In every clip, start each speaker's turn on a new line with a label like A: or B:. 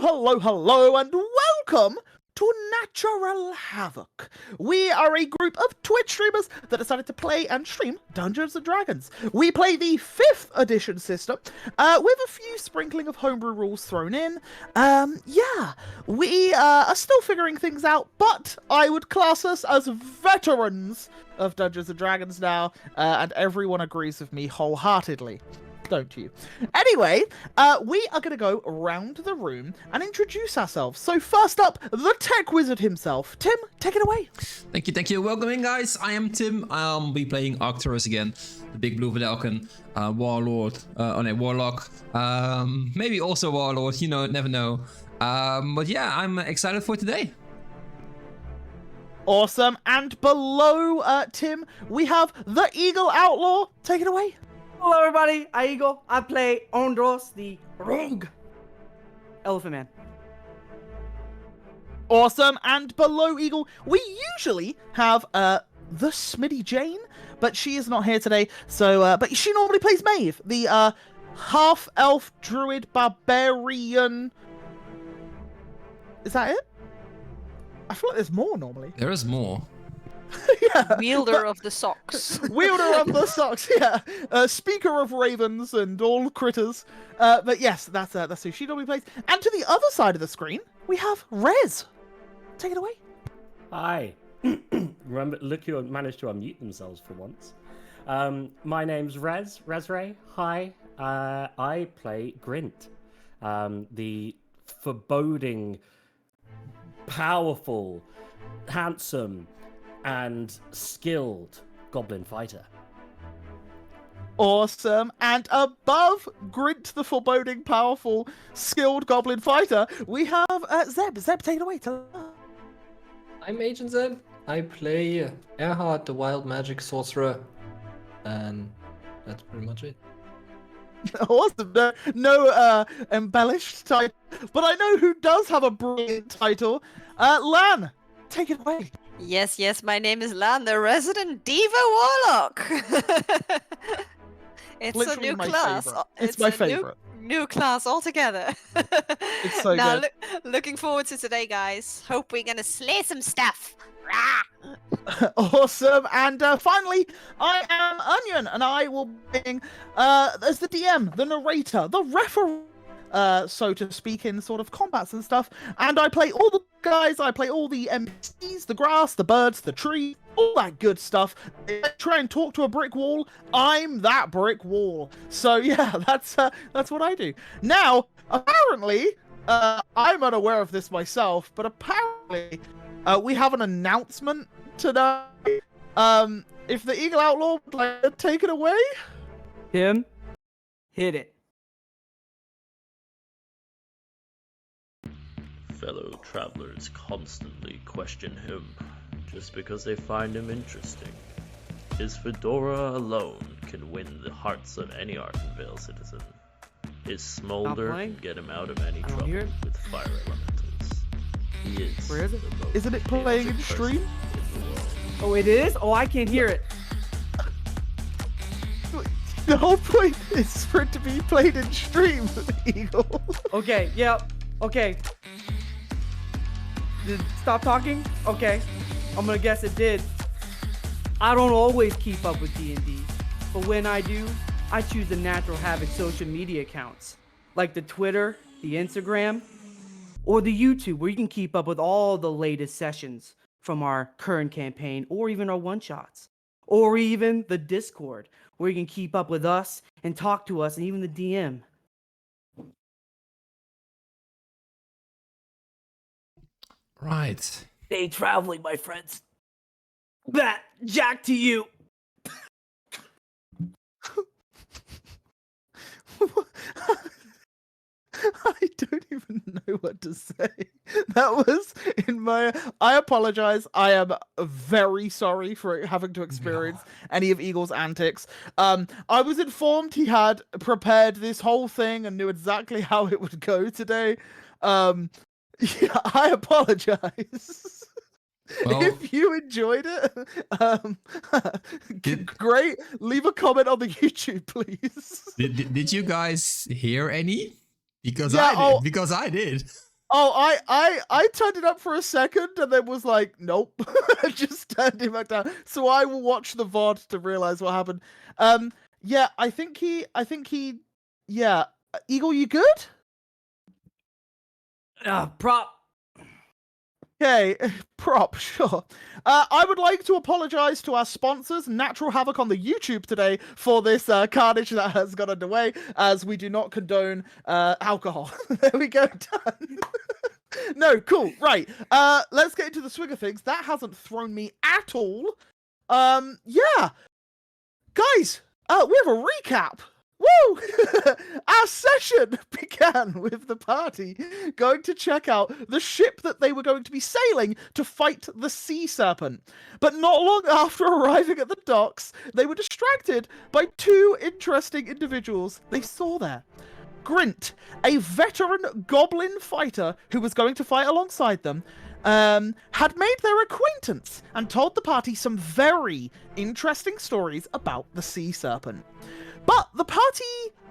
A: Hello, and welcome to Natural Havoc. We are a group of Twitch streamers that decided to play and stream Dungeons & Dragons. We play the 5th edition system, with a few sprinkling of homebrew rules thrown in. We are still figuring things out, but I would class us as veterans of Dungeons & Dragons now, and everyone agrees with me wholeheartedly. Don't you? Anyway, we are going to go around the room and introduce ourselves. So first up, the tech wizard himself. Tim, take it away.
B: Thank you. Welcome in, guys. I am Tim. I'll be playing Arcturus again, the big blue Vedalken, warlord, warlock, maybe also warlord, you know, never know. But yeah, I'm excited for today.
A: Awesome. And below Tim, we have the Eagle Outlaw. Take it away.
C: Hello everybody, I'm Eagle. I play Ondros, the rogue elephant man.
A: Awesome. And below Eagle, we usually have the Smitty Jane, but she is not here today. So, but she normally plays Maeve, the half-elf druid barbarian. Is that it? I feel like there's more normally.
B: There is more.
A: Yeah,
D: Wielder of the socks.
A: Wielder of the socks, yeah. Speaker of ravens and all critters. But yes, that's who she normally plays. And to the other side of the screen, we have Rez. Take it away.
E: Hi. Remember, look who managed to unmute themselves for once. My name's Rezray. Hi. I play Grint, the foreboding, powerful, handsome, and skilled goblin fighter.
A: Awesome. And above Grint, the foreboding, powerful, skilled goblin fighter, we have Zeb. Zeb, take it away.
F: I'm Agent Zeb. I play Erhard, the wild magic sorcerer, and that's pretty much it.
A: Awesome. No embellished title, but I know who does have a brilliant title. Lan, take it away.
D: Yes, my name is Lan, the resident Diva Warlock. It's
A: Literally
D: a new
A: my
D: class.
A: favorite. It's my favorite.
D: New class altogether.
A: It's so
D: now,
A: good.
D: Looking forward to today, guys. Hope we're gonna slay some stuff. Rah!
A: Awesome. And finally, I am Onion, and I will be being as the DM, the narrator, the referee, so to speak, in sort of combats and stuff. And I play all the guys, I play all the NPCs, the grass, the birds, the tree, all that good stuff. If I try and talk to a brick wall, I'm that brick wall. So yeah, that's what I do. Now, apparently, I'm unaware of this myself, but apparently, we have an announcement tonight. If the Eagle Outlaw would like to take it away?
C: Tim, hit it.
G: Fellow travelers constantly question him just because they find him interesting. His fedora alone can win the hearts of any Ardenvale citizen. His smolder can get him out of any trouble with fire elementals. He is.
C: Where is it?
A: Isn't it playing in stream?
C: Oh, it is? Oh, I can't hear it.
A: The whole point is for it to be played in stream, Eagle.
C: Okay, yeah, okay. Did it stop talking? Okay, I'm gonna guess it did. I don't always keep up with D&D, but when I do, I choose the Natural Havoc social media accounts, like the Twitter, the Instagram, or the YouTube, where you can keep up with all the latest sessions from our current campaign, or even our one-shots, or even the Discord, where you can keep up with us and talk to us, and even the DM.
B: Right.
C: Stay traveling, my friends. That Jack to you.
A: I don't even know what to say. That was in my... I apologize. I am very sorry for having to experience any of Eagle's antics. I was informed he had prepared this whole thing and knew exactly how it would go today. Yeah, I apologize.
B: Well,
A: if you enjoyed it, great. Leave a comment on the YouTube, please.
B: did you guys hear any? Because
A: Yeah,
B: I did.
A: Oh, I turned it up for a second and then was like, nope. I just turned it back down. So I will watch the VOD to realize what happened. Yeah, I think he, yeah. Eagle, you good?
C: Prop.
A: Okay, prop, sure. I would like to apologize to our sponsors, Natural Havoc on the YouTube today, for this carnage that has got underway, as we do not condone alcohol. There we go, done. No, cool, right. Let's get into the swing of things. That hasn't thrown me at all. Yeah. Guys, we have a recap. Woo! Our session began with the party going to check out the ship that they were going to be sailing to fight the sea serpent. But not long after arriving at the docks, they were distracted by two interesting individuals they saw there. Grint, a veteran goblin fighter who was going to fight alongside them, had made their acquaintance and told the party some very interesting stories about the sea serpent. But the party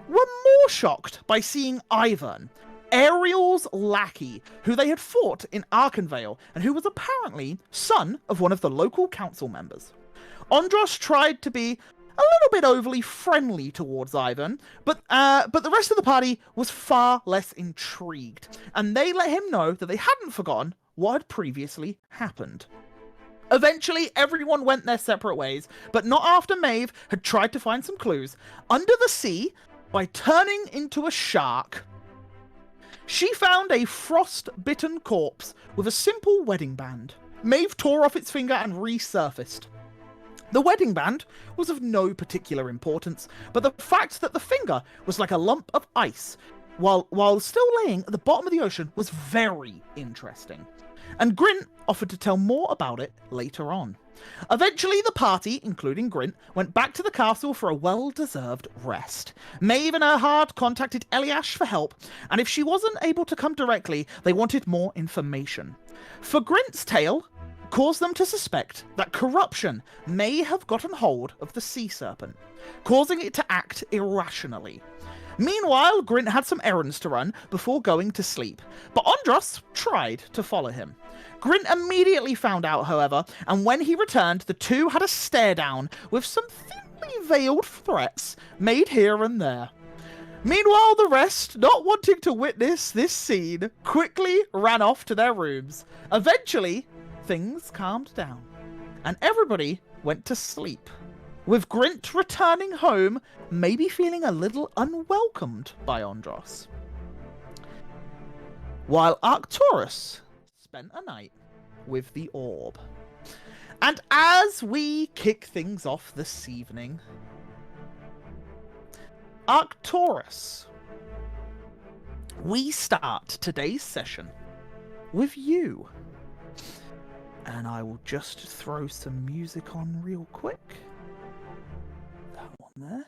A: were more shocked by seeing Ivan, Ariel's lackey, who they had fought in Arkenvale, and who was apparently son of one of the local council members. Ondros tried to be a little bit overly friendly towards Ivan, but the rest of the party was far less intrigued, and they let him know that they hadn't forgotten what had previously happened. Eventually, everyone went their separate ways, but not after Maeve had tried to find some clues under the sea by turning into a shark. She found a frost-bitten corpse with a simple wedding band. Maeve tore off its finger and resurfaced. The wedding band was of no particular importance, but the fact that the finger was like a lump of ice while still laying at the bottom of the ocean was very interesting. And Grint offered to tell more about it later on. Eventually, the party, including Grint, went back to the castle for a well-deserved rest. Maeve and Erhard contacted Eliash for help, and if she wasn't able to come directly, they wanted more information. For Grint's tale caused them to suspect that corruption may have gotten hold of the sea serpent, causing it to act irrationally. Meanwhile, Grint had some errands to run before going to sleep, but Ondros tried to follow him. Grint immediately found out, however, and when he returned, the two had a stare down with some thinly veiled threats made here and there. Meanwhile, the rest, not wanting to witness this scene, quickly ran off to their rooms. Eventually, things calmed down, and everybody went to sleep, with Grint returning home, maybe feeling a little unwelcomed by Ondros. While Arcturus spent a night with the orb. And as we kick things off this evening, Arcturus, we start today's session with you. And I will just throw some music on real quick. That one there.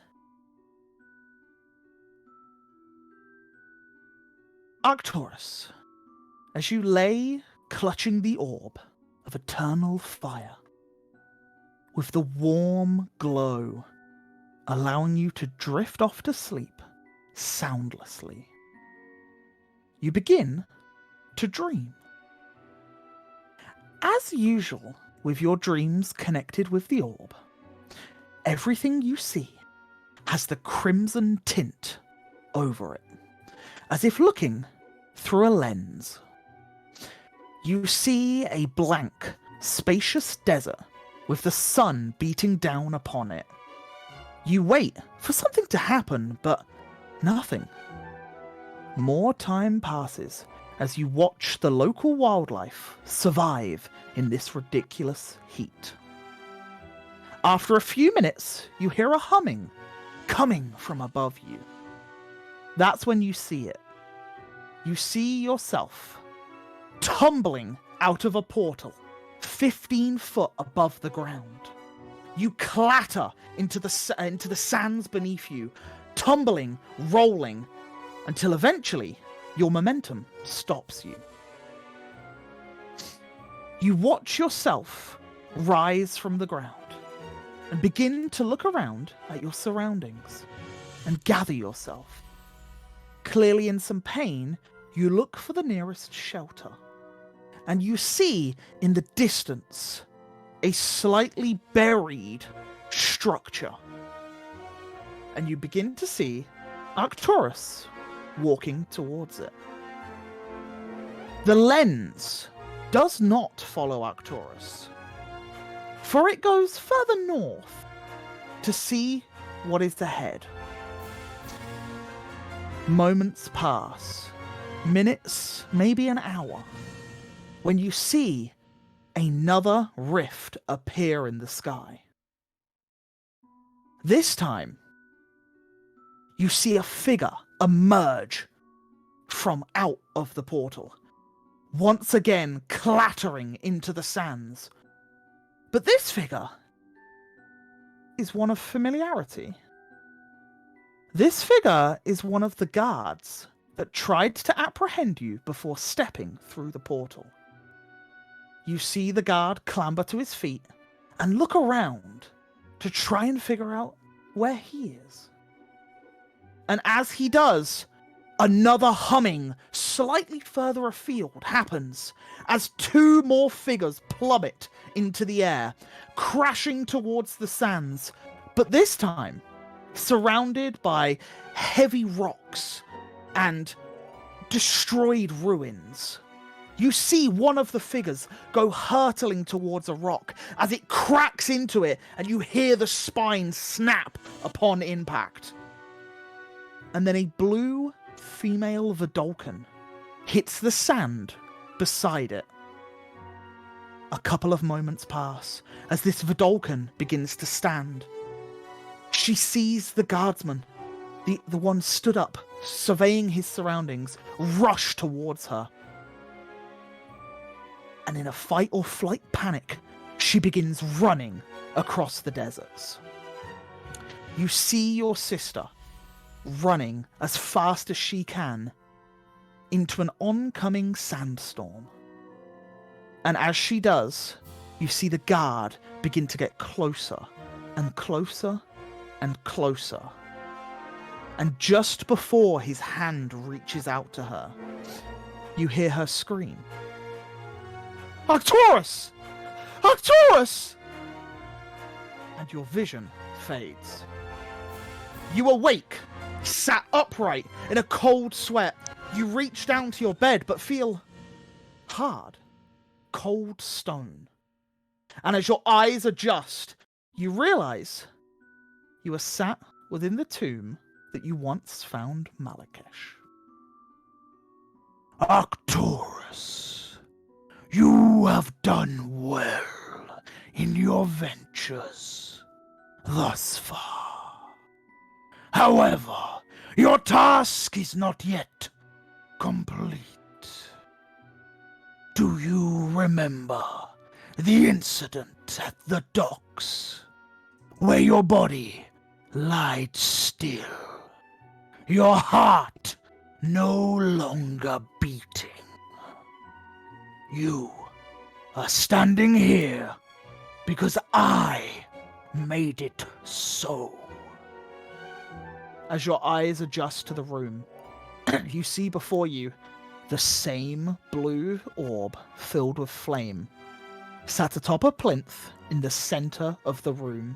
A: Arcturus, as you lay clutching the orb of eternal fire, with the warm glow allowing you to drift off to sleep soundlessly, you begin to dream. As usual, with your dreams connected with the orb, everything you see has the crimson tint over it, as if looking through a lens. You see a blank, spacious desert with the sun beating down upon it. You wait for something to happen, but nothing. More time passes as you watch the local wildlife survive in this ridiculous heat. After a few minutes, you hear a humming coming from above you. That's when you see it. You see yourself tumbling out of a portal 15 foot above the ground. You clatter into the sands beneath you, tumbling, rolling, until eventually your momentum stops you. You watch yourself rise from the ground and begin to look around at your surroundings and gather yourself. Clearly in some pain, you look for the nearest shelter, and you see in the distance a slightly buried structure. And you begin to see Arcturus walking towards it. The lens does not follow Arcturus, for it goes further north to see what is ahead. Moments pass, minutes, maybe an hour, when you see another rift appear in the sky. This time, you see a figure emerge from out of the portal, once again clattering into the sands. But this figure is one of familiarity. This figure is one of the guards that tried to apprehend you before stepping through the portal. You see the guard clamber to his feet and look around to try and figure out where he is. And as he does, another humming slightly further afield happens as two more figures plummet into the air, crashing towards the sands, but this time surrounded by heavy rocks and destroyed ruins. You see one of the figures go hurtling towards a rock as it cracks into it, and you hear the spine snap upon impact. And then a blue female Vidalcan hits the sand beside it. A couple of moments pass as this Vidalcan begins to stand. She sees the guardsman, the one stood up, surveying his surroundings, rush towards her. And in a fight or flight panic, she begins running across the deserts. You see your sister running as fast as she can into an oncoming sandstorm. And as she does, you see the guard begin to get closer and closer and closer. And just before his hand reaches out to her, you hear her scream, "Arcturus! Arcturus!" And your vision fades. You awake, sat upright in a cold sweat. You reach down to your bed but feel hard, cold stone. And as your eyes adjust, you realize you are sat within the tomb that you once found Malakesh. Arcturus, you have done well in your ventures thus far. However, your task is not yet complete. Do you remember the incident at the docks, where your body lied still, your heart no longer beating? You are standing here because I made it so. As your eyes adjust to the room, you see before you the same blue orb filled with flame, sat atop a plinth in the center of the room,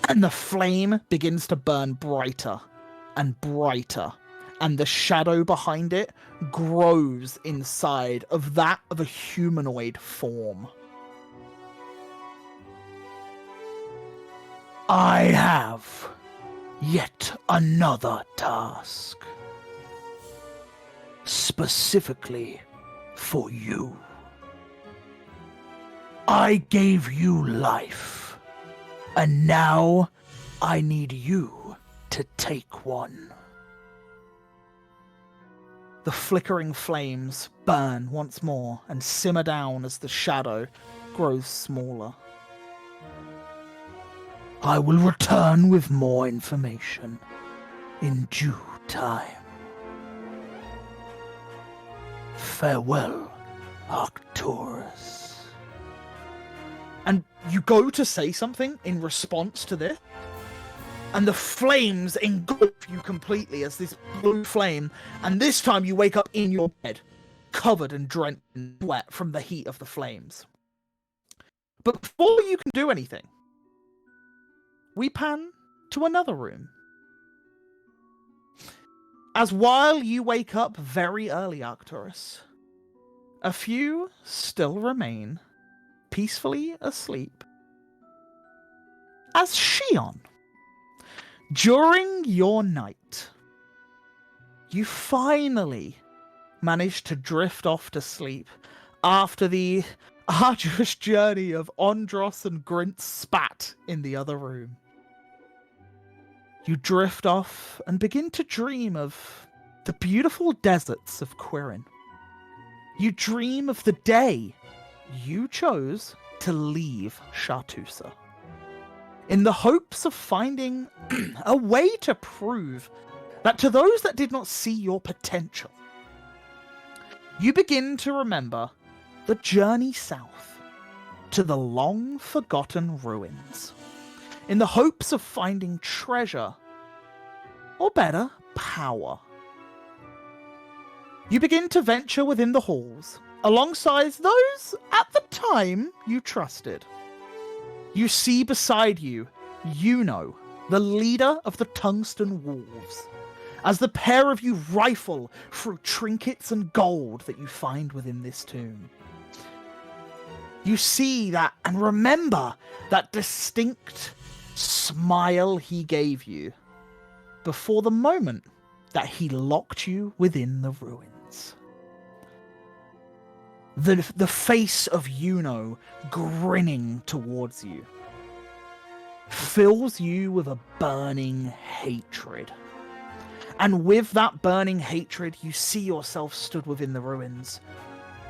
A: and the flame begins to burn brighter and brighter, and the shadow behind it grows inside of that of a humanoid form. I have yet another task, specifically for you. I gave you life, and now I need you to take one. The flickering flames burn once more and simmer down as the shadow grows smaller. I will return with more information in due time. Farewell, Arcturus. And you go to say something in response to this, and the flames engulf you completely as this blue flame, and this time you wake up in your bed, covered and drenched in sweat from the heat of the flames. But before you can do anything, we pan to another room. As while you wake up very early, Arcturus, a few still remain peacefully asleep. As Shion, during your night, you finally manage to drift off to sleep after the arduous journey of Ondros and Grint's spat in the other room. You drift off and begin to dream of the beautiful deserts of Quirin. You dream of the day you chose to leave Shartusa, in the hopes of finding a way to prove that to those that did not see your potential. You begin to remember the journey south to the long-forgotten ruins, in the hopes of finding treasure, or better, power. You begin to venture within the halls, alongside those at the time you trusted. You see beside you, Yuno, the leader of the Tungsten Wolves, as the pair of you rifle through trinkets and gold that you find within this tomb. You see that and remember that distinct smile he gave you before the moment that he locked you within the ruins. The face of Yuno grinning towards you fills you with a burning hatred. And with that burning hatred, you see yourself stood within the ruins,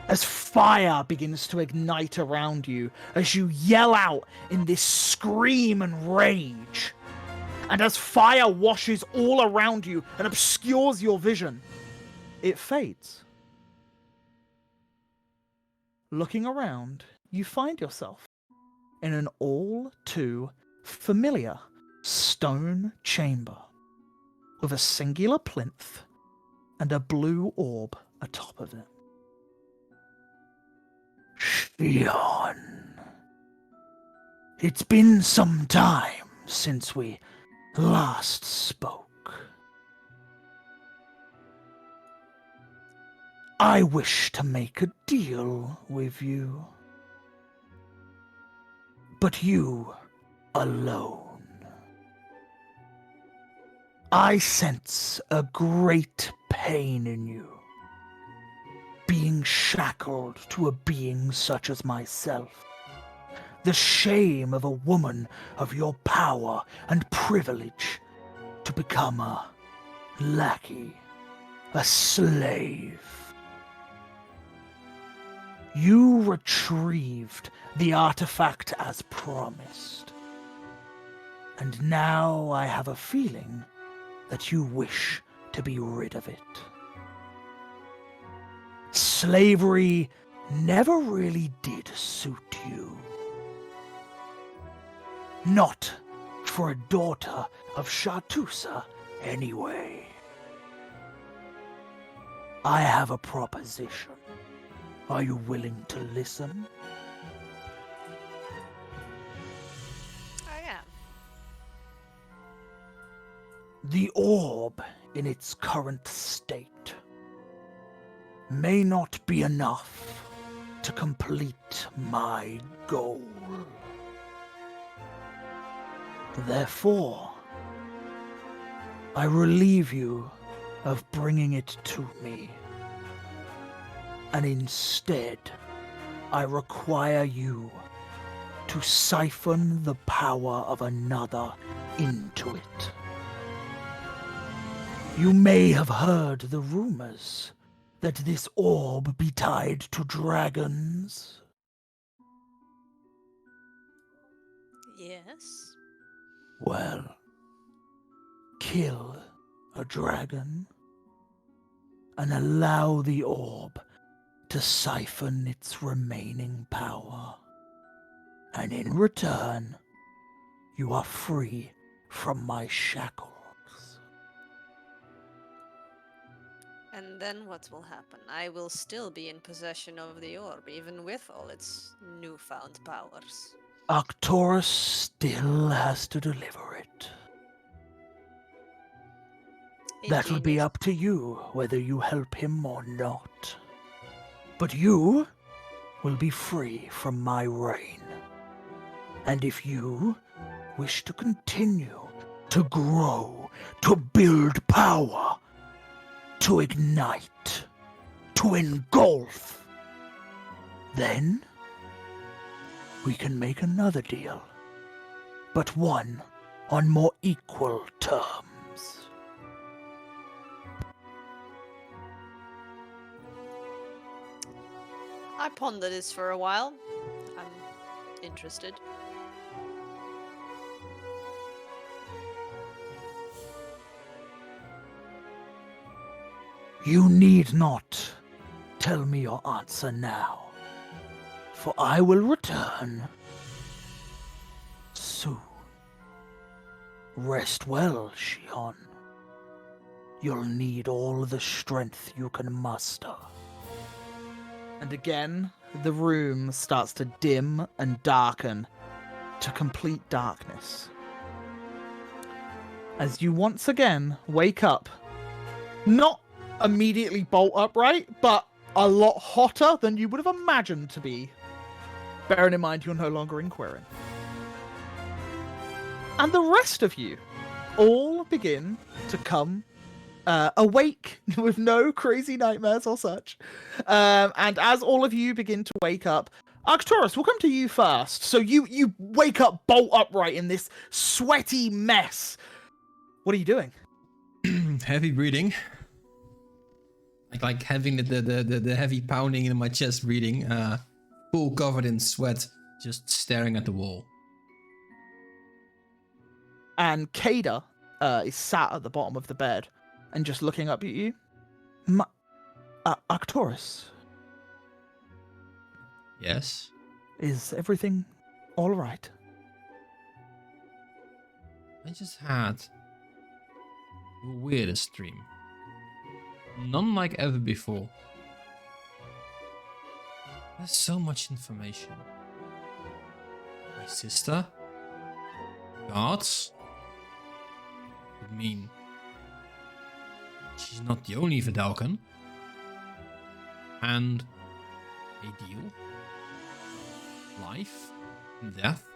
A: as fire begins to ignite around you, as you yell out in this scream and rage. And as fire washes all around you and obscures your vision, it fades. Looking around, you find yourself in an all too familiar stone chamber with a singular plinth and a blue orb atop of it. Shion, it's been some time since we last spoke. I wish to make a deal with you, but you alone. I sense a great pain in you, being shackled to a being such as myself. The shame of a woman of your power and privilege to become a lackey, a slave. You retrieved the artifact as promised, and now I have a feeling that you wish to be rid of it. Slavery never really did suit you. Not for a daughter of Shartusa, anyway. I have a proposition. Are you willing to listen?
D: I am.
A: The orb in its current state may not be enough to complete my goal. Therefore, I relieve you of bringing it to me, and instead, I require you to siphon the power of another into it. You may have heard the rumors that this orb be tied to dragons.
D: Yes.
A: Well, kill a dragon and allow the orb to siphon its remaining power. And in return, you are free from my shackles.
D: And then what will happen? I will still be in possession of the orb, even with all its newfound powers.
A: Arcturus still has to deliver it. That will be
D: Indeed.
A: up to you whether you help him or not. But you will be free from my reign. And if you wish to continue to grow, to build power, to ignite, to engulf, then we can make another deal, but one on more equal terms.
D: I ponder this for a while. I'm interested.
A: You need not tell me your answer now, for I will return soon. Rest well, Shion. You'll need all the strength you can muster. And again, the room starts to dim and darken to complete darkness. As you once again wake up, not immediately bolt upright, but a lot hotter than you would have imagined to be. Bearing in mind you're no longer in Quirin. And the rest of you all begin to come awake with no crazy nightmares or such. And as all of you begin to wake up, Arcturus, we'll come to you first. So you wake up bolt upright in this sweaty mess. What are you doing?
B: Heavy breathing. Like having the heavy pounding in my chest breathing. Full covered in sweat, just staring at the wall.
A: And Kada is sat at the bottom of the bed and just looking up at you. Arcturus,
B: Yes.
A: is everything all right?
B: I just had the weirdest dream. None like ever before. There's so much information. My sister? Guards? Would mean she's not the only Vidalcan. And a deal. Life and death.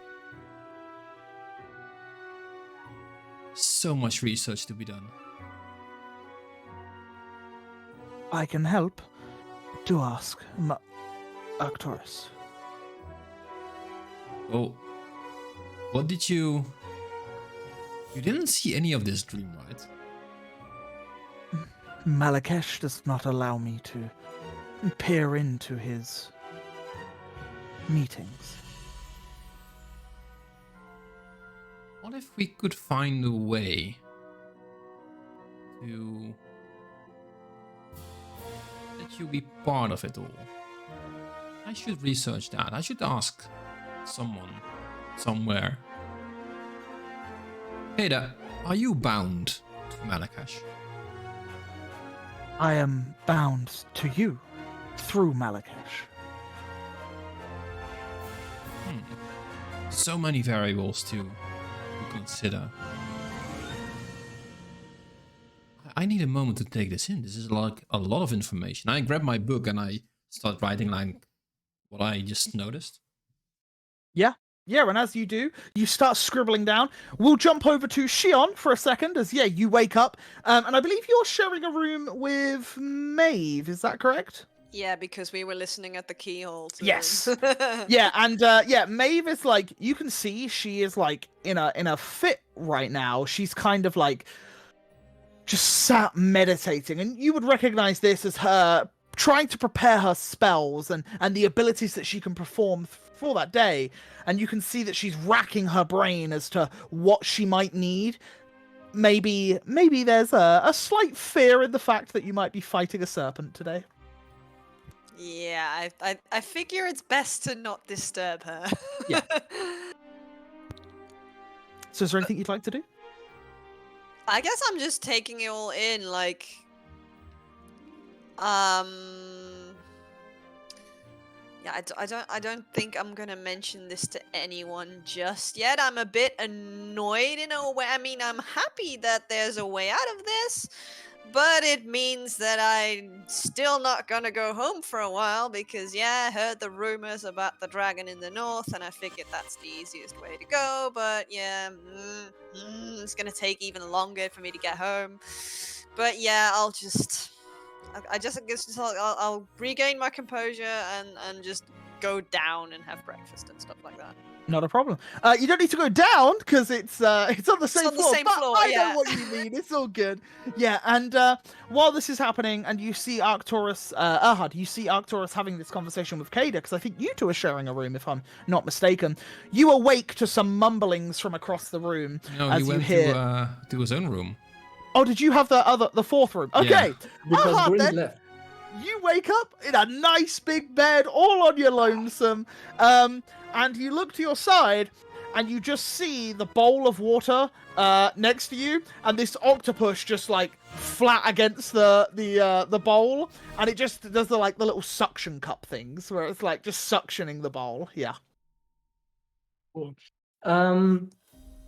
B: So much research to be done.
A: I can help. Do ask, Arcturus.
B: Oh, what did you... You didn't see any of this dream, right?
A: Malakesh does not allow me to peer into his meetings.
B: What if we could find a way to let you be part of it all? I should research that. I should ask someone somewhere. Ada, are you bound to Malakesh?
A: I am bound to you through Malakesh.
B: So many variables to consider. I need a moment to take this in. This is like a lot of information. I grab my book and I start writing like what I just noticed.
A: Yeah, and as you do, you start scribbling down. We'll jump over to Shion for a second as, you wake up. And I believe you're sharing a room with Maeve, is that correct?
D: Yeah, because we were listening at the keyhole.
A: Yes. Yeah, and Maeve is like, you can see she is like in a fit right now. She's kind of like just sat meditating, and you would recognize this as her trying to prepare her spells and the abilities that she can perform for that day. And you can see that she's racking her brain as to what she might need. Maybe there's a slight fear in the fact that you might be fighting a serpent today.
D: Yeah, I figure it's best to not disturb her.
A: Yeah. So is there anything you'd like to do?
D: I guess I'm just taking it all in, like, yeah, I don't think I'm gonna mention this to anyone just yet. I'm a bit annoyed in a way. I mean, I'm happy that there's a way out of this, but it means that I'm still not gonna go home for a while because, yeah, I heard the rumors about the dragon in the north, and I figured that's the easiest way to go. But yeah, it's gonna take even longer for me to get home. But yeah, I guess I'll regain my composure and just go down and have breakfast and stuff like that.
A: Not a problem. You don't need to go down because it's on the same
D: on the
A: floor.
D: same
A: but
D: floor,
A: I
D: yeah.
A: know what you mean. It's all good. Yeah, and while this is happening, and you see Arcturus, Ahad, you see Arcturus having this conversation with Kada, because I think you two are sharing a room, if I'm not mistaken. You awake to some mumblings from across the room
B: No,
A: as
B: he
A: you
B: went
A: hear.
B: to his own room.
A: Oh, did you have the fourth room? Okay,
F: Because
A: Ahad,
F: Grin
A: then.
F: left.
A: You wake up in a nice big bed, all on your lonesome, and you look to your side, and you just see the bowl of water next to you, and this octopus just like flat against the bowl, and it just does the little suction cup things where it's like just suctioning the bowl. Yeah,
F: Um,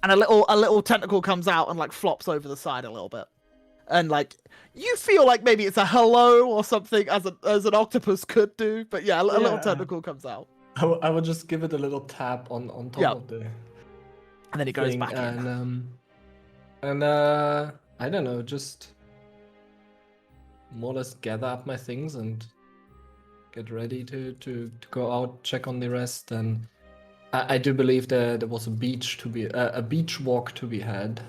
A: and a little tentacle comes out and like flops over the side a little bit. And like you feel like maybe it's a hello or something as an octopus could do, but yeah, a little tentacle comes out,
F: I would just give it a little tap on top
A: Yeah.
F: of the
A: and then it goes
F: thing,
A: back in.
F: and I don't know, just more or less gather up my things and get ready to go out, check on the rest. And I do believe there was a beach walk to be had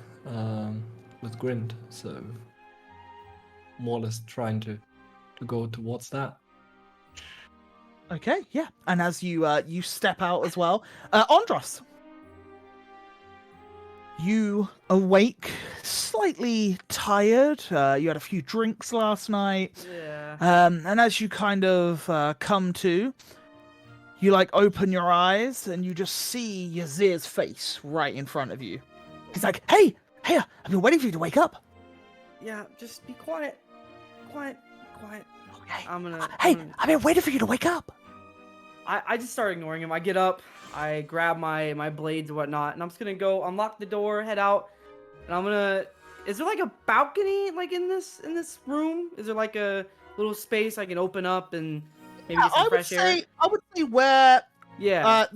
F: with Grind, so more or less trying to go towards that.
A: Okay, yeah, and as you step out as well, Andros, you awake slightly tired. You had a few drinks last night.
C: Yeah.
A: And as you kind of come to, you like open your eyes and you just see Yazir's face right in front of you. He's like, "Hey, I've been waiting for you to wake up."
C: Yeah, just be quiet. Quiet.
A: Okay.
C: I'm gonna.
A: I've been waiting for you to wake up.
C: I just start ignoring him. I get up, I grab my blades and whatnot, and I'm just gonna go unlock the door, head out, and I'm gonna. Is there like a balcony like in this room? Is there like a little space I can open up and maybe get some fresh air?
A: I would say where
C: Yeah.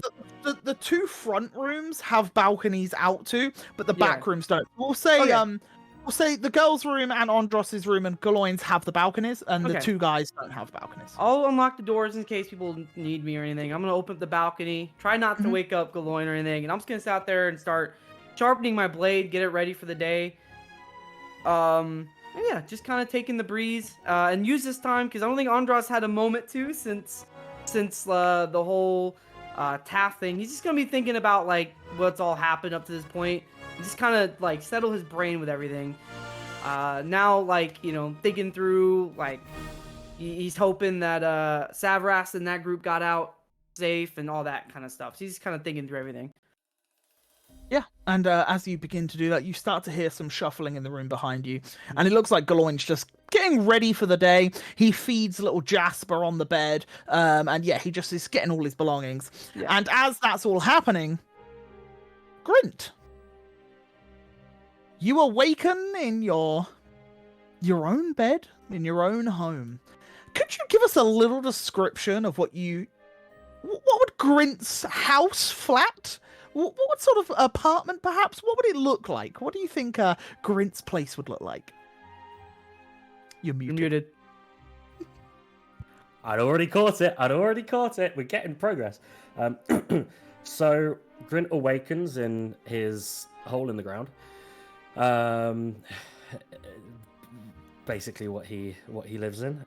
A: the two front rooms have balconies out to, but the
C: Yeah.
A: back rooms don't. We'll say
C: Okay.
A: we'll say the girls' room and Andros's room and Galoin's have the balconies, and the
C: Okay.
A: two guys don't have balconies.
C: I'll unlock the doors in case people need me or anything. I'm gonna open up the balcony. Try not to
A: Mhm.
C: wake up Galoin or anything, and I'm just gonna sit out there and start sharpening my blade, get it ready for the day. And yeah, just kind of taking the breeze and use this time because I don't think Andros had a moment to since the whole Taft thing. He's just gonna be thinking about like what's all happened up to this point, and just kind of like settle his brain with everything. Now, like, thinking through, like, he's hoping that Savras and that group got out safe and all that kind of stuff. So he's kind of thinking through everything.
A: Yeah, and as you begin to do that, you start to hear some shuffling in the room behind you, and it looks like Galoin's just getting ready for the day. He feeds little Jasper on the bed, and yeah, he just is getting all his belongings.
C: Yeah.
A: And as that's all happening, Grint, you awaken in your own bed, in your own home. Could you give us a little description of what would Grint's house, flat? What sort of apartment, perhaps? What would it look like? What do you think Grint's place would look like? You're muted.
E: I'd already caught it. We're getting progress. So Grint awakens in his hole in the ground. Basically what he lives in.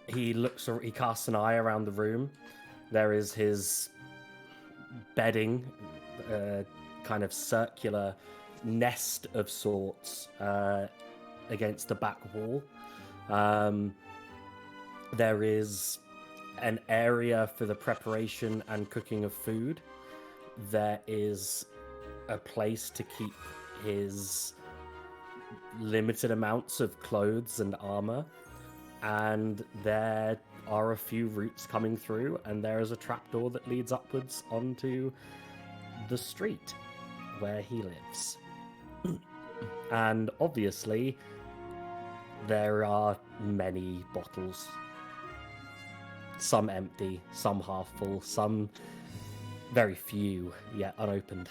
E: He casts an eye around the room. There is his bedding, kind of circular nest of sorts against the back wall. There is an area for the preparation and cooking of food. There is a place to keep his limited amounts of clothes and armor, and there are a few routes coming through, and there is a trapdoor that leads upwards onto the street where he lives. And obviously, there are many bottles. Some empty, some half full, some very few yet unopened.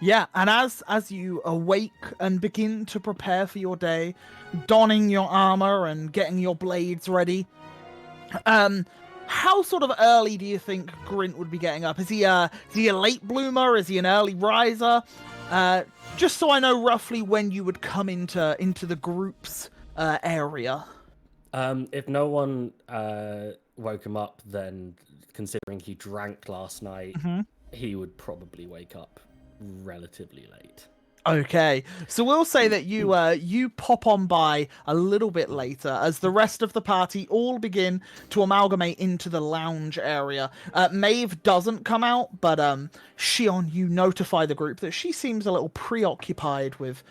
A: Yeah, and as you awake and begin to prepare for your day, donning your armor and getting your blades ready, how sort of early do you think Grint would be getting up? Is he a late bloomer? Is he an early riser? Just so I know roughly when you would come into the group's area.
E: If no one woke him up, then considering he drank last night, he would probably wake up relatively late.
A: Okay, so we'll say that you pop on by a little bit later as the rest of the party all begin to amalgamate into the lounge area. Maeve doesn't come out, but Shion, you notify the group that she seems a little preoccupied with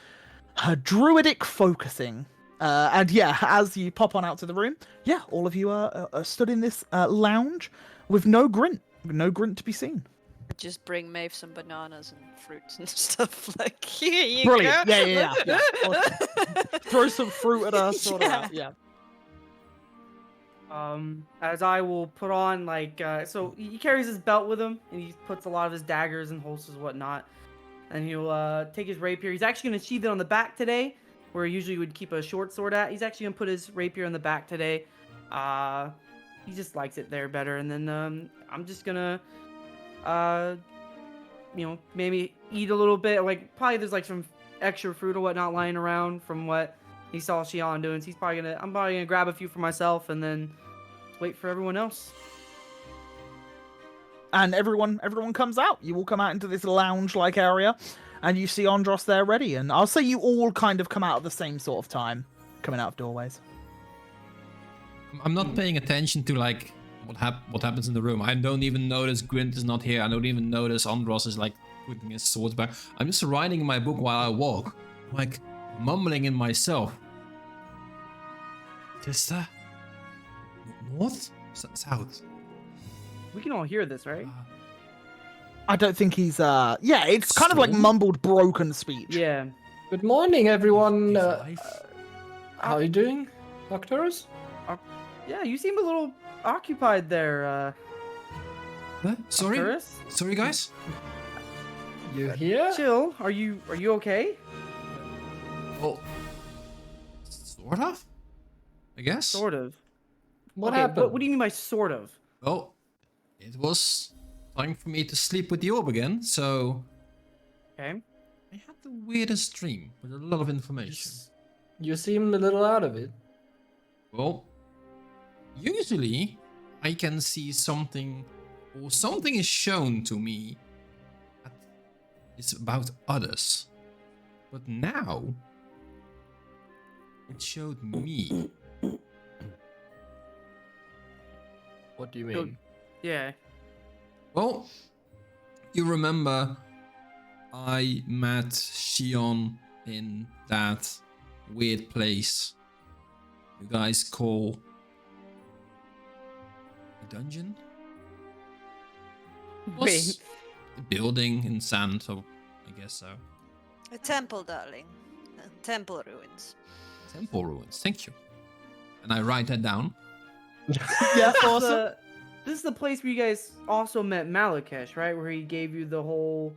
A: her druidic focusing. And yeah, as you pop on out to the room, yeah, all of you are stood in this lounge with no Grint to be seen.
D: Just bring Maeve some bananas and fruits and stuff. Like, here you
A: Brilliant.
D: go.
A: Yeah. Awesome. Throw some fruit at us, sort of.
D: Yeah.
A: Yeah.
C: As I will put on so he carries his belt with him, and he puts a lot of his daggers and holsters and whatnot, and he'll take his rapier. He's actually gonna sheath it on the back today, where he usually would keep a short sword at. He's actually gonna put his rapier on the back today. He just likes it there better. And then I'm just gonna maybe eat a little bit. Like, probably there's like some extra fruit or whatnot lying around from what he saw Shion doing. So I'm probably gonna grab a few for myself and then wait for everyone else.
A: And everyone comes out. You all come out into this lounge-like area, and you see Andros there ready. And I'll say you all kind of come out at the same sort of time, coming out of doorways.
B: I'm not paying attention to like what happens in the room. I don't even notice Grint is not here. I don't even notice Andros is like putting his swords back. I'm just writing my book while I walk, like mumbling in myself. Just north, south.
C: We can all hear this, right?
A: I don't think he's it's kind of like mumbled broken speech.
C: Yeah.
F: Good morning, everyone. How are you doing, Arcturus?
C: Yeah, you seem a little occupied there,
B: What? Sorry?
C: Arcturus?
B: Sorry, guys?
F: You here?
C: Chill. Are you okay?
B: Well, sort of? I guess?
C: Sort of.
F: What
C: Okay,
F: happened?
C: What do you mean by sort of?
B: Well, it was time for me to sleep with the orb again, so
C: Okay.
B: I had the weirdest dream with a lot of information.
F: You seem a little out of it.
B: Well, usually I can see something, or something is shown to me that is about others. But now, it showed me.
F: What do you mean?
C: Yeah.
B: Well, you remember I met Shion in that weird place you guys call a dungeon? It was
C: Wait.
B: a building in sand, so I guess so.
D: A temple, darling. Temple ruins.
B: Temple ruins, thank you. And I write that down.
A: Yeah, awesome.
C: This is the place where you guys also met Malakesh, right? Where he gave you the whole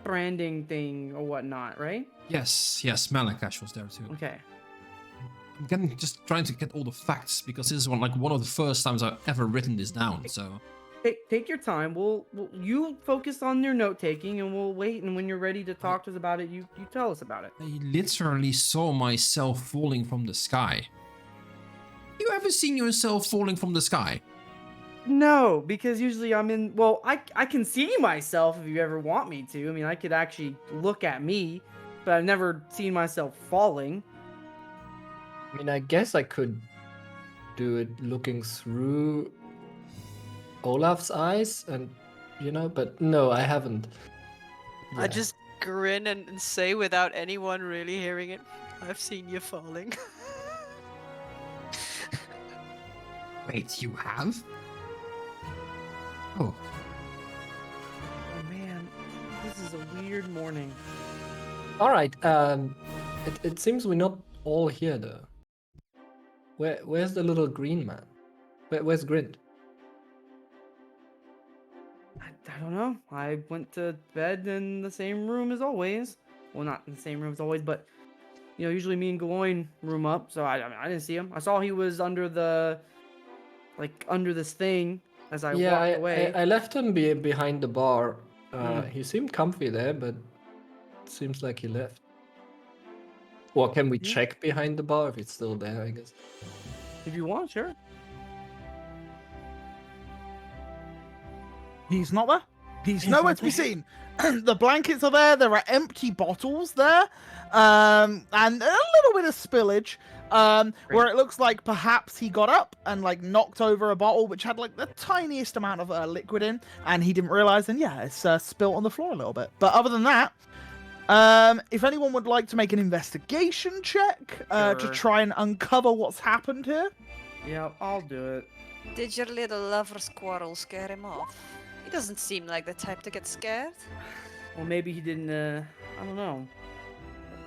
C: branding thing or whatnot, right?
B: Yes, Malakash was there too.
C: Okay.
B: I'm just trying to get all the facts because this is one of the first times I've ever written this down. So
C: Take your time. You focus on your note taking, and we'll wait. And when you're ready to talk to us about it, you tell us about it.
B: I literally saw myself falling from the sky. You ever seen yourself falling from the sky?
C: No, because usually I'm in. Well, I can see myself if you ever want me to. I mean, I could actually look at me, but I've never seen myself falling.
F: I mean, I guess I could do it looking through Olaf's eyes, and but no, I haven't.
D: I
F: Yeah.
D: just grin and say without anyone really hearing it, I've seen you falling.
B: Wait, you have? Oh,
C: Oh man, this is a weird morning.
F: All right. It seems we're not all here though. Where's the little green man? Where's Grind?
C: I don't know. I went to bed in the same room as always. Well, not in the same room as always, but usually me and Galoin room up. So I didn't see him. I saw he was under under this thing as I
F: Yeah,
C: walked away.
F: I left him behind the bar.
C: Hmm.
F: He seemed comfy there, but it seems like he left. Or can we
C: Yeah.
F: check behind the bar if it's still there? I guess.
C: If you want, sure.
A: He's not there. He's nowhere to be seen. The blankets are there. There are empty bottles there, and a little bit of spillage. Where it looks like perhaps he got up and like knocked over a bottle which had like the tiniest amount of liquid in, and he didn't realize. And yeah, it's spilt on the floor a little bit. But other than that, if anyone would like to make an investigation check to
C: Sure.
A: try and uncover what's happened here.
C: Yeah, I'll do it.
D: Did your little lover squirrel scare him off? He doesn't seem like the type to get scared.
C: Well, maybe he didn't. I don't know.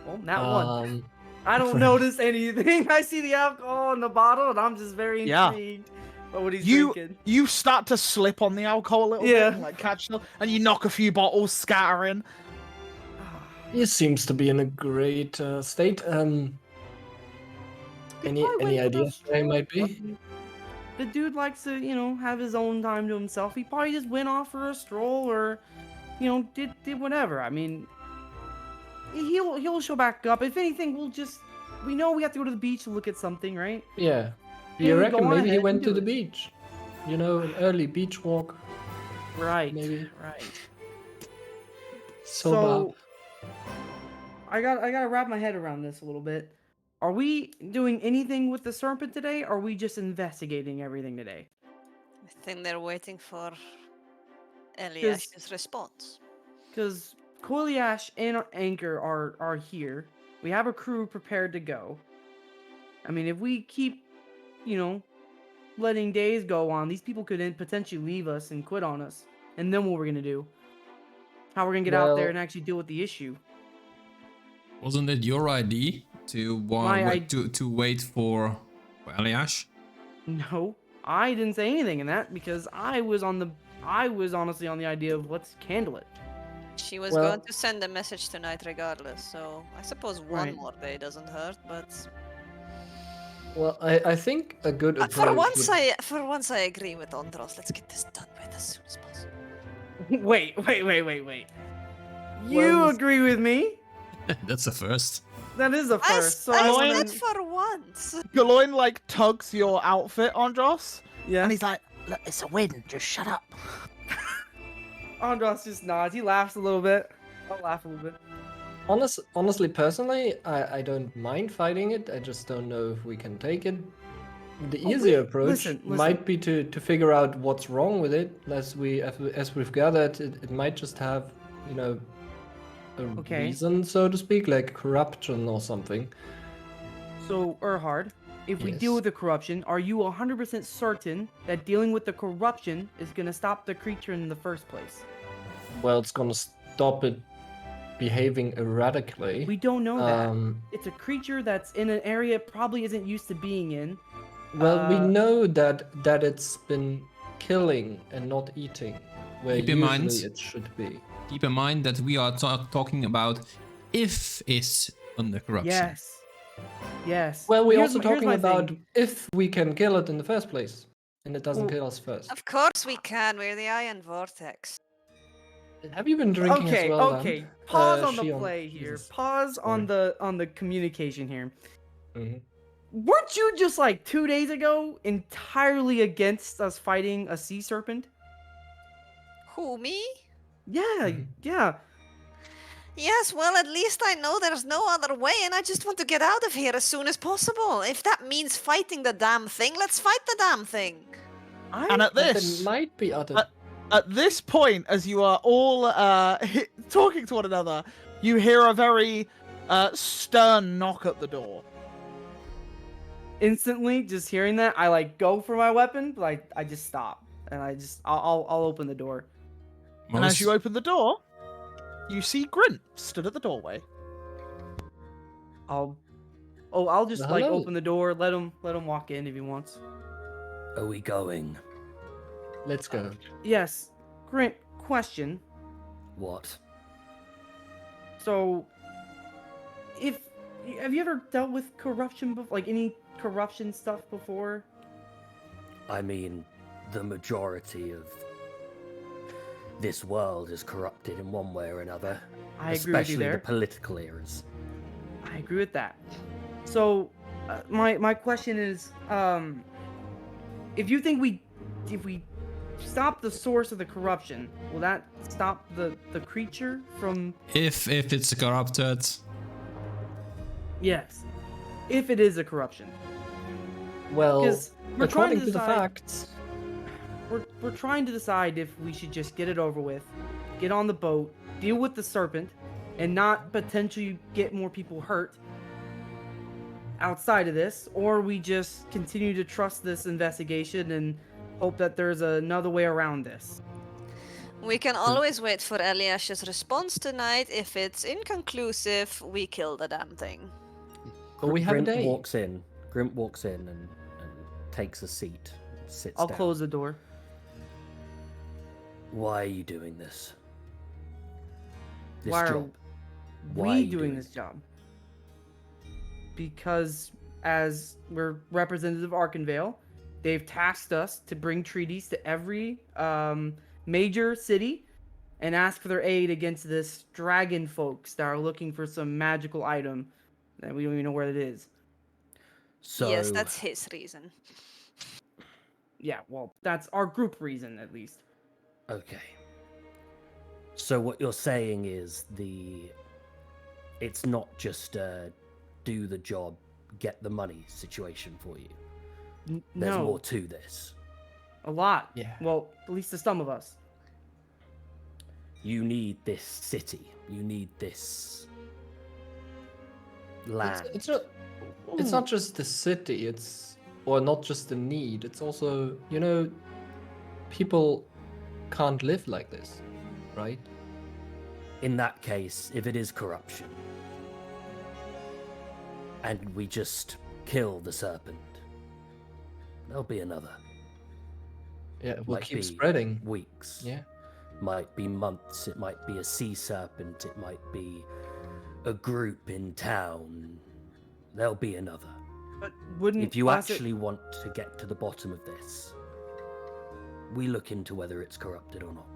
C: Well, that one.
F: Um,
C: I don't notice anything. I see the alcohol in the bottle, and I'm just very
A: Yeah.
C: intrigued by what he's
A: You
C: drinking.
A: you start to slip on the alcohol a little
C: Yeah.
A: bit, and, like catch them, and you knock a few bottles scattering.
F: he seems to be in a great state.
C: He
F: Any
C: probably went for the
F: ideas where he might
C: stroll.
F: be?
C: The dude likes to, have his own time to himself. He probably just went off for a stroll, or, did whatever. I mean, he'll show back up. If anything, we know we have to go to the beach to look at something, right?
F: Yeah.
C: Yeah,
F: You
C: go
F: reckon
C: on
F: maybe he
C: ahead
F: went
C: and
F: to
C: do
F: the
C: it.
F: beach? An early beach walk.
C: Right.
F: Maybe.
C: Right.
F: So,
C: I gotta wrap my head around this a little bit. Are we doing anything with the serpent today? Or are we just investigating everything today?
D: I think they're waiting for Eliash's response.
C: Because Koliash and Anchor are here. We have a crew prepared to go. I mean, if we keep, letting days go on, these people could then potentially leave us and quit on us. And then what we're gonna do? How we're gonna get out there
F: Well-
C: and actually deal with the issue?
B: wasn't it your idea to to wait for Eliash?
C: No, I didn't say anything in that because I was honestly on the idea of let's handle it.
D: She was
F: Well-
D: going to send a message tonight regardless, so I suppose one
C: Right.
D: more day doesn't hurt, but
F: well, I think a good approach.
D: for once I agree with Andros. Let's get this done with as soon as possible.
C: Wait. You
F: Well,
C: agree with me?
B: That's a first.
C: That is a first. So
D: I
C: wanna-
D: said for once.
A: Galoin like tugs your outfit, Andros,
C: yeah.
A: and he's like, "Look, it's a win. Just shut up."
C: Andros just nods. He laughs a little bit. I'll laugh a little bit.
F: Honestly, personally, I don't mind fighting it. I just don't know if we can take it. The
C: Oh,
F: easier
C: wait,
F: approach
C: listen.
F: might be to figure out what's wrong with it. As we've gathered, it might just have, a
C: Okay.
F: reason, so to speak, like corruption or something.
C: So, Erhard, if we deal
F: Yes.
C: with the corruption, are you 100% certain that dealing with the corruption is going to stop the creature in the first place?
F: Well, it's gonna stop it behaving erratically.
C: We don't know that.
F: Um,
C: It's a creature that's in an area it probably isn't used to being in.
F: Well, we
C: Uh,
F: know that it's been killing and not eating, where
B: Keep in
F: usually
B: mind-
F: it should be.
B: Keep in mind that we are talking about if is under corruption.
C: Yes.
F: Well, we're
C: Here's
F: also
C: my- here's
F: talking
C: my
F: about
C: thing.
F: if we can kill it in the first place, and it doesn't
C: Well-
F: kill us first.
D: Of course we can. We're the Iron Vortex.
F: Have you been drinking
C: Okay,
F: as well? Dan?
C: okay. Pause on the
F: Shion,
C: play here.
F: Jesus.
C: Pause on the communication here.
F: Mhm.
C: Weren't you just like 2 days ago entirely against us fighting a sea serpent?
D: Who, me?
C: Yeah,
F: Mhm.
C: yeah.
D: Yes, well, at least I know there's no other way, and I just want to get out of here as soon as possible. If that means fighting the damn thing, let's fight the damn thing.
A: And at
F: But
A: this,
F: there might be other.
A: at this point, as you are all talking to one another, you hear a very stern knock at the door.
C: Instantly, just hearing that, I like go for my weapon, but I just stop and I'll open the door.
A: And as you open the door, you see Grint stood at the doorway.
C: I'll just
F: Well,
C: like
F: hello.
C: open the door, let him walk in if he wants.
E: Are we going?
F: Let's go.
C: Yes, Grint. Question.
E: What?
C: So, have you ever dealt with corruption before? Like any corruption stuff before?
E: I mean, the majority of this world is corrupted in one way or another.
C: I agree with you
E: especially
C: there.
E: the political eras.
C: I agree with that. So, my question is, if you think if we stop the source of the corruption, will that stop the creature from?
B: If it's corrupted,
C: Yes, if it is a corruption.
F: Well,
C: Because we're trying
F: according
C: to
F: to the
C: decide.
F: facts,
C: We're trying to decide if we should just get it over with, get on the boat, deal with the serpent, and not potentially get more people hurt outside of this, or we just continue to trust this investigation and hope that there's another way around this.
D: We can always wait for Eliash's response tonight. If it's inconclusive, we kill the damn thing.
F: but we have a
E: Grint
F: day.
E: Grint walks in and takes a seat, sits
C: I'll
E: down.
C: close the door.
E: Why are you doing this? This
C: Why are
E: job. Why are
C: we
E: you
C: doing this job? Because as we're representative of Arkenvale, they've tasked us to bring treaties to every major city and ask for their aid against this dragon folks that are looking for some magical item that we don't even know where it is.
E: So
D: Yes, that's his reason.
C: Yeah, well, that's our group reason at least.
E: okay. So what you're saying is it's not just a do the job, get the money situation for you. There's
C: No,
E: more to this.
C: a lot.
F: Yeah.
C: Well, at least to some of us.
E: You need this city. You need this land.
F: It's not just the city. Or not just the need. It's also, people can't live like this, right?
E: In that case, if it is corruption, and we just kill the serpent, there'll be another.
F: Yeah, it will
E: Might
F: keep
E: be
F: spreading.
E: Weeks.
F: Yeah.
E: Might be months. It might be a sea serpent. It might be a group in town. There'll be another.
C: But wouldn't
E: If you
C: us-
E: actually want to get to the bottom of this, we look into whether it's corrupted or not.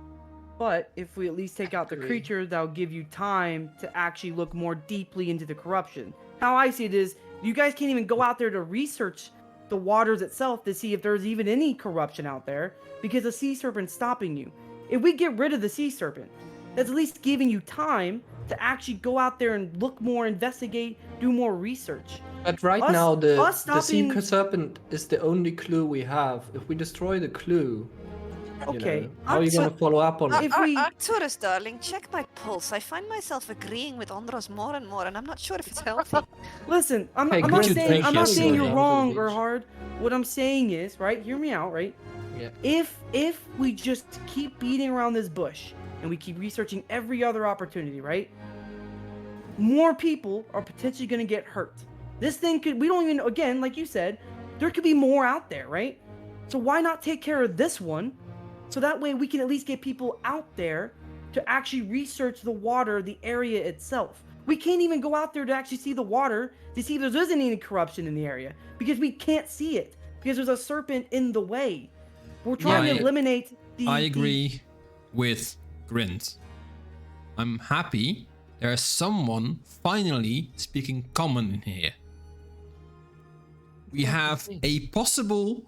C: But if we at least take out the
F: Agree.
C: creature, that'll give you time to actually look more deeply into the corruption. How I see it is, you guys can't even go out there to research the waters itself to see if there's even any corruption out there because the sea serpent's stopping you. If we get rid of the sea serpent, that's at least giving you time to actually go out there and look more, investigate, do more research.
F: But right
C: Us-
F: now, the
C: us
F: sea
C: stopping-
F: serpent is the only clue we have. If we destroy the clue,
C: Okay,
F: how are you going to follow up on it?
C: If we-
D: Arcturus, darling, check my pulse. I find myself agreeing with Andros more and more, and I'm not sure if it's healthy.
C: Listen, I'm
F: Hey,
C: not
B: could you
C: saying
B: drink
C: I'm not saying
B: yesterday?
C: you're wrong,
F: Beach.
C: Gerhard. What I'm saying is, right? Hear me out, right?
F: Yeah.
C: If we just keep beating around this bush and we keep researching every other opportunity, right? More people are potentially going to get hurt. This thing could, we don't even, again, like you said, there could be more out there, right? So why not take care of this one? So that way we can at least get people out there to actually research the water, the area itself. We can't even go out there to actually see the water to see if there isn't any corruption in the area because we can't see it because there's a serpent in the way. We're trying
B: Yeah,
C: to eliminate the.
B: I agree with Grint. I'm happy there's someone finally speaking common in here. We have a possible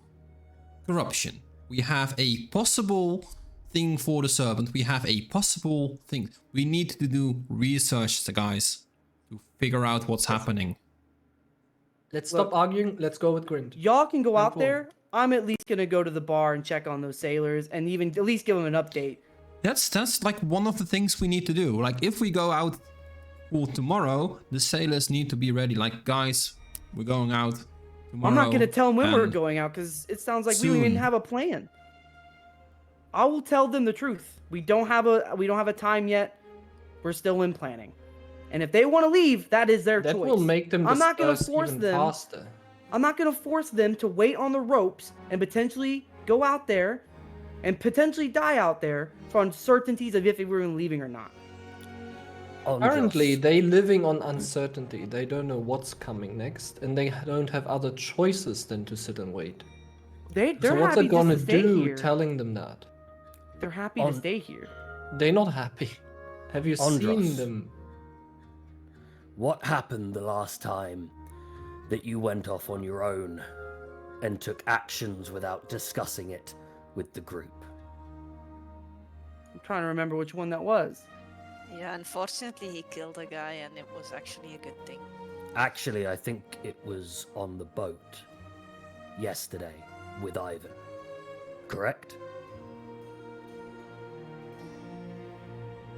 B: corruption. We have a possible thing for the serpent. We have a possible thing. We need to do research, guys, to figure out what's happening.
F: Let's stop arguing. Let's go with Grind.
C: Y'all can go out
F: Informed.
C: there. I'm at least gonna go to the bar and check on those sailors and even at least give them an update.
B: That's like one of the things we need to do. Like if we go out Well, tomorrow the sailors need to be ready. Like, guys, we're going out tomorrow.
C: I'm not gonna tell them when we're
B: and
C: going out because it sounds like we don't even
B: soon.
C: have a plan. I will tell them the truth. We don't have a time yet. We're still in planning. And if they want to leave, that is their
F: That
C: choice.
F: will make them
C: I'm not gonna
F: disperse
C: force
F: even
C: them.
F: faster.
C: I'm not gonna force them to wait on the ropes and potentially go out there and potentially die out there for uncertainties of if we're leaving or not.
F: Currently,
E: Andros,
F: they living on uncertainty. They don't know what's coming next, and they don't have other choices than to sit and wait.
C: They're
F: So what's
C: happy
F: it gonna
C: just to stay
F: do
C: here.
F: telling them that?
C: They're happy to stay here.
F: They're not happy. Have you seen
E: Andros.
F: them?
E: what happened the last time that you went off on your own and took actions without discussing it with the group?
C: I'm trying to remember which one that was.
D: Yeah, unfortunately, he killed a guy, and it was actually a good thing.
E: Actually, I think it was on the boat yesterday with Ivan. Correct?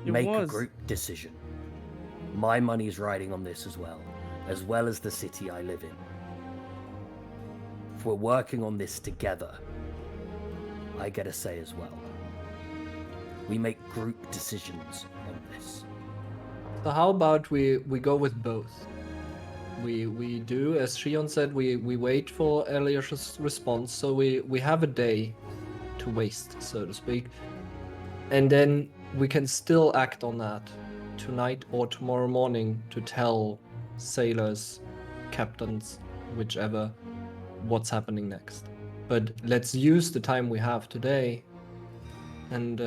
C: It
E: Make a
C: was.
E: group decision. My money's riding on this as well as the city I live in. If we're working on this together, I get a say as well. We make group decisions on this.
F: So how about we go with both? We do, as Shion said, we wait for Eliash's response, so we have a day to waste, so to speak. And then we can still act on that tonight or tomorrow morning to tell sailors, captains, whichever, what's happening next. But let's use the time we have today and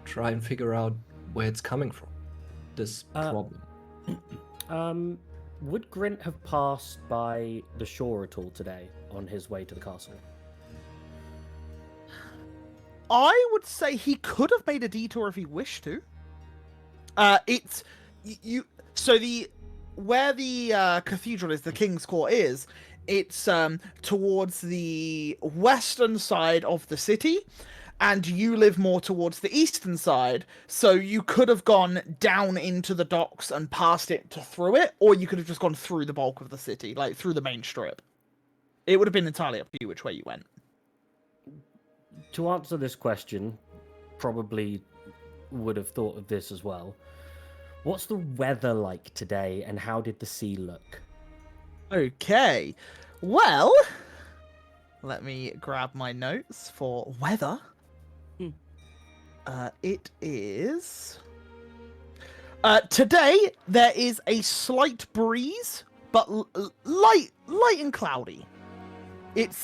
F: try and figure out where it's coming from, this problem.
E: Would Grint have passed by the shore at all today on his way to the castle?
A: I would say he could have made a detour if he wished to. It's you. So where the cathedral is, the King's Court is. It's towards the western side of the city, and you live more towards the eastern side. So you could have gone down into the docks and passed it through it, or you could have just gone through the bulk of the city, like through the main strip. It would have been entirely up to you which way you went.
E: To answer this question, probably would have thought of this as well. What's the weather like today, and how did the sea look?
A: Okay. Well, let me grab my notes for weather. It is... today, there is a slight breeze, but light and cloudy. It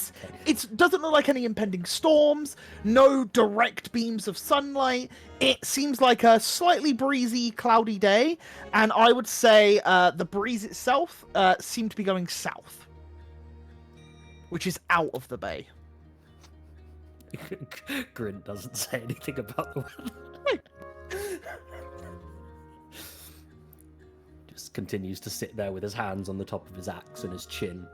A: doesn't look like any impending storms, no direct beams of sunlight. It seems like a slightly breezy, cloudy day, and I would say the breeze itself seemed to be going south, which is out of the bay.
E: Grint doesn't say anything about the weather. Just continues to sit there with his hands on the top of his axe and his chin.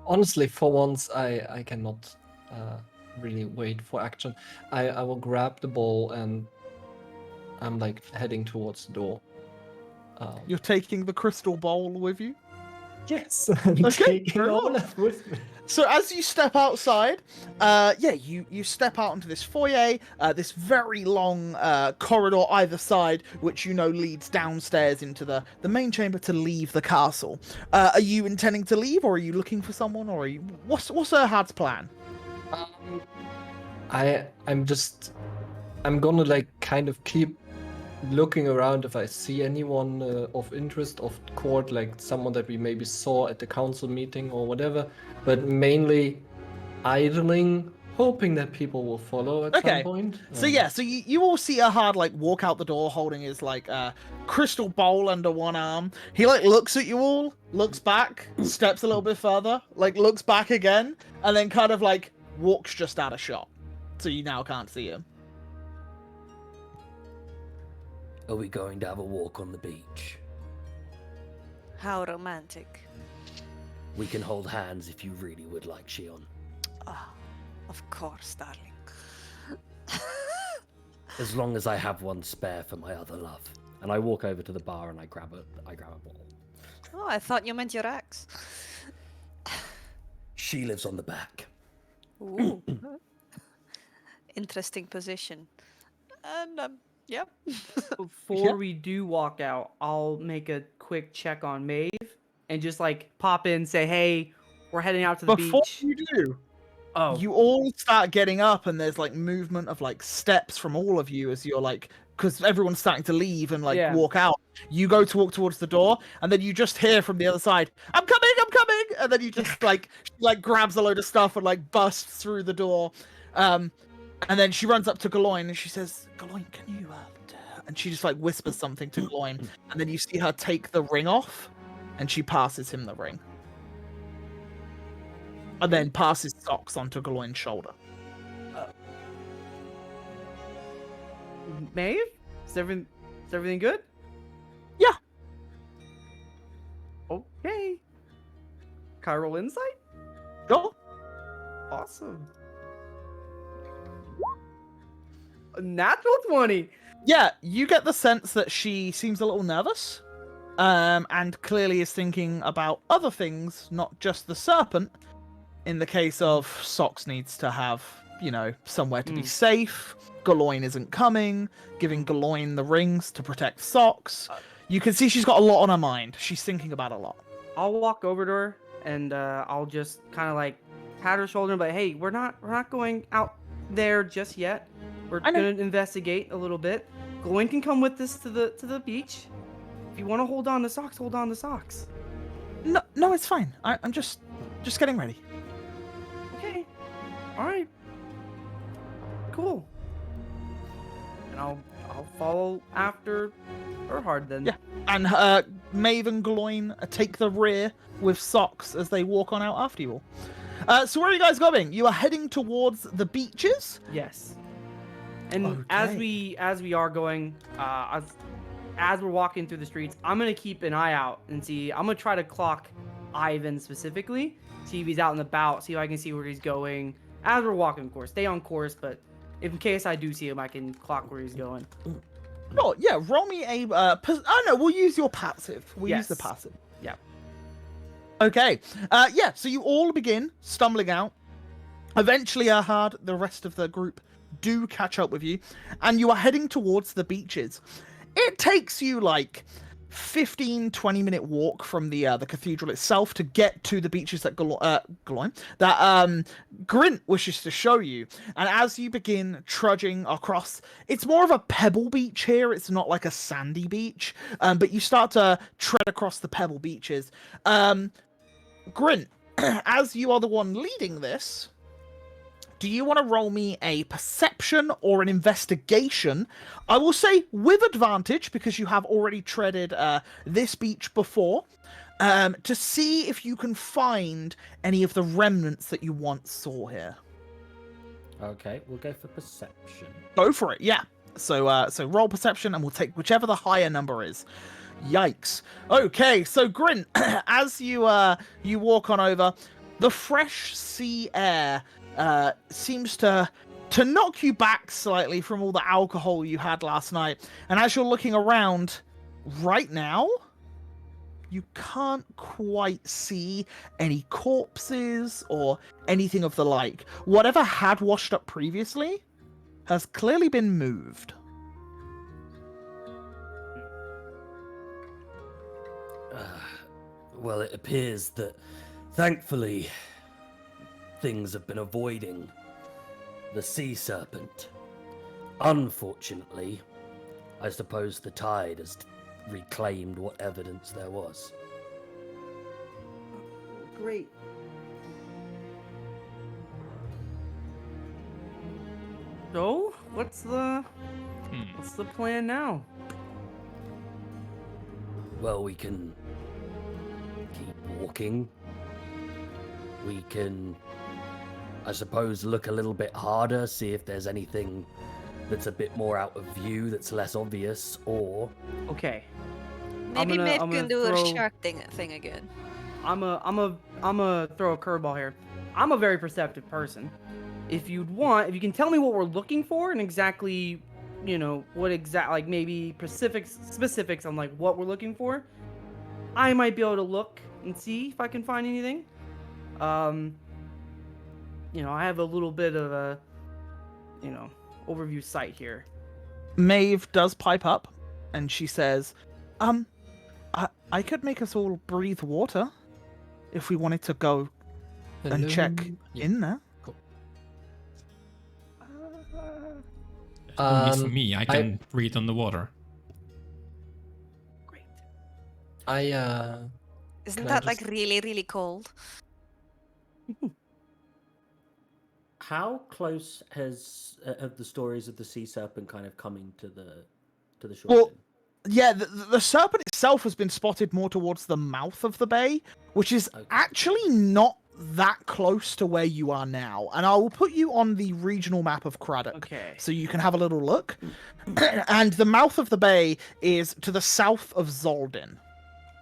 F: Honestly, for once, I cannot really wait for action. I will grab the ball and I'm like heading towards the door.
A: You're taking the crystal bowl with you?
F: Yes, I'm
A: Okay,
F: taking
A: fair
F: all
A: enough.
F: of with me.
A: So as you step outside, you step out into this foyer, this very long corridor either side, which you know leads downstairs into the main chamber to leave the castle. Are you intending to leave, or are you looking for someone, or are you what's Erhard's plan?
F: I'm gonna like kind of keep looking around if I see anyone of interest of court, like someone that we maybe saw at the council meeting or whatever, but mainly idling, hoping that people will follow at some point.
A: So you all see Erhard like walk out the door holding his like crystal bowl under one arm. He like looks at you all, looks back, steps a little bit further, like looks back again, and then kind of like walks just out of shot. So you now can't see him.
E: Are we going to have a walk on the beach?
D: How romantic.
E: We can hold hands if you really would like, Shion.
D: Ah, of course, darling.
E: As long as I have one spare for my other love. And I walk over to the bar and I grab a bottle.
D: Oh, I thought you meant your axe.
E: She lives on the back.
D: Ooh. Interesting position. And yeah.
C: Before we do walk out, I'll make a quick check on Maeve and just like pop in, say, "Hey, we're heading out to the
A: Before
C: beach."
A: you do,
C: Oh,
A: you all start getting up, and there's like movement of like steps from all of you as you're like, because everyone's starting to leave and like
C: Yeah.
A: walk out. You go to walk towards the door, and then you just hear from the other side, "I'm coming, I'm coming!" And then you just like she, like grabs a load of stuff and like busts through the door, and then she runs up to Galoin and she says, "Galoin, can you?" And she just like whispers something to Galoin, and then you see her take the ring off, and she passes him the ring. And then passes socks onto Galoin's shoulder.
C: Maeve, is everything good?
A: Yeah.
C: Okay. Can I roll insight?
A: Go.
C: Awesome. A natural 20.
A: Yeah, you get the sense that she seems a little nervous, and clearly is thinking about other things, not just the serpent. In the case of Socks needs to have, somewhere to be safe. Galoin isn't coming, giving Galoin the rings to protect Socks. You can see she's got a lot on her mind. She's thinking about a lot.
C: I'll walk over to her and I'll just kind of like pat her shoulder, but hey, we're not going out there just yet. We're
A: I know.
C: gonna investigate a little bit. Galoin can come with us to the beach. If you want to hold on to Socks, hold on to Socks.
A: No, it's fine. I'm just getting ready.
C: Okay. All right. Cool. And I'll follow after Erhard then.
A: Yeah. And Maeve and Galoin take the rear with Socks as they walk on out after you all. So where are you guys going? You are heading towards the beaches?
C: Yes. And
A: Okay.
C: as we are going, as we're walking through the streets, I'm gonna keep an eye out and see. I'm gonna try to clock Ivan specifically, see if he's out and about, see if I can see where he's going. As we're walking, of course, stay on course, but if in case I do see him, I can clock where he's going.
A: Oh, yeah, roll me a... oh, no, we'll use your passive. We'll use the
C: Yes.
A: passive.
C: Yeah.
A: Okay. Yeah, so you all begin stumbling out. Eventually, Erhard, the rest of the group do catch up with you, and you are heading towards the beaches. It takes you, 15-20 minute walk from the cathedral itself to get to the beaches that Grint wishes to show you. And as you begin trudging across, it's more of a pebble beach here. It's not like a sandy beach, but you start to tread across the pebble beaches. Grint, as you are the one leading this, do you want to roll me a perception or an investigation? I will say with advantage, because you have already treaded this beach before, to see if you can find any of the remnants that you once saw here.
E: Okay, we'll go for perception.
A: Go for it, yeah. So roll perception, and we'll take whichever the higher number is. Yikes. Okay, so Grint, as you walk on over, the fresh sea air seems to knock you back slightly from all the alcohol you had last night. And as you're looking around right now, you can't quite see any corpses or anything of the like. Whatever had washed up previously has clearly been moved.
E: Well, it appears that, thankfully, things have been avoiding the sea serpent. Unfortunately, I suppose the tide has reclaimed what evidence there was.
C: Great. So, what's the plan now?
E: Well, we can keep walking. We can, I suppose, look a little bit harder, see if there's anything that's a bit more out of view, that's less obvious, or...
C: Okay.
D: Maybe
C: gonna-
D: Maeve
C: I'm
D: can
C: gonna
D: do
C: throw-
D: a shark thing again.
C: I'm a throw a curveball here. I'm a very perceptive person. If you can tell me what we're looking for and exactly what exact, like maybe specifics on like what we're looking for, I might be able to look and see if I can find anything. I have a little bit of a, overview sight here.
A: Maeve does pipe up, and she says, I could make us all breathe water if we wanted to go and check
F: Yeah.
A: in there.
F: Cool.
B: Only for me, I can breathe underwater.
C: Great.
D: Isn't
F: Can I
D: that like
F: just-
D: really, really cold?
E: How close have the stories of the sea serpent kind of coming to the shore?
A: Well,
E: been?
A: Yeah, the serpent itself has been spotted more towards the mouth of the bay, which is
E: Okay.
A: actually not that close to where you are now. And I will put you on the regional map of Craddock,
C: Okay.
A: so you can have a little look. And the mouth of the bay is to the south of Zoldin.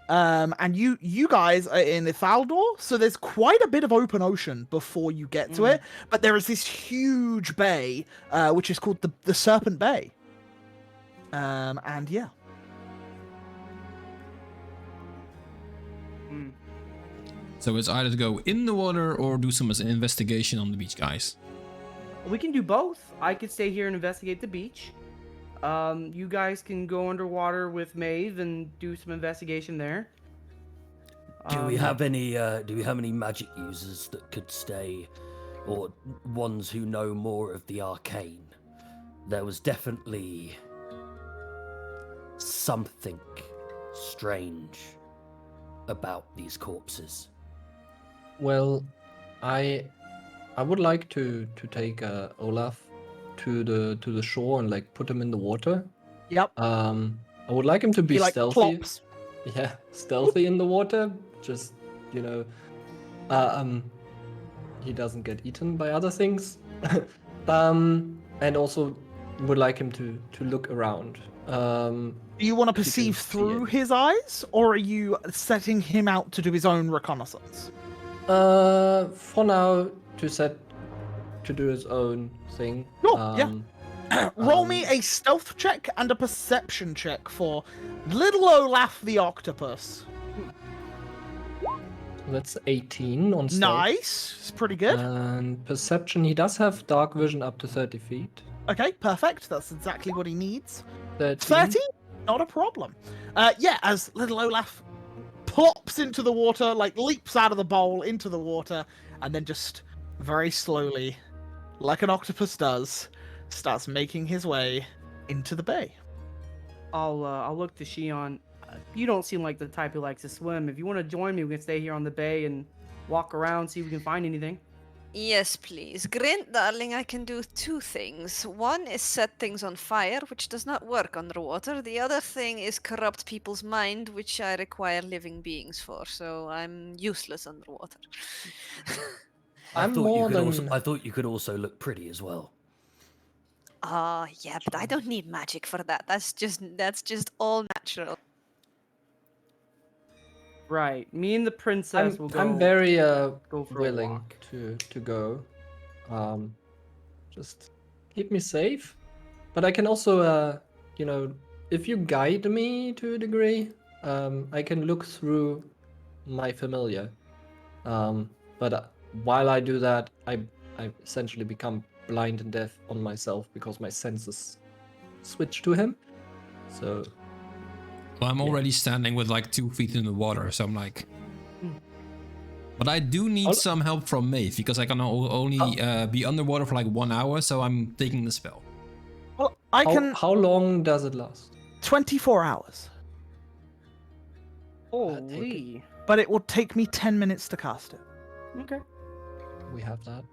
A: And you guys are in Ithaldor, so there's quite a bit of open ocean before you get to it. But there is this huge bay, which is called the Serpent Bay. And yeah.
B: So it's either to go in the water or do some investigation on the beach, guys.
C: We can do both. I could stay here and investigate the beach. You guys can go underwater with Maeve and do some investigation there.
E: Do we have any magic users that could stay, or ones who know more of the arcane? There was definitely something strange about these corpses.
F: Well, I would like to take Olaf to the shore and like put him in the water.
A: Yep.
F: I would like him to be
A: He like
F: stealthy.
A: plops.
F: Yeah, stealthy in the water. Just he doesn't get eaten by other things. And also would like him to look around.
A: Do you want to
F: can
A: perceive
F: see
A: through
F: it.
A: his eyes, or are you setting him out to do his own reconnaissance?
F: For now, to do his own thing.
A: Sure, yeah. Roll me a stealth check and a perception check for little Olaf the octopus.
F: That's 18 on stealth.
A: Nice. It's pretty good.
F: And perception, he does have dark vision up to 30 feet.
A: Okay, perfect. That's exactly what he needs.
F: 13.
A: 30? Not a problem. As little Olaf plops into the water, like leaps out of the bowl into the water, and then just very slowly, like an octopus does, starts making his way into the bay.
C: I'll look to Shion. You don't seem like the type who likes to swim. If you want to join me, we can stay here on the bay and walk around, see if we can find anything.
D: Yes, please. Grint, darling, I can do two things. One is set things on fire, which does not work underwater. The other thing is corrupt people's mind, which I require living beings for, so I'm useless underwater.
E: I
F: I'm
E: thought
F: more
E: I thought you could also look pretty as well.
D: Yeah, but I don't need magic for that. That's just all natural.
C: Right. Me and the princess will go.
F: I'm very
C: go for a
F: willing
C: walk.
F: to go. Just keep me safe. But I can also, if you guide me to a degree, I can look through my familiar. But while I do that, I essentially become blind and deaf on myself because my senses switch to him. So
B: Well, I'm already standing with like 2 feet in the water, so I'm like... But I do need some help from Maeve, because I can only be underwater for like 1 hour, so I'm taking the spell.
A: Well, I can...
F: how long does it last?
A: 24 hours.
C: Holy.
A: But it will take me 10 minutes to cast it.
C: Okay.
F: We have that.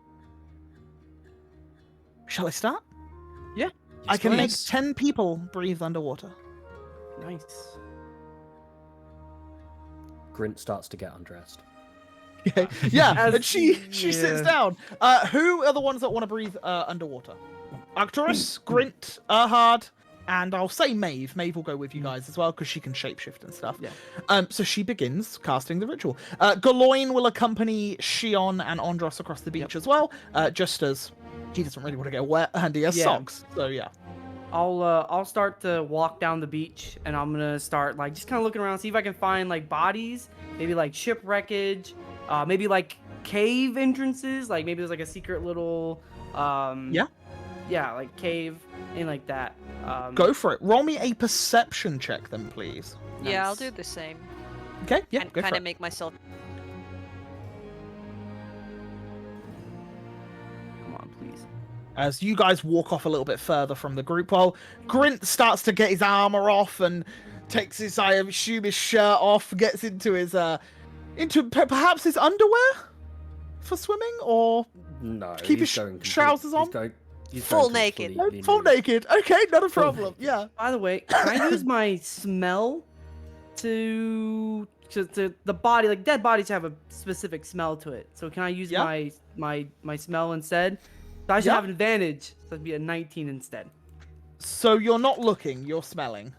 A: Shall I start?
C: Yeah.
A: I can make
B: please.
A: 10 people breathe underwater.
C: Nice.
E: Grint starts to get undressed.
A: Okay. Yeah,
C: As-
A: and she sits
C: yeah.
A: down. Who are the ones that want to breathe underwater? Arcturus, Grint, Erhard, and I'll say Maeve. Maeve will go with you guys as well because she can shapeshift and stuff.
C: Yeah.
A: So she begins casting the ritual. Galoin will accompany Shion and Andros across the beach as well, just as he doesn't really want to get wet and he has
C: Yeah.
A: socks. So yeah.
C: I'll start to walk down the beach, and I'm gonna start like just kind of looking around, see if I can find like bodies, maybe like ship wreckage, maybe like cave entrances, like maybe there's like a secret little
A: Yeah.
C: yeah, like cave, and like that.
A: Go for it. Roll me a perception check, then, please.
D: Yeah, I'll
C: Nice.
D: do the same.
A: Okay. Yeah.
D: And
A: Go
D: kind
A: for
D: of
A: it.
D: make myself.
C: Come on, please.
A: As you guys walk off a little bit further from the group, while Grint starts to get his armor off and takes his, I assume, his shirt off, gets into his, perhaps his underwear for swimming, or
E: No,
A: keep
E: he's
A: his
E: going
A: trousers on?
E: He's
D: Full
E: going
D: naked.
E: completely
A: full
E: nude.
A: naked. Okay, not a
E: Full
A: problem.
E: naked.
A: Yeah.
C: By the way, can I use my smell to the body, like dead bodies have a specific smell to it. So can I use
A: Yeah.
C: my smell instead? So I should
A: Yeah.
C: have an advantage. So it'd be a 19 instead.
A: So you're not looking, you're smelling.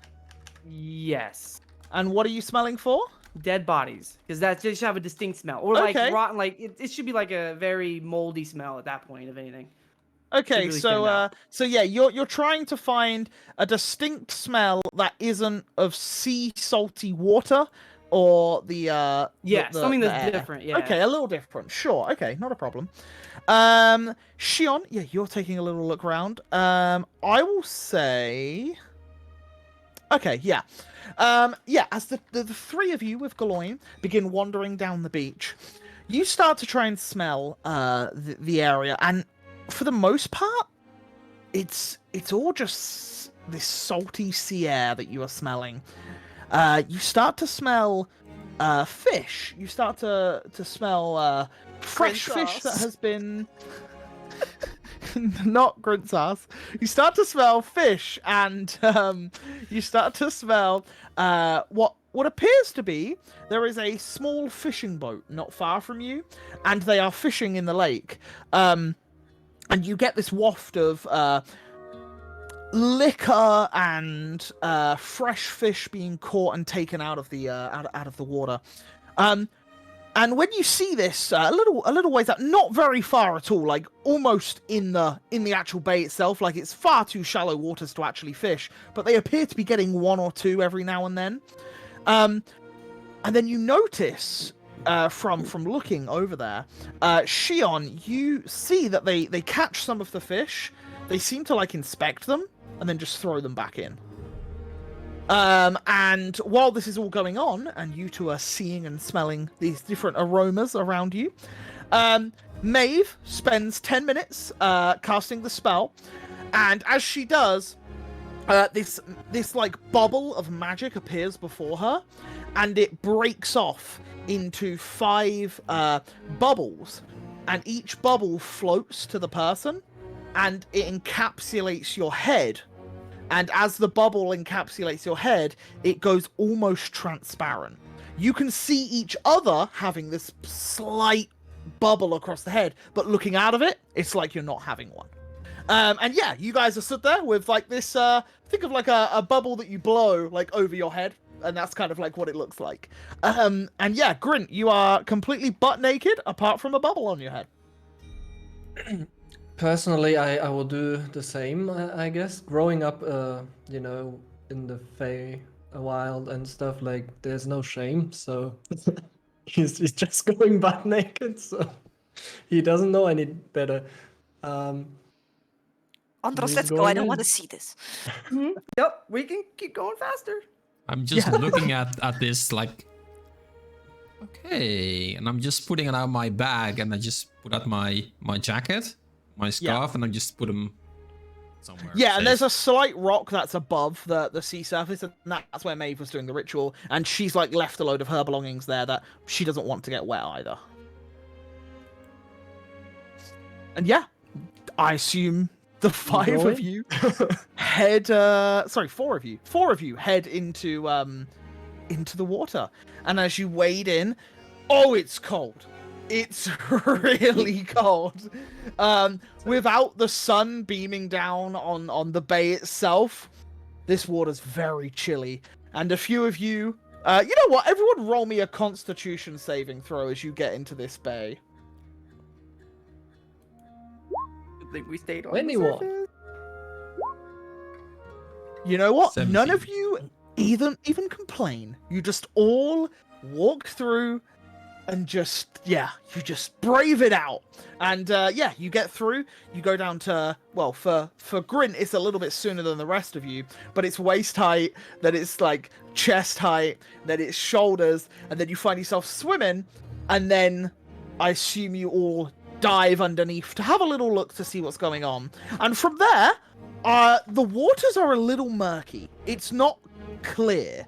C: Yes.
A: And what are you smelling for?
C: Dead bodies, because that just should have a distinct smell, or like
A: Okay.
C: rotten, like it should be like a very moldy smell at that point, if anything.
A: Okay,
C: really
A: so
C: stand out.
A: so yeah, you're trying to find a distinct smell that isn't of sea salty water or the
C: Yeah, something
A: the
C: that's
A: air.
C: different. Yeah.
A: Okay, a little different. Sure. Okay, not a problem. Shion, yeah, you're taking a little look around. I will say. Okay, yeah. Yeah, as the three of you with Galoin begin wandering down the beach, you start to try and smell the area, and for the most part, it's all just this salty sea air that you are smelling. You start to smell fish. You start to smell fresh fish that
D: sauce.
A: has been not grunt sauce. You start to smell fish, and you start to smell what appears to be there is a small fishing boat not far from you, and they are fishing in the lake. And you get this waft of liquor and fresh fish being caught and taken out of the out of the water. And when you see this a little ways out, not very far at all, like almost in the actual bay itself, like it's far too shallow waters to actually fish, but they appear to be getting one or two every now and then. And then you notice from looking over there, Shion, you see that they catch some of the fish. They seem to like inspect them and then just throw them back in. And while this is all going on, and you two are seeing and smelling these different aromas around you, Maeve spends 10 minutes casting the spell, and as she does, this like bubble of magic appears before her, and it breaks off into 5 bubbles, and each bubble floats to the person, and it encapsulates your head. And as the bubble encapsulates your head, it goes almost transparent. You can see each other having this slight bubble across the head, but looking out of it, it's like you're not having one. And yeah, you guys are stood there with like this, think of like a bubble that you blow like over your head, and that's kind of like what it looks like. And yeah, Grint, you are completely butt naked apart from a bubble on your head.
F: Personally, I will do the same, I guess. Growing up, in the Fey wild and stuff, like, there's no shame, so he's just going butt naked, so he doesn't know any better.
D: Andros,
F: He's
D: let's go. I
F: going
D: don't
F: in.
D: want to see this.
C: Yep, we can keep going faster.
B: I'm just looking at this like, okay, and I'm just putting it out of my bag, and I just put out my jacket, my scarf, and I just put them somewhere.
A: Yeah, and
B: safe.
A: there's a slight rock that's above the sea surface, and that's where Maeve was doing the ritual, and she's like left a load of her belongings there that she doesn't want to get wet either. And yeah, I assume the 5 of
F: going?
A: you head sorry, 4 of you head into the water. And as you wade in, oh, it's cold. It's really cold. Without the sun beaming down on the bay itself, this water's very chilly. And a few of you, you know what? Everyone roll me a Constitution saving throw as you get into this bay.
C: I think we stayed on
F: Anyone?
C: the
A: You know what? None
B: 17.
A: of you even complain. You just all walk through and just you just brave it out. And you get through. You go down to, well, for Grint it's a little bit sooner than the rest of you, but it's waist height, then it's like chest height, then it's shoulders, and then you find yourself swimming, and then I assume you all dive underneath to have a little look to see what's going on. And from there, the waters are a little murky. It's not clear.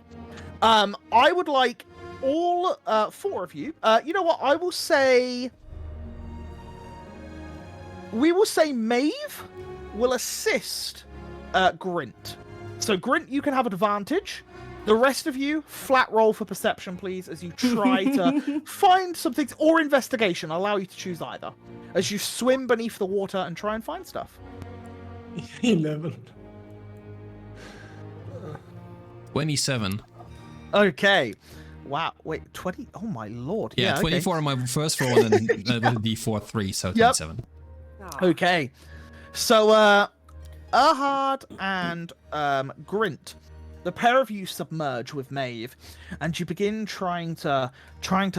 A: I would like all 4 of you. You know what? We will say Maeve will assist Grint. So Grint, you can have advantage. The rest of you, flat roll for perception, please, as you try to find some things, or investigation. I'll allow you to choose either. As you swim beneath the water and try and find stuff.
F: 11.
B: 27.
A: Okay. Wow. Wait, 20? Oh my lord.
B: Yeah,
A: okay.
B: 24 on my first roll, and then with the D4 3, so 27.
A: Okay. So, Erhard and Grint, the pair of you submerge with Maeve, and you begin trying to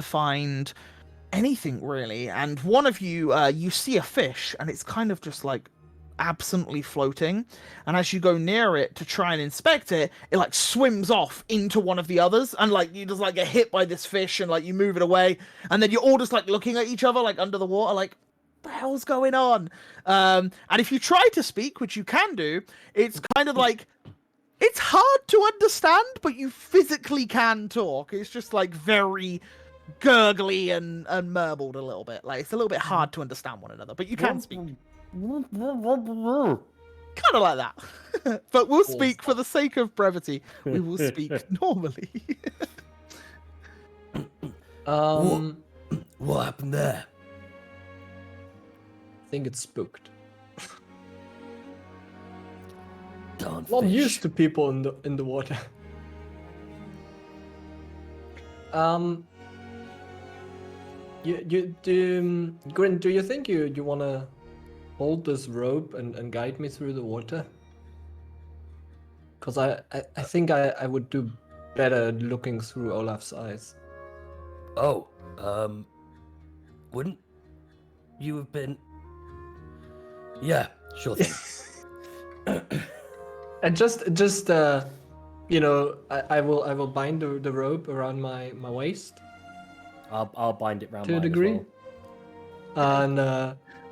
A: find anything really. And one of you, you see a fish, and it's kind of just like absently floating. And as you go near it to try and inspect it, it like swims off into one of the others, and like you just like get hit by this fish, and like you move it away, and then you're all just like looking at each other like under the water, like, what the hell's going on? And if you try to speak, which you can do, it's kind of like, it's hard to understand, but you physically can talk. It's just like very gurgly and murbled a little bit. Like it's a little bit hard to understand one another, but you can speak. Kind of like that. But we'll speak for the sake of brevity. We will speak normally.
E: What happened there?
F: I think it's spooked.
E: Darn
F: Not
E: fish.
F: used to people in the water. Grin, do you think you wanna hold this rope and guide me through the water? Because I think I would do better looking through Olaf's eyes.
E: Oh, wouldn't you have been? Yeah, sure thing.
F: And just you know, I will bind the rope around my waist
E: I'll bind it round
F: to a
E: mine as
F: degree.
E: well.
F: And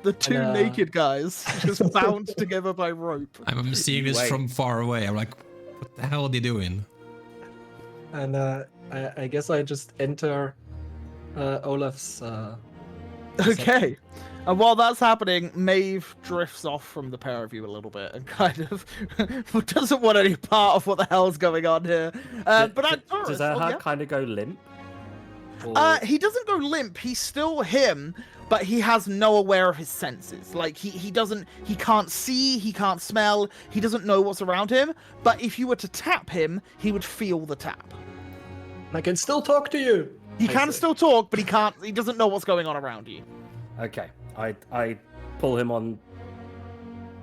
A: The two
F: And,
A: naked guys just bound together by rope.
B: I'm seeing this
E: Wait.
B: from far away. I'm like, what the hell are they doing?
F: and I guess I just enter Olaf's.
A: Okay. And while that's happening, Maeve drifts off from the pair of you a little bit and kind of doesn't want any part of what the hell's going on here. But Arcturus,
E: Does Erhard kind of go limp? Or-
A: he doesn't go limp. He's still him, but he has no aware of his senses. Like he can't see, he can't smell, he doesn't know what's around him. But if you were to tap him, he would feel the tap.
F: I can still talk to you.
A: He
F: I
A: can
F: see.
A: still talk, but he doesn't know what's going on around you.
E: Okay, I pull him on.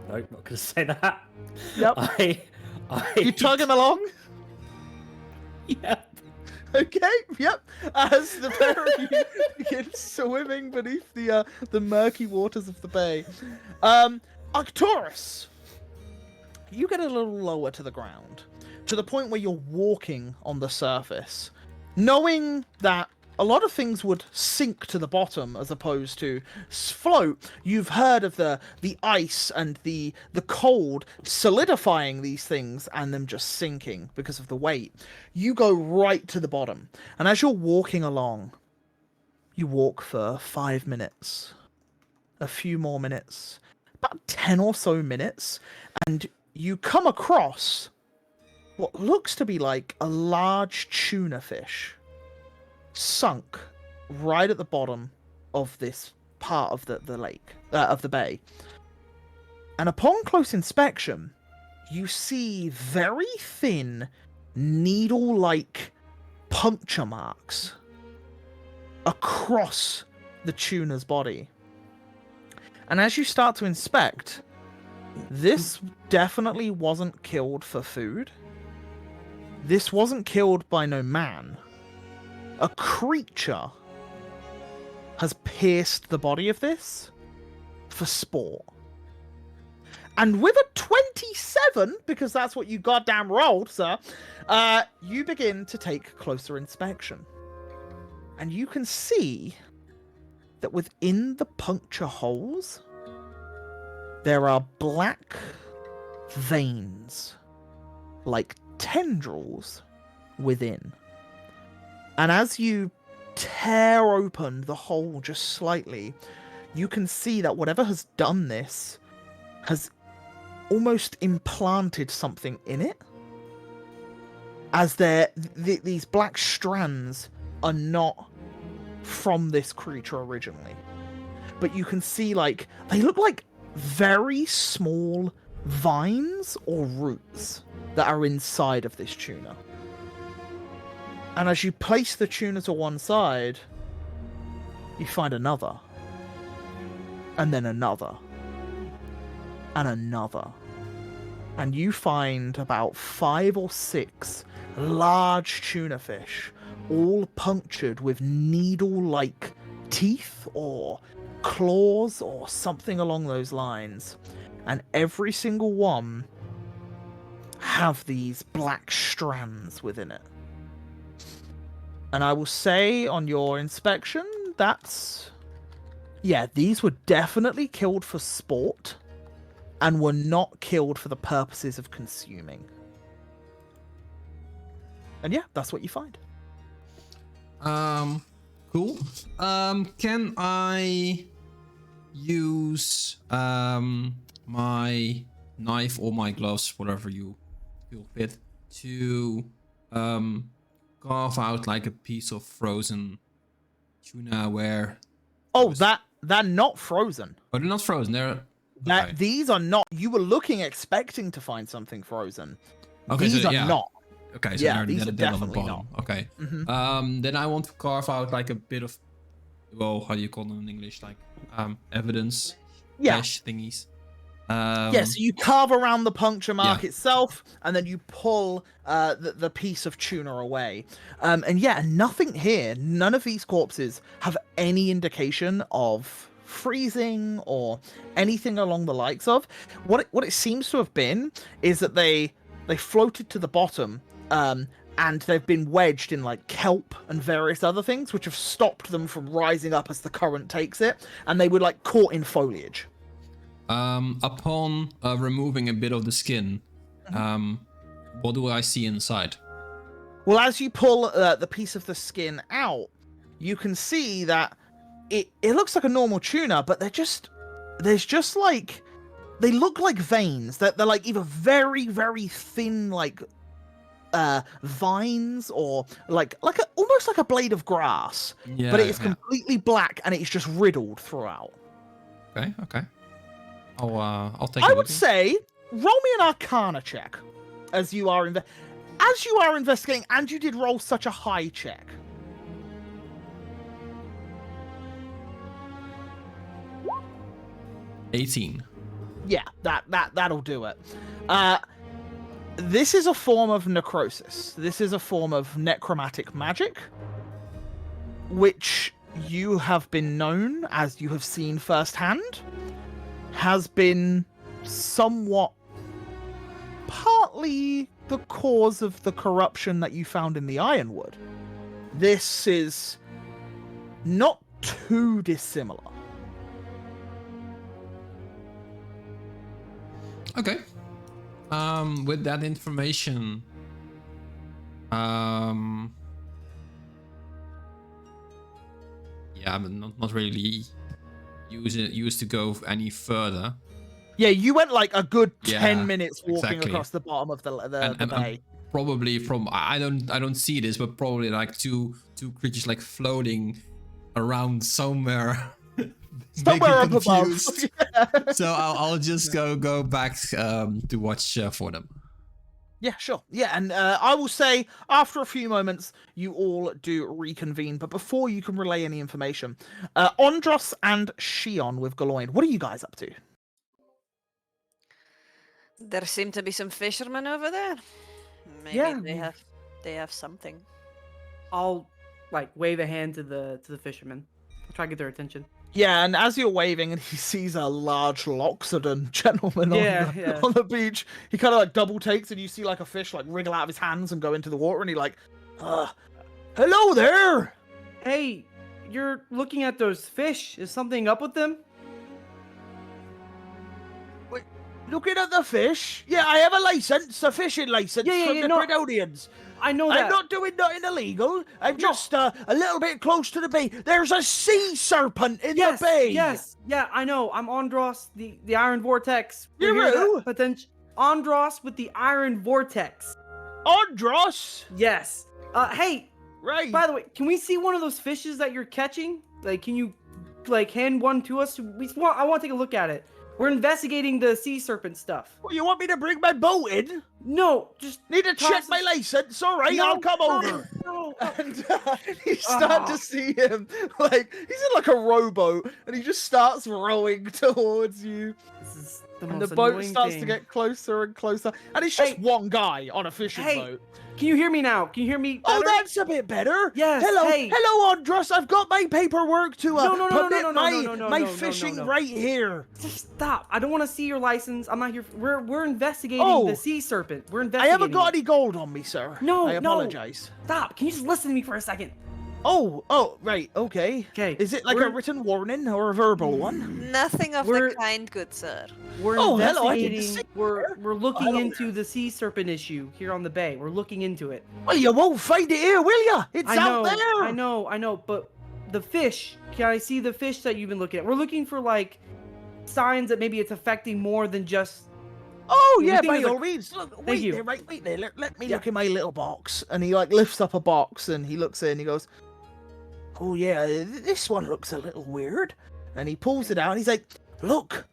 E: No, not gonna say that.
A: Yep.
E: I
A: You tug him along?
E: Yeah.
A: Okay, yep. As the pair of you begin swimming beneath the murky waters of the bay. Arcturus, you get a little lower to the ground, to the point where you're walking on the surface, knowing that a lot of things would sink to the bottom as opposed to float. You've heard of the ice and the cold solidifying these things and them just sinking because of the weight. You go right to the bottom. And as you're walking along, you walk for 5 minutes, a few more minutes, about 10 or so minutes, and you come across what looks to be like a large tuna fish sunk right at the bottom of this part of the lake, of the bay. And upon close inspection, you see very thin, needle-like puncture marks across the tuna's body. And as you start to inspect, This definitely wasn't killed for food. This wasn't killed by no man. A creature has pierced the body of this for sport. And with a 27, because that's what you goddamn rolled, sir, you begin to take closer inspection. And you can see that within the puncture holes, there are black veins, like tendrils, within. And as you tear open the hole just slightly, you can see that whatever has done this has almost implanted something in it. As these black strands are not from this creature originally. But you can see, like, they look like very small vines or roots that are inside of this tuna. And as you place the tuna to one side, you find another. And then another. And another. And you find about 5 or 6 large tuna fish, all punctured with needle-like teeth or claws or something along those lines. And every single one have these black strands within it. And I will say on your inspection, that's... yeah, these were definitely killed for sport and were not killed for the purposes of consuming. And yeah, that's what you find.
B: Cool. Can I use my knife or my gloves, whatever you feel fit, to carve out like a piece of frozen tuna where...
A: oh, they're not frozen.
B: Oh, they're not frozen. They're...
A: That
B: okay.
A: These are not. You were looking, expecting to find something frozen.
B: Okay,
A: These
B: so,
A: are
B: yeah.
A: not.
B: Okay, so
A: Yeah, these are
B: they're on the
A: definitely
B: bottom.
A: not.
B: Okay.
A: Mhm.
B: Then I want to carve out like a bit of, well, how do you call them in English? Like evidence,
A: Yeah.
B: flesh thingies.
A: Yeah, so you carve around the puncture mark itself, and then you pull the piece of tuna away. And yeah, nothing here, none of these corpses have any indication of freezing or anything along the likes of. What it seems to have been is that they floated to the bottom, and they've been wedged in like kelp and various other things, which have stopped them from rising up as the current takes it, and they were like caught in foliage.
B: Upon removing a bit of the skin, what do I see inside?
A: Well, as you pull the piece of the skin out, you can see that it looks like a normal tuna, but there's just like, they look like veins. They're like either very, very thin, like vines, or almost like a blade of grass.
B: Yeah,
A: but it is completely black and it's just riddled throughout.
B: Okay. I'll take.
A: I would say roll me an Arcana check as you are investigating, and you did roll such a high check.
B: 18.
A: Yeah, that'll do it. This is a form of necrosis. This is a form of necromantic magic, which you have been known, as you have seen firsthand, has been somewhat partly the cause of the corruption that you found in the Ironwood. This is not too dissimilar.
B: Okay. With that information, yeah, I'm not really used to go any further.
A: Yeah, you went like a good 10
B: Yeah,
A: minutes walking
B: exactly.
A: across the bottom of the
B: And
A: bay.
B: probably from, I don't see this, but probably like two creatures like floating around somewhere.
A: Somewhere up above.
B: confused.
A: Yeah.
B: So I'll just go back to watch for them.
A: Yeah, sure. Yeah, and I will say, after a few moments, you all do reconvene, but before you can relay any information, Ondros and Shion with Galoin, what are you guys up to?
D: There seem to be some fishermen over there. Maybe
C: Yeah,
D: they have something.
C: I'll like wave a hand to the fisherman. I'll try to get their attention.
A: Yeah, and as you're waving and he sees a large Loxodon gentleman
C: Yeah, yeah.
A: on the beach, he kind of like double takes and you see like a fish like wriggle out of his hands and go into the water and he like, hello there!
C: Hey, you're looking at those fish. Is something up with them?
A: Wait, looking at the fish? Yeah, I have a license, a fishing license from the
C: no.
A: Grenodians.
C: I know that.
A: I'm not doing nothing illegal. I'm just a little bit close to the bay. There's a sea serpent in the bay.
C: Yes, yeah, I know. I'm Andros, the Iron Vortex.
A: You're who?
C: Andros with the Iron Vortex.
A: Andros?
C: Yes. Hey,
A: Right.
C: by the way, can we see one of those fishes that you're catching? Like, can you, like, hand one to us? I want to take a look at it. We're investigating the sea serpent stuff.
A: Well, you want me to bring my boat in?
C: No, just
A: Need to check my license. All right, I'll come over.
C: No.
A: And you start to see him, like, he's in like a rowboat, and he just starts rowing towards you.
C: This is the
A: And
C: most
A: the boat
C: annoying
A: starts
C: thing.
A: to get closer and closer. And it's just
C: Hey.
A: one guy on a fishing
C: Hey.
A: boat.
C: Can you hear me now? Can you hear me?
A: Oh,
C: better?
A: that's a bit better.
C: Yes,
A: Hello,
C: hey.
A: hello, Andros. I've got my paperwork to permit my
C: no,
A: fishing
C: no.
A: right here.
C: Just stop. I don't want to see your license. I'm not here. We're investigating
A: Oh.
C: the sea serpent. We're
A: I
C: investigating.
A: haven't got
C: it.
A: any gold on me, sir.
C: No,
A: I
C: no.
A: apologize.
C: Stop. Can you just listen to me for a second?
A: Oh, right, okay.
C: 'Kay,
A: Is it like a
C: we're-
A: written warning or a verbal one?
D: Nothing of
C: We're-
D: the kind, good sir.
C: We're
A: Oh, hello, I didn't
C: investigating.
A: see
C: We're looking
A: Hello
C: into the sea serpent issue here on the bay. We're looking into it.
A: Well, you won't find it here, will you? It's
C: I know,
A: out there.
C: I know, but the fish. Can I see the fish that you've been looking at? We're looking for like signs that maybe it's affecting more than just.
A: Oh,
C: We
A: yeah,
C: think
A: by
C: it's
A: all
C: a-
A: means. Look,
C: Thank
A: wait
C: you.
A: there, right, wait there. Let me
C: Yeah.
A: look in my little box. And he, like, lifts up a box and he looks in. He goes, oh, yeah, this one looks a little weird. And he pulls it out and he's like, look,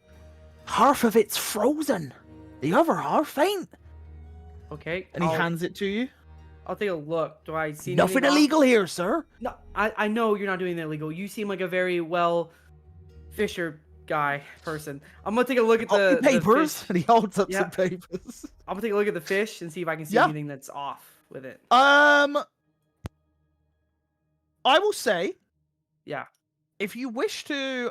A: half of it's frozen. The other half ain't.
C: Okay.
A: And he hands it to you.
C: I'll take a look. Do I see
A: Nothing
C: anything off?
A: illegal here, sir.
C: No, I know you're not doing that illegal. You seem like a very well fisher guy person. I'm gonna take a look at
A: Oh,
C: the
A: papers.
C: fish.
A: And he holds up
C: Yeah.
A: some papers.
C: I'm gonna take a look at the fish and see if I can see
A: Yeah.
C: anything that's off with it.
A: I will say,
C: Yeah.
A: if you wish to,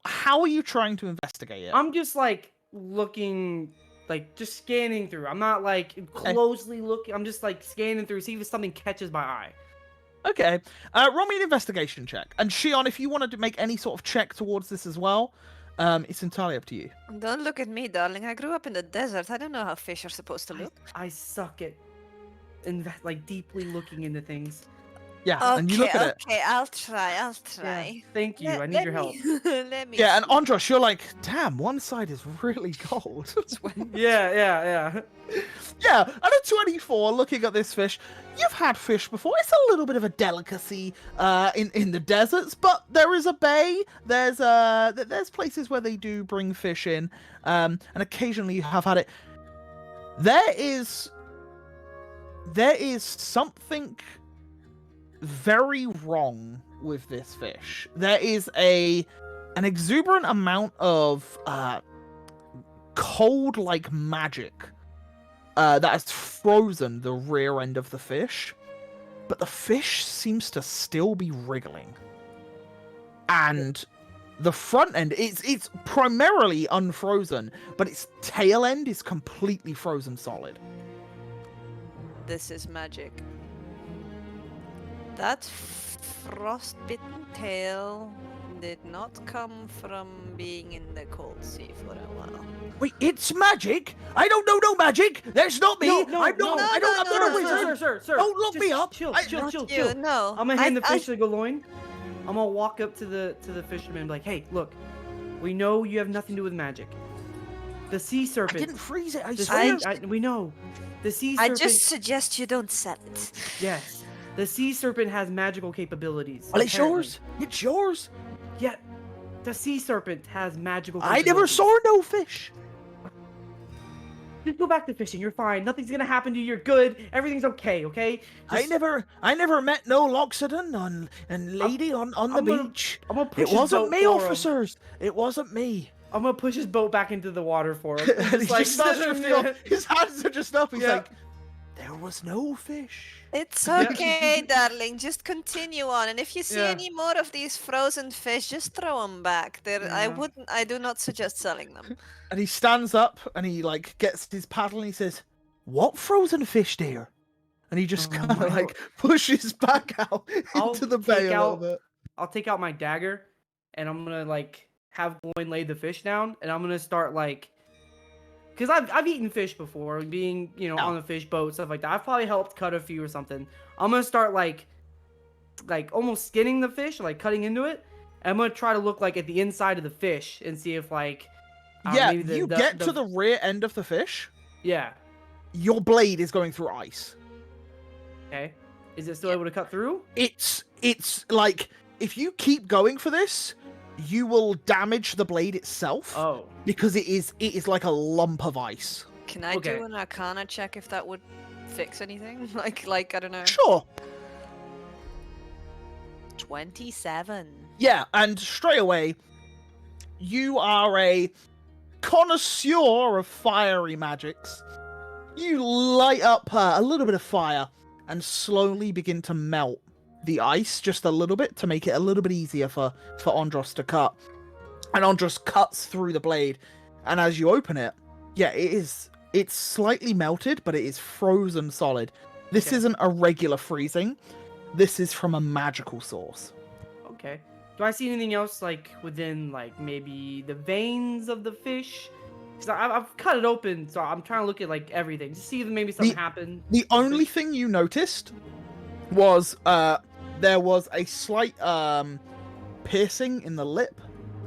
A: how are you trying to investigate it?
C: I'm just like looking, like just scanning through. I'm not like closely looking. I'm just like scanning through, see if something catches my eye.
A: Okay. Roll me an investigation check. And Shion, if you wanted to make any sort of check towards this as well, it's entirely up to you.
D: Don't look at me, darling. I grew up in the desert. I don't know how fish are supposed to look.
C: I suck at like deeply looking into things.
A: Yeah, and you look at it.
D: Okay, I'll try.
C: Yeah, thank you. I need your help.
D: Let me
A: Yeah, and
D: see.
A: Andros, you're like, damn, one side is really gold.
C: Yeah.
A: Yeah, and a 24 looking at this fish. You've had fish before. It's a little bit of a delicacy in the deserts, but there is a bay. There's places where they do bring fish in, and occasionally you have had it. There is something very wrong with this fish. There is an exuberant amount of cold-like magic that has frozen the rear end of the fish, but the fish seems to still be wriggling. And the front end, it's primarily unfrozen, but its tail end is completely frozen solid.
D: This is magic. That frostbitten tail did not come from being in the cold sea for a while.
A: Wait, it's magic? I don't know no magic. That's not me. I'm not. I'm not a wizard.
C: Sir.
A: Don't look
C: Just
A: me up.
C: Chill.
D: You know.
C: I'm gonna hand the fish to Galoin. I'm gonna walk up to the fisherman and be like, hey, look, we know you have nothing to do with magic. The sea
A: I
C: serpent.
A: didn't freeze it. I
C: the
A: swear.
C: we know. The sea
D: I
C: serpent.
D: just suggest you don't sell it.
C: Yes. The sea serpent has magical capabilities.
A: Well, it's
C: apparently.
A: yours. It's yours.
C: Yeah. The sea serpent has magical
A: I
C: capabilities.
A: never saw no fish.
C: Just go back to fishing. You're fine. Nothing's gonna happen to you. You're good. Everything's okay. Okay.
A: I
C: Just-
A: never met no Loxodon and lady on the
C: I'm gonna-
A: beach.
C: I'm gonna push
A: It
C: his
A: wasn't
C: boat
A: me,
C: for him.
A: officers. It wasn't me.
C: I'm gonna push his boat back into the water for him.
A: And he's just
C: "Not
A: standing
C: sure,
A: there, his hands are just up. He's
C: Yeah.
A: like, there was no fish.
D: It's
C: Yeah.
D: okay, darling. Just continue on, and if you see
C: Yeah.
D: any more of these frozen fish, just throw them back.
C: Yeah.
D: I do not suggest selling them.
A: And he stands up and he like gets his paddle and he says, "What frozen fish, dear?" And he just
C: Oh
A: kind of
C: my
A: like pushes back out
C: I'll
A: into the bay
C: take
A: a little
C: out-
A: bit.
C: I'll take out my dagger, and I'm gonna like have Boyne lay the fish down, and I'm gonna start like, cause I've eaten fish before, being
A: Yeah.
C: on a fish boat, stuff like that. I've probably helped cut a few or something. I'm gonna start like almost skinning the fish, like cutting into it. And I'm gonna try to look like at the inside of the fish and see if like,
A: Yeah,
C: maybe
A: you get to the rear end of the fish.
C: yeah.
A: Your blade is going through ice.
C: Okay. Is it still able to cut through?
A: It's like if you keep going for this, you will damage the blade itself
C: Oh.
A: because it is like a lump of ice.
D: Can I
C: Okay.
D: do an Arcana check if that would fix anything? like I don't know.
A: Sure.
D: 27.
A: Yeah, and straight away, you are a connoisseur of fiery magics. You light up a little bit of fire and slowly begin to melt the ice just a little bit to make it a little bit easier for Andros to cut. And Andros cuts through the blade, and as you open it, yeah, it's slightly melted, but it is frozen solid. This
C: Okay.
A: isn't a regular freezing. This is from a magical source.
C: Okay. Do I see anything else like within like maybe the veins of the fish? Because I've cut it open, so I'm trying to look at like everything to see if maybe something happened.
A: The only thing you noticed was there was a slight piercing in the lip,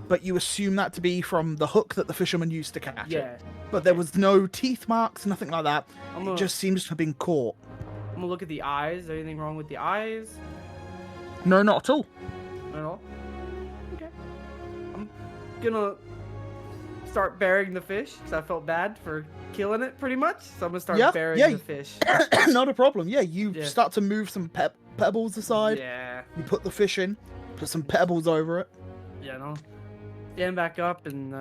A: but you assume that to be from the hook that the fisherman used to catch it.
C: Yeah.
A: But there was no teeth marks, nothing like that.
C: I'm
A: It
C: gonna,
A: just seems to have been caught.
C: I'm gonna look at the eyes. Is there anything wrong with the eyes?
A: No, not at all.
C: Not at all. Okay. I'm gonna start burying the fish because I felt bad for killing it pretty much. So I'm gonna start
A: Yeah,
C: burying
A: yeah.
C: the fish.
A: Not a problem. Yeah, you
C: Yeah.
A: start to move some pebbles aside.
C: Yeah.
A: You put the fish in, put some pebbles over it.
C: Yeah, no. Stand back up and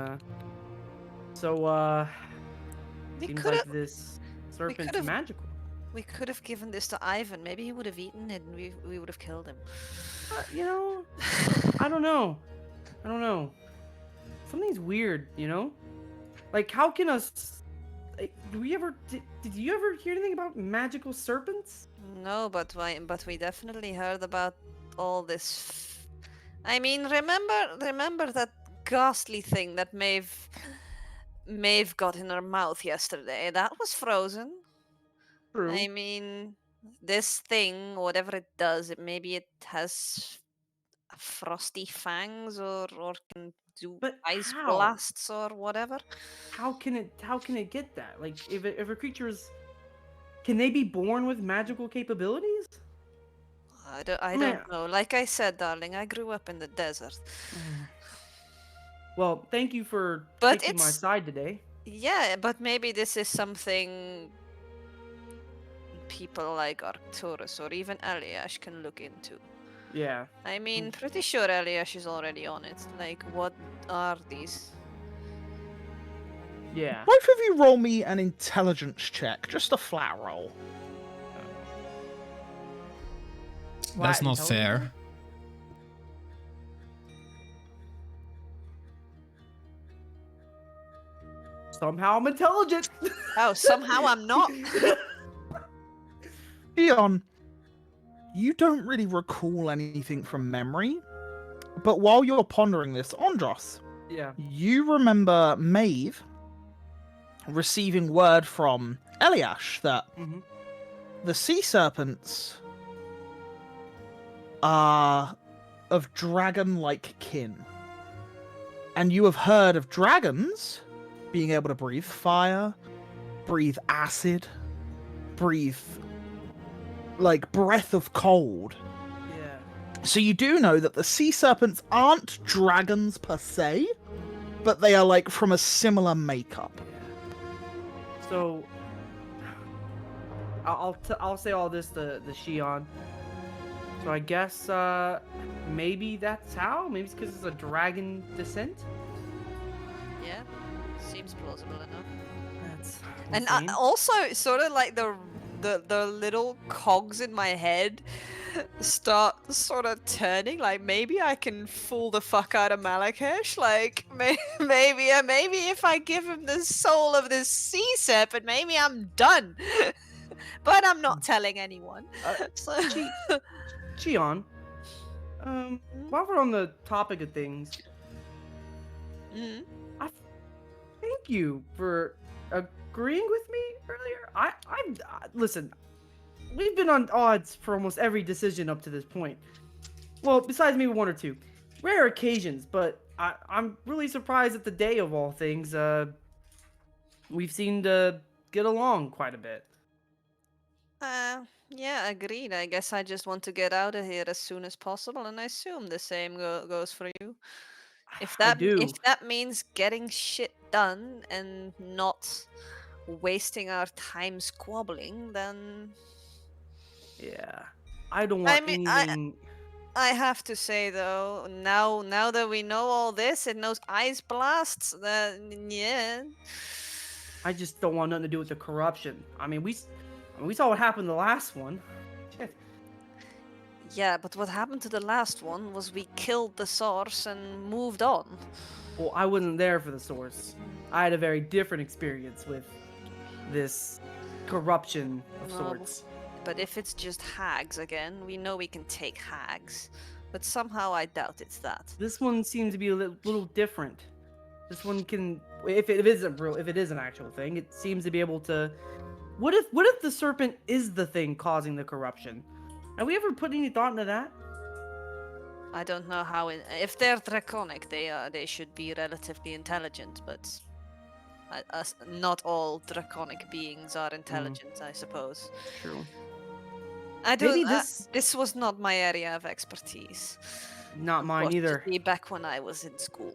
C: so
D: We
C: seems
D: could
C: like
D: have
C: this serpent's
D: could've-
C: magical.
D: we could have given this to Ivan. Maybe he would have eaten it and we would have killed him.
C: You know, I don't know. I don't know. Something's weird, you know? Like, how can us? Like, did you ever hear anything about magical serpents?
D: No, but we definitely heard about all this. I mean, remember that ghastly thing that Maeve got in her mouth yesterday? That was frozen.
C: True.
D: I mean, this thing, whatever it does, maybe it has frosty fangs or can do
C: But
D: ice
C: how?
D: blasts or whatever.
C: How can it get that? Like, if a creature is, can they be born with magical capabilities?
D: I
C: Man.
D: don't know. Like I said, darling, I grew up in the desert.
C: Well, thank you for
D: But
C: taking my
D: it's-
C: side today.
D: Yeah, but maybe this is something people like Arcturus or even Eliash can look into.
C: Yeah.
D: I mean, pretty sure Eliash is already on it. Like, what are these?
C: Yeah.
A: Both of you roll me an intelligence check, just a flat roll.
B: That's
C: Flat
B: not
C: intelligence?
B: fair.
C: Somehow I'm intelligent.
D: Oh, somehow I'm not.
A: Dion, you don't really recall anything from memory, but while you're pondering this, Andros,
C: Yeah.
A: you remember Maeve receiving word from Eliash that
C: Mhm.
A: the sea serpents are of dragon-like kin. And you have heard of dragons being able to breathe fire, breathe acid, breathe like breath of cold.
C: Yeah.
A: So you do know that the sea serpents aren't dragons per se, but they are like from a similar makeup.
C: So I'll say all this to Shion. So I guess maybe that's how. Maybe it's because it's a dragon descent.
D: Yeah, seems plausible enough.
C: That's
D: And
C: insane.
D: also, sort of like the little cogs in my head start sort of turning. Like maybe I can fool the fuck out of Malakesh. Like maybe if I give him the soul of this sea serpent, maybe I'm done. But I'm not telling anyone.
C: Uh,
D: So
C: Cheon, while we're on the topic of things,
D: Mhm.
C: I thank you for agreeing with me earlier. Listen. We've been on odds for almost every decision up to this point. Well, besides maybe one or two. Rare occasions, but I'm really surprised at the day of all things. We've seemed to get along quite a bit.
D: Yeah, agreed. I guess I just want to get out of here as soon as possible, and I assume the same goes for you. If
C: I
D: if
C: do.
D: that means getting shit done and not wasting our time squabbling, then
C: Yeah. I don't
D: I
C: want
D: mean,
C: anything.
D: I have to say though, now that we know all this and those ice blasts, then yeah.
C: I just don't want nothing to do with the corruption. I mean, we saw what happened the last one. Shit.
D: Yeah, but what happened to the last one was we killed the source and moved on.
C: Well, I wasn't there for the source. I had a very different experience with this corruption of
D: Well,
C: sorts.
D: but if it's just hags again, we know we can take hags. But somehow I doubt it's that.
C: This one seems to be a little different. This one can, if it is if it is an actual thing, it seems to be able to. What if the serpent is the thing causing the corruption? Have we ever put any thought into that?
D: I don't know how. If they're draconic, they should be relatively intelligent, but not all draconic beings are intelligent, I suppose.
C: True.
D: I don't.
C: Maybe this.
D: This was not my area of expertise.
C: Not mine either.
D: Unfortunately, back when I was in school.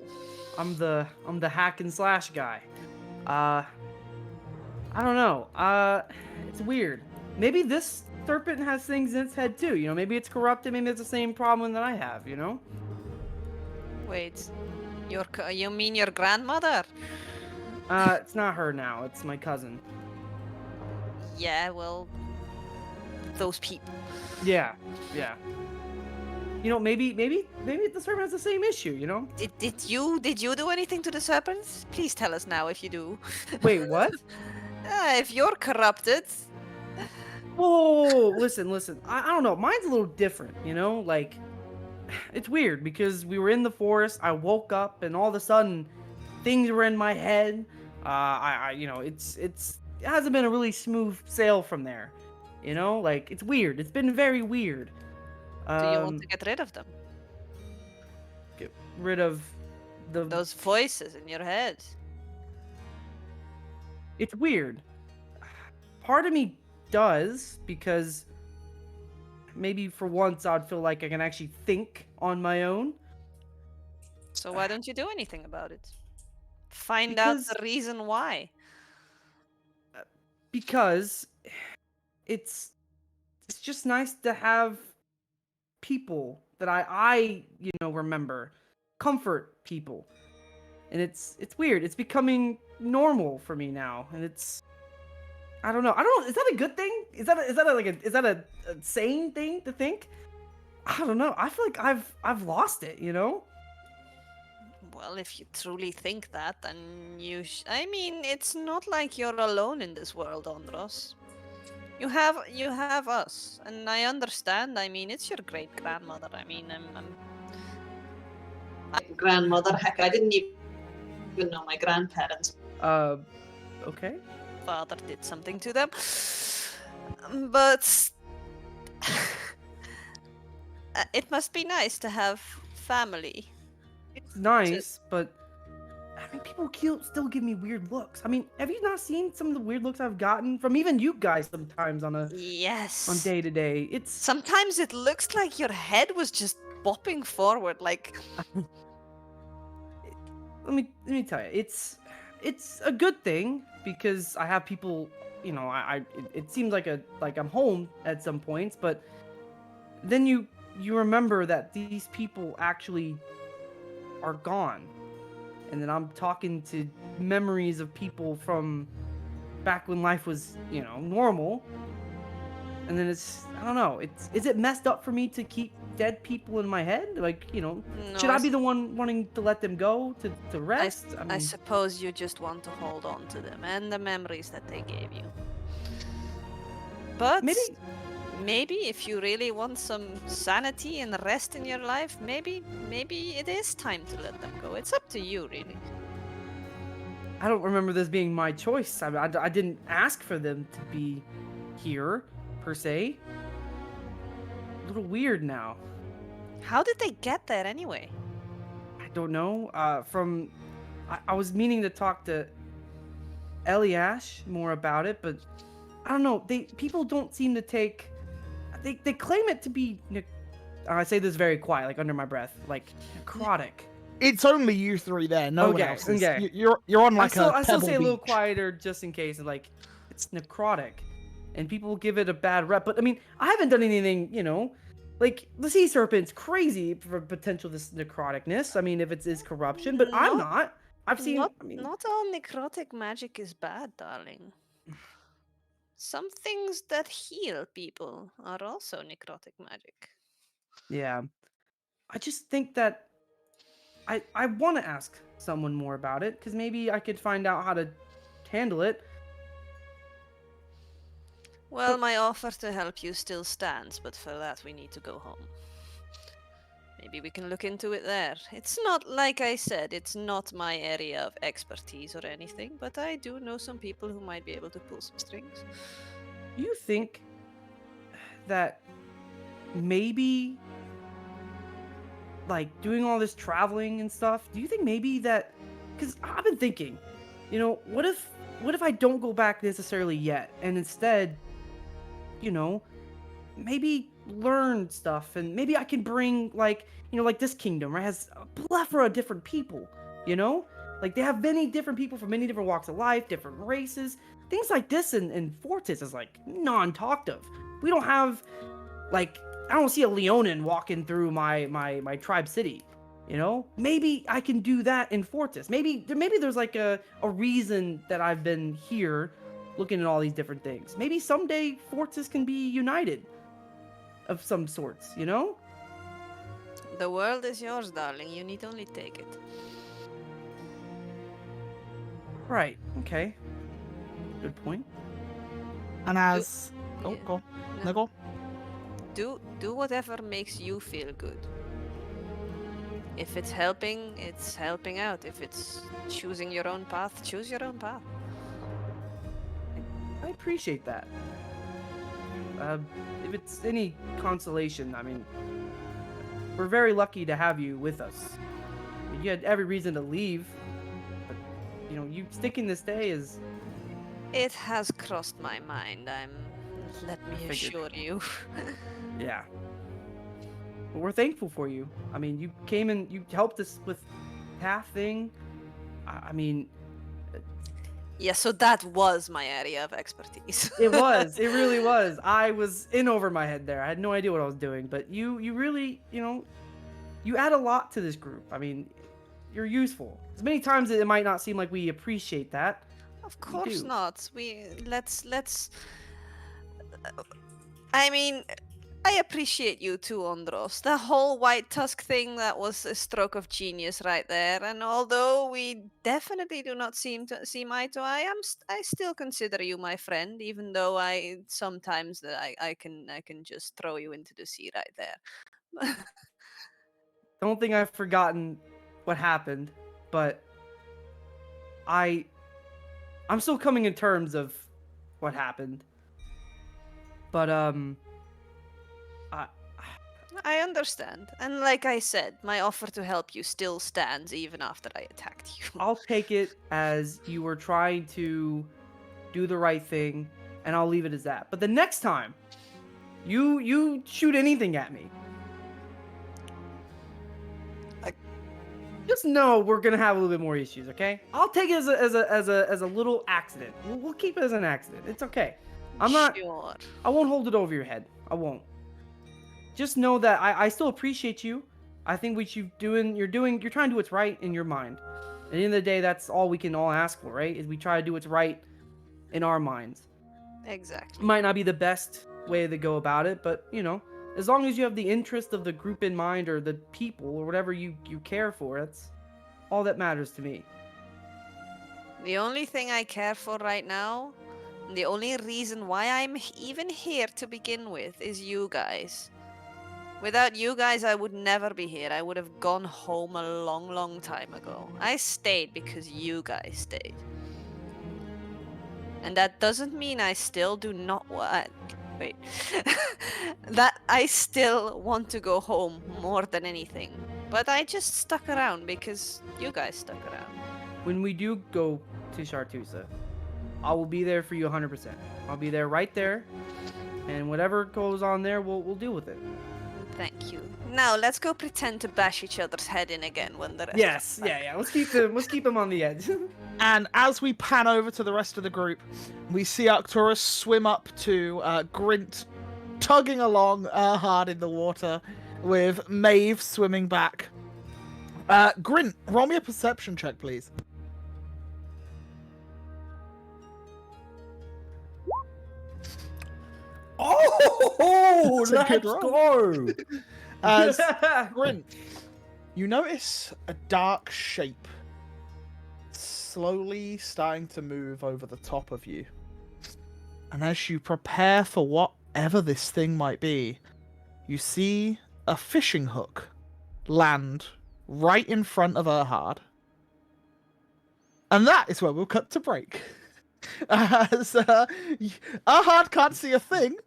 C: I'm the hack and slash guy. I don't know. It's weird. Maybe this serpent has things in its head too. You know, maybe it's corrupted. Maybe it's the same problem that I have. You know.
D: Wait, you mean your grandmother?
C: It's not her now. It's my cousin.
D: Yeah, well, those people.
C: Yeah. You know, maybe the serpent has the same issue. You know.
D: Did you do anything to the serpents? Please tell us now if you do.
C: Wait, what?
D: If you're corrupted.
C: Whoa, listen. I don't know. Mine's a little different, you know? Like, it's weird because we were in the forest. I woke up and all of a sudden things were in my head. You know, it hasn't been a really smooth sail from there. You know? Like, it's weird. It's been very weird.
D: Do you want to get rid of them?
C: Get rid of
D: those voices in your head?
C: It's weird. Part of me does, because maybe for once I'd feel like I can actually think on my own.
D: So why don't you do anything about it? Find out the reason why.
C: Because it's just nice to have people that I remember, comfort people. And it's weird. It's becoming normal for me now, and I don't know. Is that a good thing? Is that a sane thing to think? I don't know. I feel like I've lost it, you know?
D: Well, if you truly think that, then I mean, it's not like you're alone in this world, Andros. You have us, and I understand. I mean, it's your great grandmother. I mean, I'm grandmother. Heck, I didn't even know my grandparents.
C: Okay.
D: Father did something to them, but it must be nice to have family.
C: It's nice, but I mean, people still give me weird looks. I mean, have you not seen some of the weird looks I've gotten from even you guys sometimes on day to day? It's
D: sometimes it looks like your head was just bopping forward, like.
C: Let me tell you, it's a good thing because I have people. You know, it seems like I'm home at some points, but then you remember that these people actually are gone. and then I'm talking to memories of people from back when life was, normal. And then I don't know, is it messed up for me to keep dead people in my head? Like,
D: No,
C: should I be the one wanting to let them go to rest?
D: I suppose you just want to hold on to them and the memories that they gave you. But maybe if you really want some sanity and rest in your life, maybe it is time to let them go. It's up to you, really.
C: I don't remember this being my choice. I didn't ask for them to be here, per se. A little weird now.
D: How did they get there anyway?
C: I don't know. I was meaning to talk to Eliash more about it, but I don't know. People don't seem to take. They claim it to be. I say this very quiet, like under my breath, like necrotic.
A: It's only you three there. No one else.
C: Okay.
A: You're on like
C: I still
A: pebble
C: say a little
A: beach.
C: quieter just in case. Like, it's necrotic, and people give it a bad rep. But I mean, I haven't done anything. Like the sea serpent's crazy for potential this necroticness. I mean, if it's corruption, but I'm not. I've seen.
D: Not all necrotic magic is bad, darling. Some things that heal people are also necrotic magic.
C: Yeah. I just think that I want to ask someone more about it, because maybe I could find out how to handle it.
D: Well, my offer to help you still stands, but for that we need to go home. Maybe we can look into it there. It's not, like I said, it's not my area of expertise or anything, but I do know some people who might be able to pull some strings.
C: Do you think that maybe, like, doing all this traveling and stuff, do you think maybe that, because I've been thinking, what if I don't go back necessarily yet, and instead, maybe learn stuff, and maybe I can bring, like this kingdom, right, has a plethora of different people, like they have many different people from many different walks of life, different races, things like this. In Fortis is like non-talked of. We don't have, like, I don't see a Leonin walking through my tribe city. Maybe I can do that in Fortis. Maybe there's like a reason that I've been here looking at all these different things. Maybe someday Fortis can be united of some sorts,
D: The world is yours, darling. You need only take it.
C: Right. Okay. Good point.
A: And as
D: Yeah.
A: go.
D: No.
A: No, go.
D: Do whatever makes you feel good. If it's helping, it's helping out. If it's choosing your own path, choose your own path.
C: I appreciate that. If it's any consolation, I mean, we're very lucky to have you with us. You had every reason to leave, but you sticking this day is.
D: It has crossed my mind. Let me
C: figured.
D: assure you.
C: Yeah. But we're thankful for you. I mean, you came and you helped us with half thing. I mean,
D: Yeah, so that was my area of expertise.
C: it was. It really was. I was in over my head there. I had no idea what I was doing. But you really, you add a lot to this group. I mean, you're useful. As many times as it might not seem like we appreciate that.
D: Of course
C: do.
D: not. Let's. I mean, I appreciate you too, Ondros. The whole white tusk thing, that was a stroke of genius right there. And although we definitely do not seem eye to eye, I still consider you my friend, even though I sometimes I can just throw you into the sea right there.
C: Don't think I've forgotten what happened, but I'm still coming in terms of what happened. But
D: I understand. And like I said, my offer to help you still stands even after I attacked you.
C: I'll take it as you were trying to do the right thing, and I'll leave it as that. But the next time you shoot anything at me, just know we're gonna have a little bit more issues, okay? I'll take it as a little accident. We'll keep it as an accident. It's okay. I'm not.
D: Sure.
C: I won't hold it over your head. I won't. Just know that I still appreciate you, I think you're trying to do what's right in your mind. At the end of the day, that's all we can all ask for, right? Is we try to do what's right in our minds.
D: Exactly.
C: Might not be the best way to go about it, but as long as you have the interest of the group in mind or the people or whatever you care for, that's all that matters to me.
D: The only thing I care for right now, and the only reason why I'm even here to begin with, is you guys. Without you guys, I would never be here. I would have gone home a long, long time ago. I stayed because you guys stayed. And that doesn't mean I still do not want... Wait. That I still want to go home more than anything. But I just stuck around because you guys stuck around.
C: When we do go to Chartusa, I will be there for you 100%. I'll be there right there, and whatever goes on there, we'll deal with it.
D: Thank you. Now let's go pretend to bash each other's head in again when the rest.
C: Yes, yeah. Let's keep them on the edge.
A: And as we pan over to the rest of the group, we see Arcturus swim up to Grint, tugging along hard in the water, with Maeve swimming back. Grint, roll me a perception check, please.
E: Oh,
A: That's a good
E: let's
A: roll.
E: go!
A: As Grint, you notice a dark shape slowly starting to move over the top of you. And as you prepare for whatever this thing might be, you see a fishing hook land right in front of Erhard. And that is where we'll cut to break. As Erhard can't see a thing,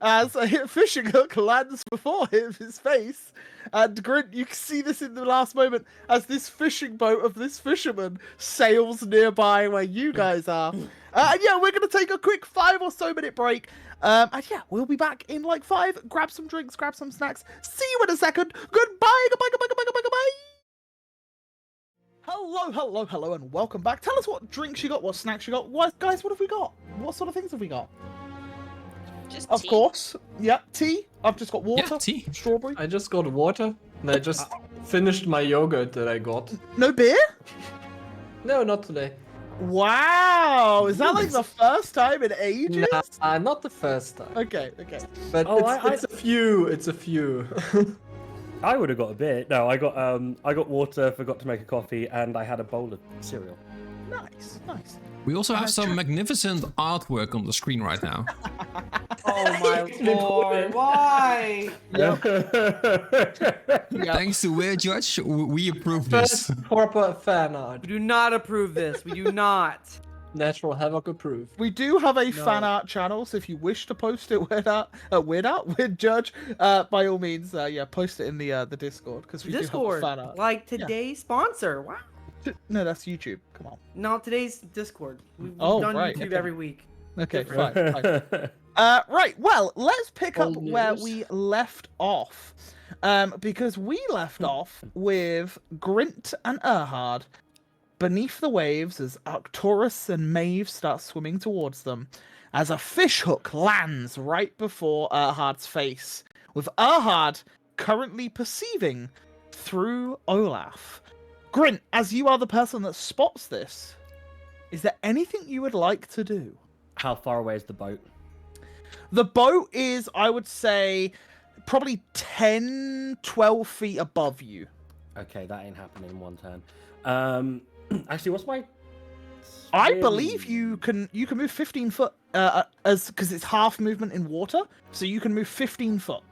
A: as a fishing hook lands before his face, and Grint, you can see this in the last moment as this fishing boat of this fisherman sails nearby where you guys are. And yeah, we're gonna take a quick 5 or so minute break. And yeah, we'll be back in like 5. Grab some drinks, grab some snacks. See you in a second. Goodbye, goodbye. Hello, and welcome back. Tell us what drinks you got, what snacks you got. Guys, what have we got? What sort of things have we got?
D: Just
A: Of
D: tea.
A: course. Yep, tea. I've just got water.
B: Yeah, tea.
A: Strawberry.
F: I just got water, and I just finished my yogurt that I got.
A: No beer?
F: No, not today.
A: Wow. Is that like the first time in ages?
F: Nah, not the first time.
A: Okay.
F: But
E: Oh,
F: it's a few. It's a few.
E: I would have got a bit. No, I got water, forgot to make a coffee, and I had a bowl of cereal.
A: Nice.
B: We also have some magnificent artwork on the screen right now.
C: Oh my lord! Why?
B: Thanks to Weird Judge, we approve this.
F: First proper fan art.
C: We do not approve this. We do not.
F: Natural Havoc approved.
A: We do have a fan art channel, so if you wish to post it with Judge, by all means, post it in the Discord, because we
C: Discord,
A: do have a fan art.
C: like today's sponsor. Wow.
A: No, that's YouTube. Come on.
C: No, today's Discord. We've
A: Oh,
C: done
A: right,
C: YouTube
A: okay.
C: every week.
A: Okay,
C: Different.
A: fine. Right, well, let's pick up
F: Old
A: where
F: news.
A: we left off. Because we left off with Grint and Erhard beneath the waves as Arcturus and Maeve start swimming towards them, as a fish hook lands right before Erhard's face, with Erhard currently perceiving through Olaf. Grint, as you are the person that spots this, is there anything you would like to do?
E: How far away is the boat?
A: The boat is, I would say, probably 10, 12 feet above you.
E: Okay, that ain't happening in one turn. Actually, what's my?
A: I believe you can move 15 foot, because it's half movement in water, so you can move 15 foot.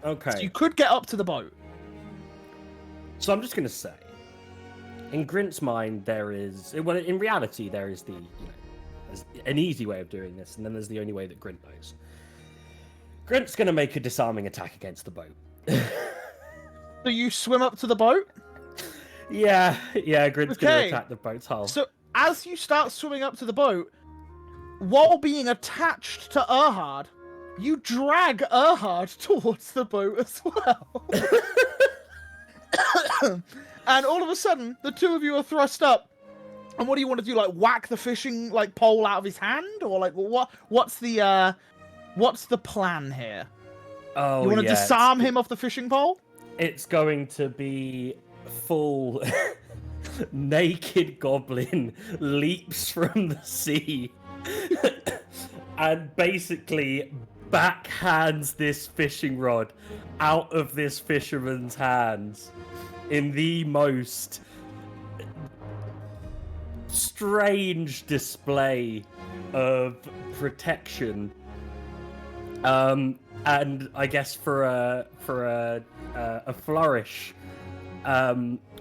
E: Okay.
A: So you could get up to the boat.
E: So I'm just gonna say, in Grint's mind, there is well, in reality, there is there's an easy way of doing this, and then there's the only way that Grint knows. Grint's gonna make a disarming attack against the boat.
A: So you swim up to the boat.
E: yeah, Grint's gonna
A: Okay.
E: attack the boat's hull.
A: So as you start swimming up to the boat, while being attached to Erhard, you drag Erhard towards the boat as well. And all of a sudden, the two of you are thrust up. And what do you want to do? Like whack the fishing pole out of his hand, or what's the plan here?
E: Oh,
A: You want to
E: yeah,
A: disarm him off the fishing pole?
E: it's going to be full naked goblin leaps from the sea and basically backhands this fishing rod out of this fisherman's hands in the most strange display of protection. And I guess for a flourish,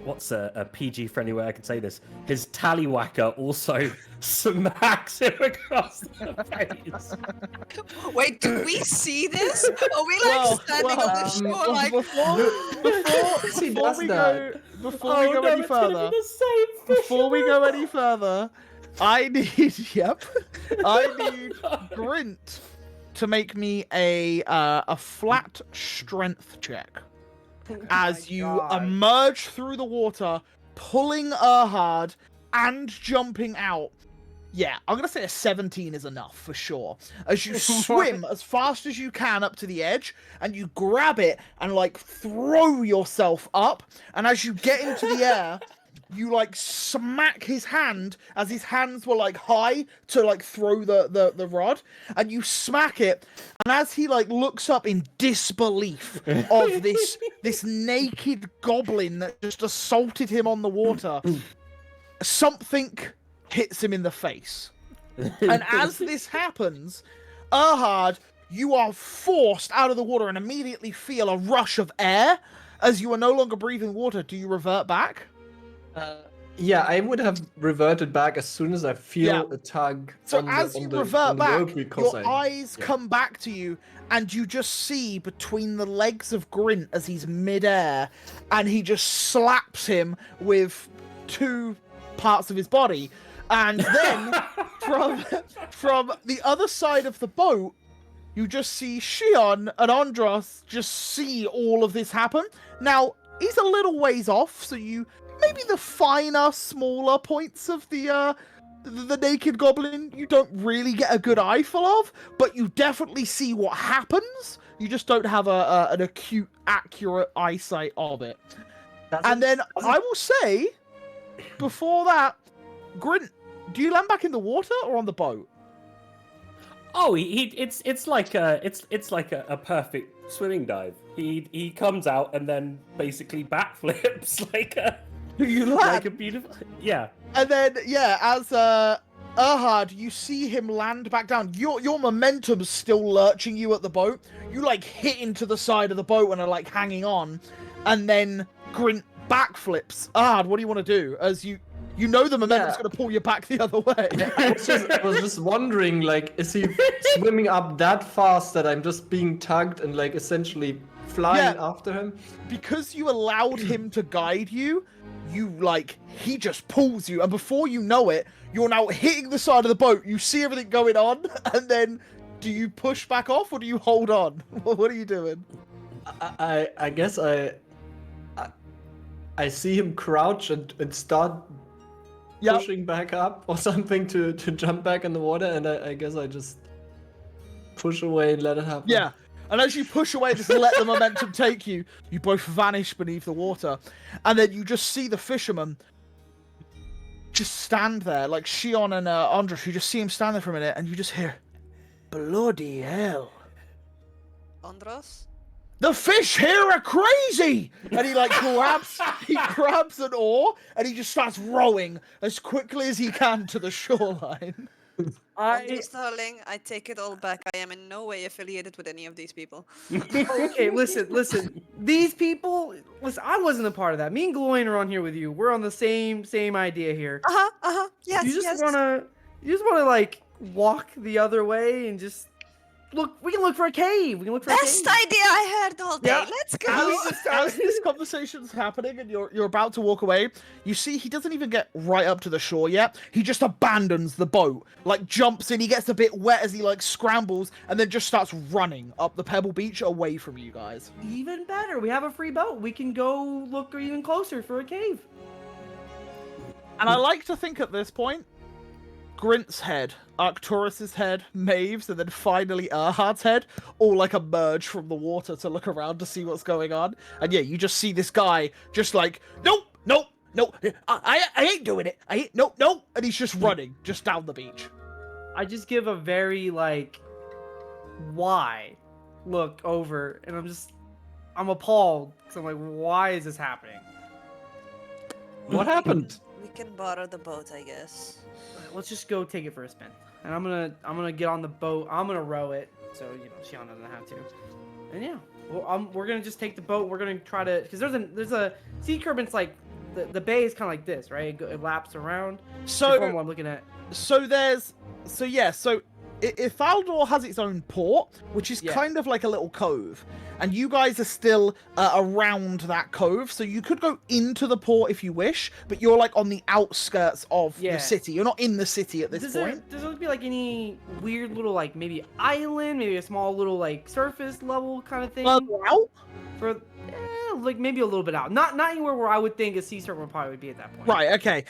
E: what's a PG friendly way I could say this? His tallywhacker also smacks him across the face.
D: Wait, do we see this? Are we like standing on the shore like?
A: before
F: He does
A: we
F: that.
A: go, before we go any
E: it's gonna
A: further,
E: be the same
A: before we go any further, I need, I need
E: Oh,
A: Grint to make me a flat strength check as you
C: God.
A: emerge through the water, pulling Erhard and jumping out. Yeah, I'm gonna say a 17 is enough for sure. As you swim as fast as you can up to the edge, and you grab it and like throw yourself up, and as you get into the air, you like smack his hand as his hands were like high to like throw the rod, and you smack it, and as he like looks up in disbelief of this naked goblin that just assaulted him on the water, something hits him in the face. And as this happens, Erhard, you are forced out of the water and immediately feel a rush of air as you are no longer breathing water. Do you revert back?
F: Yeah, I would have reverted back as soon as I feel a tug.
A: So
F: on
A: as
F: the,
A: you
F: on the,
A: revert
F: on the rope
A: back,
F: because
A: your eyes come back to you, and you just see between the legs of Grint as he's midair, and he just slaps him with two parts of his body. And then from the other side of the boat, you just see Shion and Andros just see all of this happen. Now, he's a little ways off, so you maybe the finer, smaller points of the naked goblin you don't really get a good eyeful of, but you definitely see what happens. You just don't have an acute, accurate eyesight of it. And then I will say, before that, Grint, do you land back in the water or on the boat?
E: Oh, it's like a perfect swimming dive. He comes out and then basically backflips like a beautiful, yeah.
A: And then as Erhard, you see him land back down. Your momentum's still lurching you at the boat. You like hit into the side of the boat and are like hanging on, and then Grint backflips. Erhard, what do you want to do? As you know the momentum's going to pull you back the other way.
F: I was just wondering, like, is he swimming up that fast that I'm just being tugged and like essentially flying after him?
A: Because you allowed him to guide you, he just pulls you, and before you know it, you're now hitting the side of the boat. You see everything going on, and then do you push back off or do you hold on? What are you doing?
F: I guess I see him crouch and start pushing back up or something to jump back in the water, and I guess I just push away and let it happen.
A: Yeah. And as you push away, just let the momentum take you, you both vanish beneath the water. And then you just see the fisherman just stand there, like Shion and Andros, you just see him stand there for a minute, and you just hear, bloody hell.
D: Andros?
A: The fish here are crazy! And he like grabs an oar, and he just starts rowing as quickly as he can to the shoreline.
D: Andros, darling, I take it all back. I am in no way affiliated with any of these people.
C: Okay, listen. These people, listen, I wasn't a part of that. Me and Gloin are on here with you. We're on the same idea here.
D: Yes,
C: You just wanna like walk the other way and just look. We can look for a cave.
D: Best idea I heard all day.
A: Yeah.
D: Let's go.
A: As this conversation's happening and you're about to walk away, you see he doesn't even get right up to the shore yet. He just abandons the boat, like jumps in. He gets a bit wet as he like scrambles, and then just starts running up the pebble beach away from you guys.
C: Even better. We have a free boat. We can go look even closer for a cave.
A: And I like to think at this point, Grint's head, Arcturus's head, Maeve's, and then finally Erhard's head all like emerge from the water to look around to see what's going on. And yeah, you just see this guy just like, nope, nope, nope, I ain't doing it. Nope, nope. And he's just running just down the beach.
C: I just give a very like, why look over, and I'm appalled because I'm like, why is this happening?
F: What happened?
D: We can borrow the boat, I guess.
C: Let's just go take it for a spin. And I'm gonna get on the boat. I'm gonna row it, so Shion doesn't have to. And yeah, well, we're gonna just take the boat. We're gonna try to, because there's a sea current's like the bay is kind of like this, right? It laps around.
A: So
C: That's what I'm looking at.
A: So Ifaldor has its own port, which is
C: Yeah.
A: kind of like a little cove, and you guys are still around that cove, so you could go into the port if you wish, but you're like on the outskirts of
C: Yeah.
A: the city. You're not in the city at this
C: Does
A: point.
C: there be like any weird little like maybe island, maybe a small little like surface level kind of thing?
A: Further out?
C: For like maybe a little bit out. Not anywhere where I would think a sea serpent probably would be at that point.
A: Right, okay.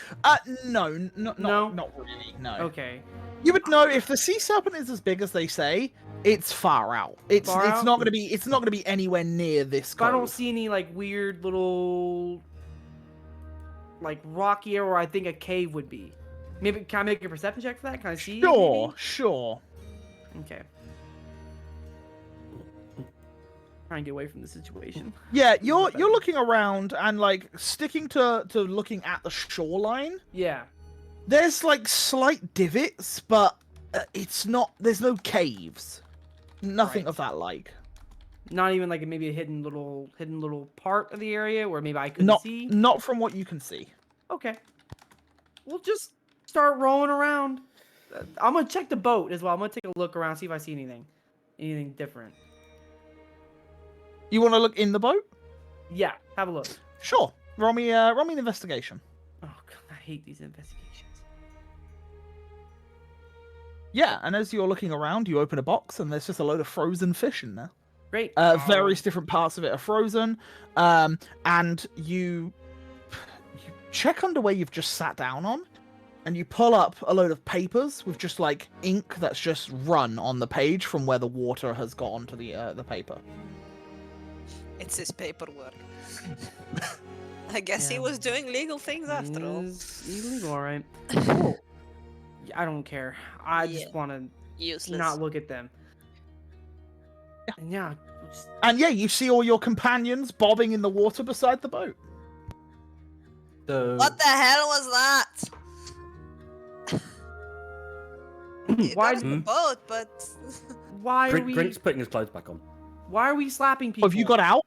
A: No, not really, no.
C: Okay.
A: You would know if the sea serpent is as big as they say, it's far out. It's
C: Far out?
A: not gonna be anywhere near this
C: But I don't
A: cove.
C: see any like weird little like rocky area where I think a cave would be. Maybe can I make a perception check for that? Can I see?
A: Sure, sure.
C: maybe? Okay. Try and get away from the situation.
A: Yeah, you're looking around and like sticking to looking at the shoreline.
C: Yeah.
A: There's like slight divots, but it's not. There's no caves. Nothing
C: Right.
A: of that like.
C: Not even like maybe a hidden little part of the area where maybe I couldn't
A: Not
C: see.
A: not from what you can see.
C: Okay. We'll just start rowing around. I'm gonna check the boat as well. I'm gonna take a look around, see if I see anything different.
A: You want to look in the boat?
C: Yeah, have a look.
A: Sure. Roll me an investigation.
C: Oh god, I hate these investigations.
A: Yeah, and as you're looking around, you open a box and there's just a load of frozen fish in there.
C: Great.
A: Various different parts of it are frozen, and you check under where you've just sat down on, and you pull up a load of papers with just like ink that's just run on the page from where the water has got onto the paper.
D: It's his paperwork. I guess he
C: Yeah.
D: was doing legal things after all.
C: It's illegal, all right. Cool. I don't care. I
D: Yeah.
C: just want to
D: Useless.
C: not look at them. And yeah, just,
A: And yeah, you see all your companions bobbing in the water beside the boat.
F: So
D: What the hell was that? It
C: Why
D: was the
E: did-
D: boat, but
C: why are we?
E: Grint's putting his clothes back on.
C: Why are we slapping people?
A: Have you got out?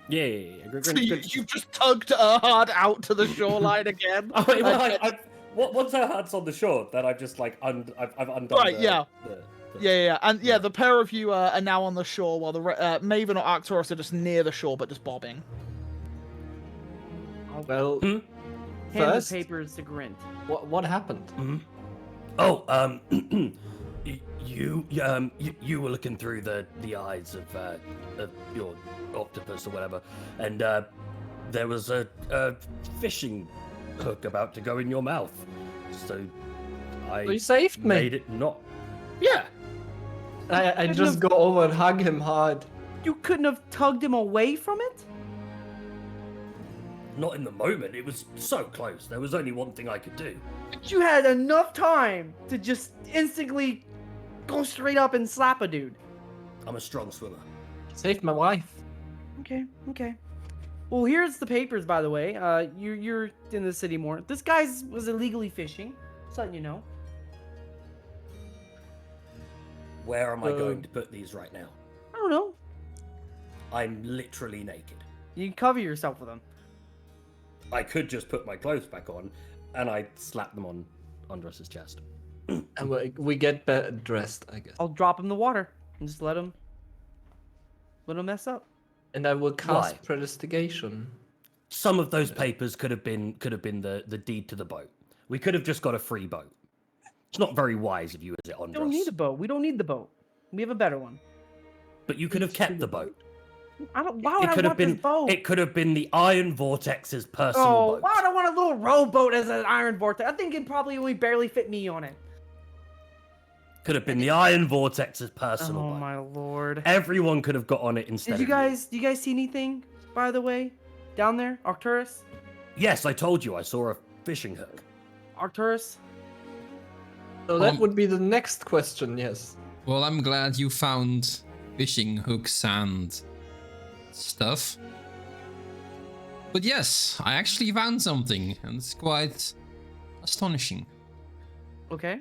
E: Yeah.
A: So you've just tugged Erhard out to the shoreline again.
E: Oh, wait, well, once Erhard's on the shore, then I've just like I've undone.
A: Right, yeah. Yeah, and yeah, the pair of you are now on the shore, while the Maven or Arcturus are just near the shore, but just bobbing.
F: well,
C: Hand
F: first,
C: the papers to Grint.
F: what happened?
E: Mhm. Oh, you were looking through the eyes of your octopus or whatever, and there was a fishing hook about to go in your mouth, so I
F: You saved me.
E: made it not. Yeah.
F: I just go over and hug him hard.
C: You couldn't have tugged him away from it?
E: Not in the moment. It was so close. There was only one thing I could do.
C: But you had enough time to just instantly go straight up and slap a dude.
E: I'm a strong swimmer.
F: Saved my wife.
C: Okay. Well, here's the papers, by the way. You're in the city more. This guy was illegally fishing. Just letting you know.
E: Where am I going to put these right now?
C: I don't know.
E: I'm literally naked.
C: You can cover yourself with them.
E: I could just put my clothes back on, and I'd slap them on Andros's chest.
F: And we get better dressed, I guess.
C: I'll drop him in the water and just let him mess up.
F: And I will cast
E: Why?
F: prestidigitation.
E: Some of those papers could have been the deed to the boat. We could have just got a free boat. It's not very wise of you, is it, Andros?
C: We don't need a boat. We don't need the boat. We have a better one.
E: But you could have kept the boat.
C: I don't. Why would
E: It
C: I
E: could have
C: want this
E: been.
C: boat?
E: It could have been the Iron Vortex's personal
C: Oh,
E: boat.
C: why would I want a little rowboat as an iron vortex? I think it probably only barely fit me on it.
E: Could have been the Iron Vortex's personal
C: Oh
E: boat.
C: my lord.
E: Everyone could have got on it instead
C: Did you
E: of
C: guys? Do you guys see anything? By the way, down there, Arcturus.
E: Yes, I told you I saw a fishing hook.
C: Arcturus.
F: So that would be the next question, yes.
B: Well, I'm glad you found fishing hooks and stuff. But yes, I actually found something, and it's quite astonishing.
C: Okay.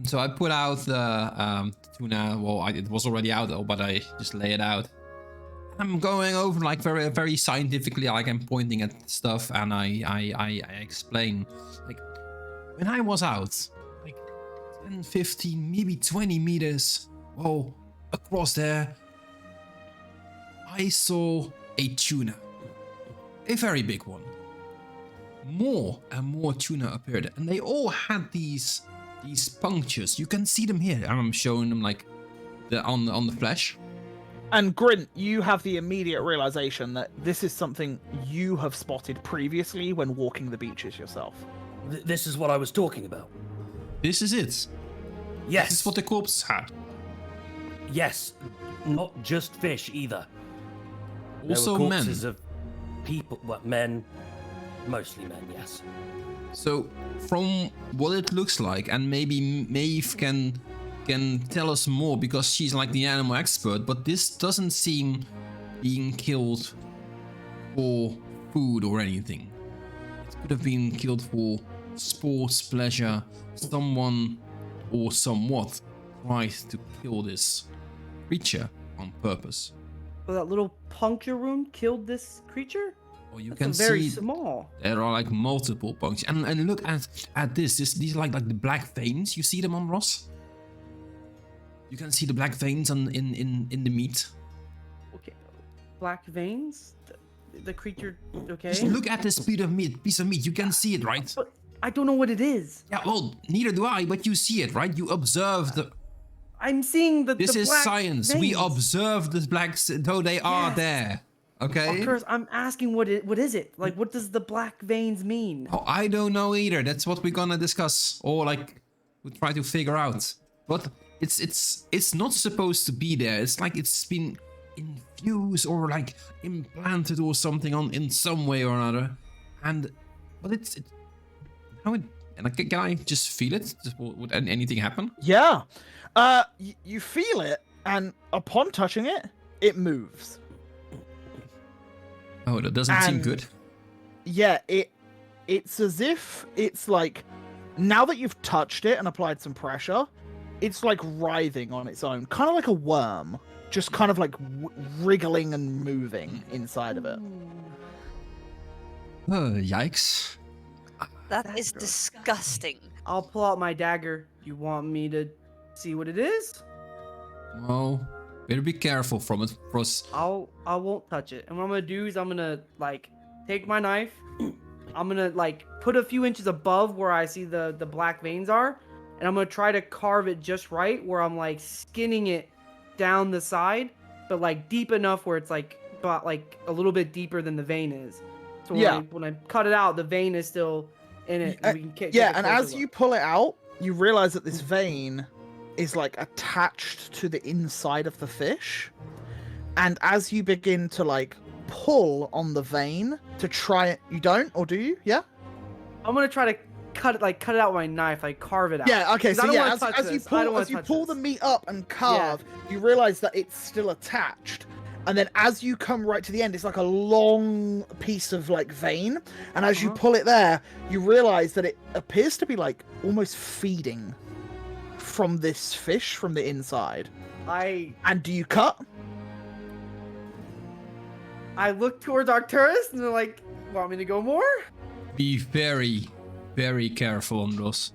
B: So I put out the tuna. Well, it was already out though, but I just lay it out. I'm going over like very, very scientifically, like I'm pointing at stuff, and I explain like when I was out, like 10, 15, maybe 20 meters, across there, I saw a tuna, a very big one. More and more tuna appeared, and they all had these punctures. You can see them here. I'm showing them like on the flesh.
A: And Grint, you have the immediate realization that this is something you have spotted previously when walking the beaches yourself.
E: This is what I was talking about.
B: This is it.
E: Yes.
B: This is what the corpse had.
E: Yes. Not just fish either.
B: Also
E: there were
B: men.
E: corpses of people, well, men, mostly men. Yes.
B: So from what it looks like, and maybe Maeve can tell us more because she's like the animal expert, but this doesn't seem being killed for food or anything. It could have been killed for sports, pleasure. Someone or somewhat tried to kill this creature on purpose.
C: So that little puncture wound killed this creature?
B: Or you
C: That's
B: can
C: very
B: see
C: small.
B: there are like multiple punctures. And look at this. These are like the black veins. You see them on Ross? You can see the black veins in the meat.
C: Okay. Black veins? The creature, okay.
B: Just look at this piece of meat. You can see it, right?
C: But I don't know what it is.
B: Yeah, well, neither do I, but you see it, right? You observe the...
C: I'm seeing
B: This
C: the
B: is
C: black
B: science. We
C: veins.
B: observe the blacks, though they are
C: Yes.
B: there. Okay?
C: Arcturus, I'm asking what is it? Like, what does the black veins mean?
B: Oh, I don't know either. That's what we're gonna discuss, or like we try to figure out. But it's not supposed to be there. It's like it's been infused or like implanted or something in some way or another. But can I just feel it? Would anything happen?
A: Yeah. You feel it, and upon touching it, it moves.
B: Oh, that doesn't seem
A: And-
B: good.
A: Yeah, it's as if it's like, now that you've touched it and applied some pressure, it's like writhing on its own, kind of like a worm, just kind of like wriggling and moving inside of it.
B: Yikes.
D: That is disgusting.
C: I'll pull out my dagger. You want me to see what it is?
B: Well, better be careful from it, Ross.
C: I won't touch it. And what I'm gonna do is I'm gonna like take my knife. I'm gonna like put a few inches above where I see the black veins are, and I'm gonna try to carve it just right where I'm like skinning it down the side, but like deep enough where it's like but like a little bit deeper than the vein is. So when I cut it out, the vein is still in it. And we can take
A: Yeah,
C: a
A: and
C: closer
A: as
C: look.
A: you pull it out, you realize that this vein is like attached to the inside of the fish. And as you begin to like pull on the vein to try it, you don't, or do you? Yeah?
C: I'm gonna try to cut it out with my knife, like carve it out.
A: Yeah, okay,
C: 'Cause I
A: so
C: don't
A: yeah,
C: wanna touch
A: as you
C: this. I don't
A: pull,
C: wanna
A: as you
C: touch
A: pull the
C: this.
A: meat up and carve, you realize that it's still attached. And then as you come right to the end, it's like a long piece of like vein. And as you pull it there, you realize that it appears to be like almost feeding from this fish from the inside. And do you cut?
C: I look towards Arcturus and they're like, want me to go more?
B: Be very, very careful on those.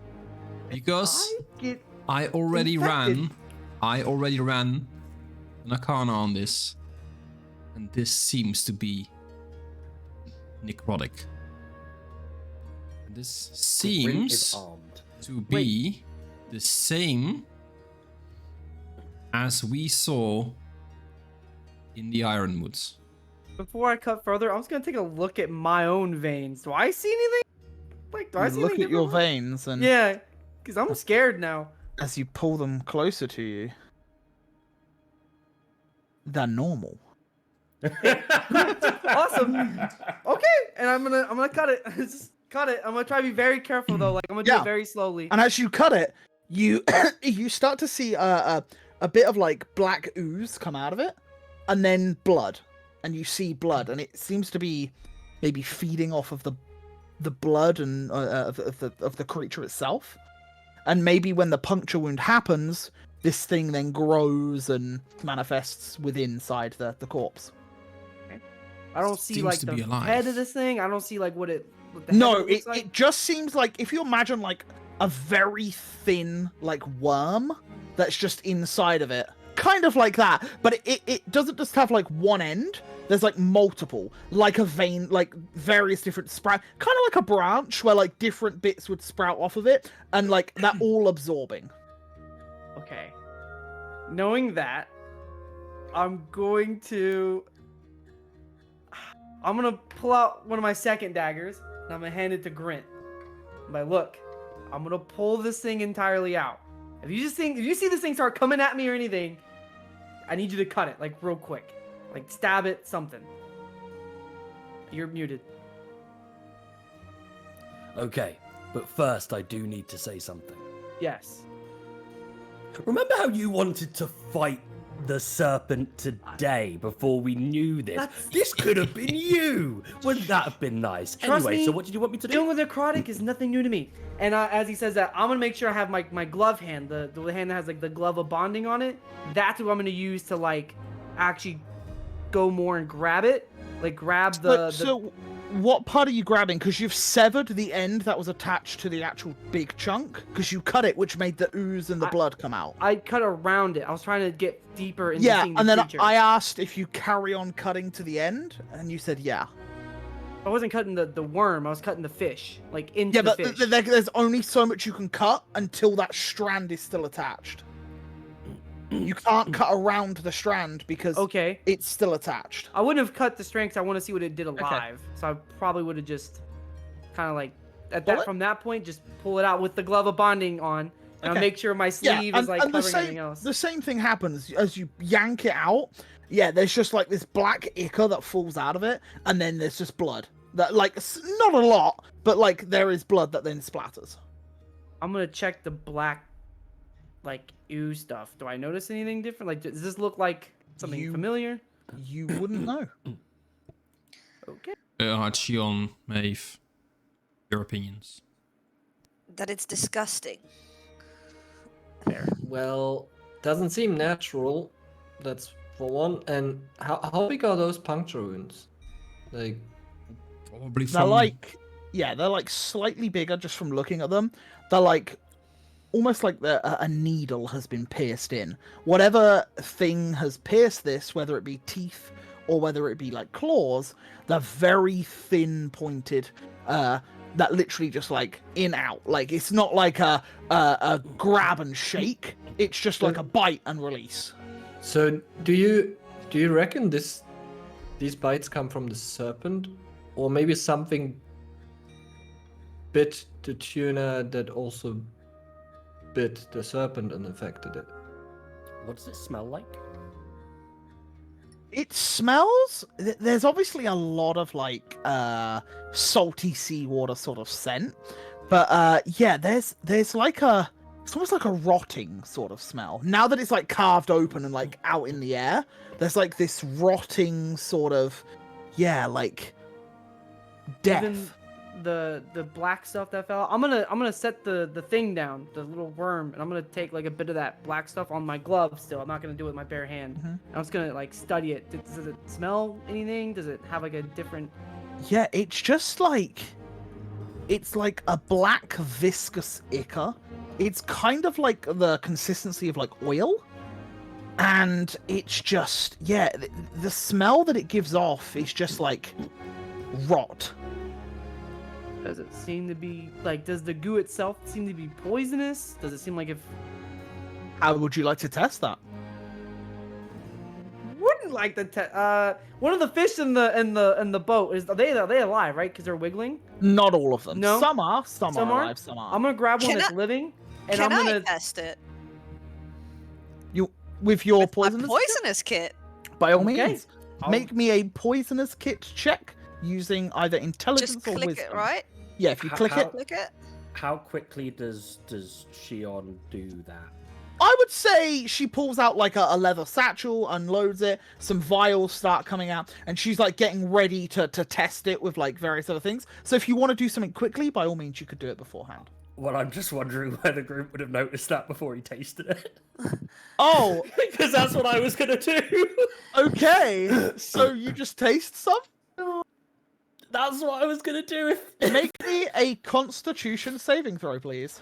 B: Because
C: I get
B: I already
C: infected.
B: ran an Arcana on this. And this seems to be necrotic. This
E: Grint is
B: seems
E: armed.
B: to be the same as we saw in the Ironwoods.
C: Before I cut further, I'm just gonna take a look at my own veins. Do I see anything? Like, do I
A: You
C: see
A: look
C: anything
A: at your
C: different?
A: veins, and
C: Yeah, because I'm scared now.
A: as you pull them closer to you, they're normal.
C: Awesome. Okay, and I'm gonna cut it. Just cut it. I'm gonna try to be very careful though. Like I'm gonna do
A: Yeah.
C: it very slowly.
A: And as you cut it, you you start to see a bit of like black ooze come out of it, and then blood, and you see blood, and it seems to be maybe feeding off of the blood and of the creature itself, and maybe when the puncture wound happens, this thing then grows and manifests within inside the corpse.
C: I don't see
B: Seems
C: like
B: to
C: the
B: be alive.
C: head of this thing. I don't see like what the head
A: No,
C: of it looks like.
A: it just seems like if you imagine like a very thin like worm that's just inside of it, kind of like that, but it doesn't just have like one end. There's like multiple, like a vein, like various different sprout, kind of like a branch where like different bits would sprout off of it, and like that all absorbing.
C: Okay. Knowing that, I'm gonna pull out one of my second daggers and I'm gonna hand it to Grint. I'm like, look, I'm gonna pull this thing entirely out. If you see this thing start coming at me or anything, I need you to cut it like real quick, like stab it, something. You're muted.
E: Okay, but first I do need to say something.
C: Yes.
E: Remember how you wanted to fight the serpent today before we knew this? This could have been you! Wouldn't that have been nice?
C: Trust
E: Anyway,
C: me,
E: so what did you want me to do?
C: Dealing with necrotic is nothing new to me. And as he says that, I'm gonna make sure I have my glove hand, the hand that has like the glove of bonding on it. That's what I'm gonna use to like actually go more and grab it, like grab
A: So what part are you grabbing? Because you've severed the end that was attached to the actual big chunk, because you cut it, which made the ooze and the blood come out.
C: I cut around it. I was trying to get deeper into
A: Yeah,
C: seeing the
A: and then
C: creature.
A: I asked if you carry on cutting to the end, and you said yeah.
C: I wasn't cutting the worm. I was cutting the fish, like into
A: Yeah,
C: the
A: but
C: fish.
A: there's only so much you can cut until that strand is still attached. You can't cut around the strand because
C: Okay.
A: it's still attached.
C: I wouldn't have cut the string 'cause I want to see what it did alive. So I probably would have just kind of like from that point just pull it out with the glove of bonding on, and I'll make sure my sleeve is like covering everything else.
A: The same thing happens as you yank it out. Yeah, there's just like this black ichor that falls out of it, and then there's just blood. That like not a lot, but like there is blood that then splatters.
C: I'm gonna check the black, like ooze stuff. Do I notice anything different? Like, does this look like something familiar?
A: You wouldn't know.
C: Okay.
B: Archeon, Maeve, your opinions.
D: That it's disgusting.
C: Fair.
F: Well, doesn't seem natural. That's for one. And how big are those puncture wounds? Like,
B: Probably
A: They're
B: from
A: like, yeah, they're like slightly bigger just from looking at them. They're like almost like a needle has been pierced in. Whatever thing has pierced this, whether it be teeth or whether it be like claws, they're very thin pointed. That literally just like in out. Like it's not like a grab and shake. It's just like a bite and release.
F: so do you reckon these bites come from the serpent, or maybe something bit the tuna that also bit the serpent and affected it?
E: What does it smell like?
A: It smells. There's obviously a lot of like salty seawater sort of scent, but yeah, there's like it's almost like a rotting sort of smell. Now that it's like carved open and like out in the air, there's like this rotting sort of, yeah, like death.
C: Even the black stuff that fell out, I'm gonna set the thing down, the little worm, and I'm gonna take like a bit of that black stuff on my glove still. I'm not gonna do it with my bare hand. I'm just gonna like study it. Does it smell anything? Does it have like a different...
A: Yeah, it's just like, it's like a black viscous ichor. It's kind of like the consistency of like oil. And it's just, yeah, the smell that it gives off is just like rot.
C: Does it seem to be like, does the goo itself seem to be poisonous? Does it seem like if...
A: How would you like to test that?
C: Wouldn't like one of the fish in the boat are they alive, right? Because they're wiggling.
A: Not all of them.
C: No?
A: Some are. Some
C: Some
A: are
C: aren't?
A: alive. Some are.
C: I'm gonna grab one
D: Can
C: that's
D: I-
C: living, and
D: Can
C: I'm
D: I
C: gonna.
D: test it
A: You with your
D: with my
A: poisonous.
D: poisonous kit?
A: By all
C: Okay.
A: means, make me a poisonous kit check using either intelligence
D: Just
A: or
D: click
A: wisdom.
D: it, right?
A: Yeah, if you click it,
D: Click it.
E: How quickly does Shion do that?
A: I would say she pulls out like a leather satchel, unloads it, some vials start coming out, and she's like getting ready to test it with like various other things. So if you want to do something quickly, by all means, you could do it beforehand.
E: Well, I'm just wondering whether Group would have noticed that before he tasted it.
A: Oh,
E: Because that's what I was gonna do.
A: okay. So you just taste some?
E: That's what I was gonna do if.
A: Make me a Constitution saving throw, please.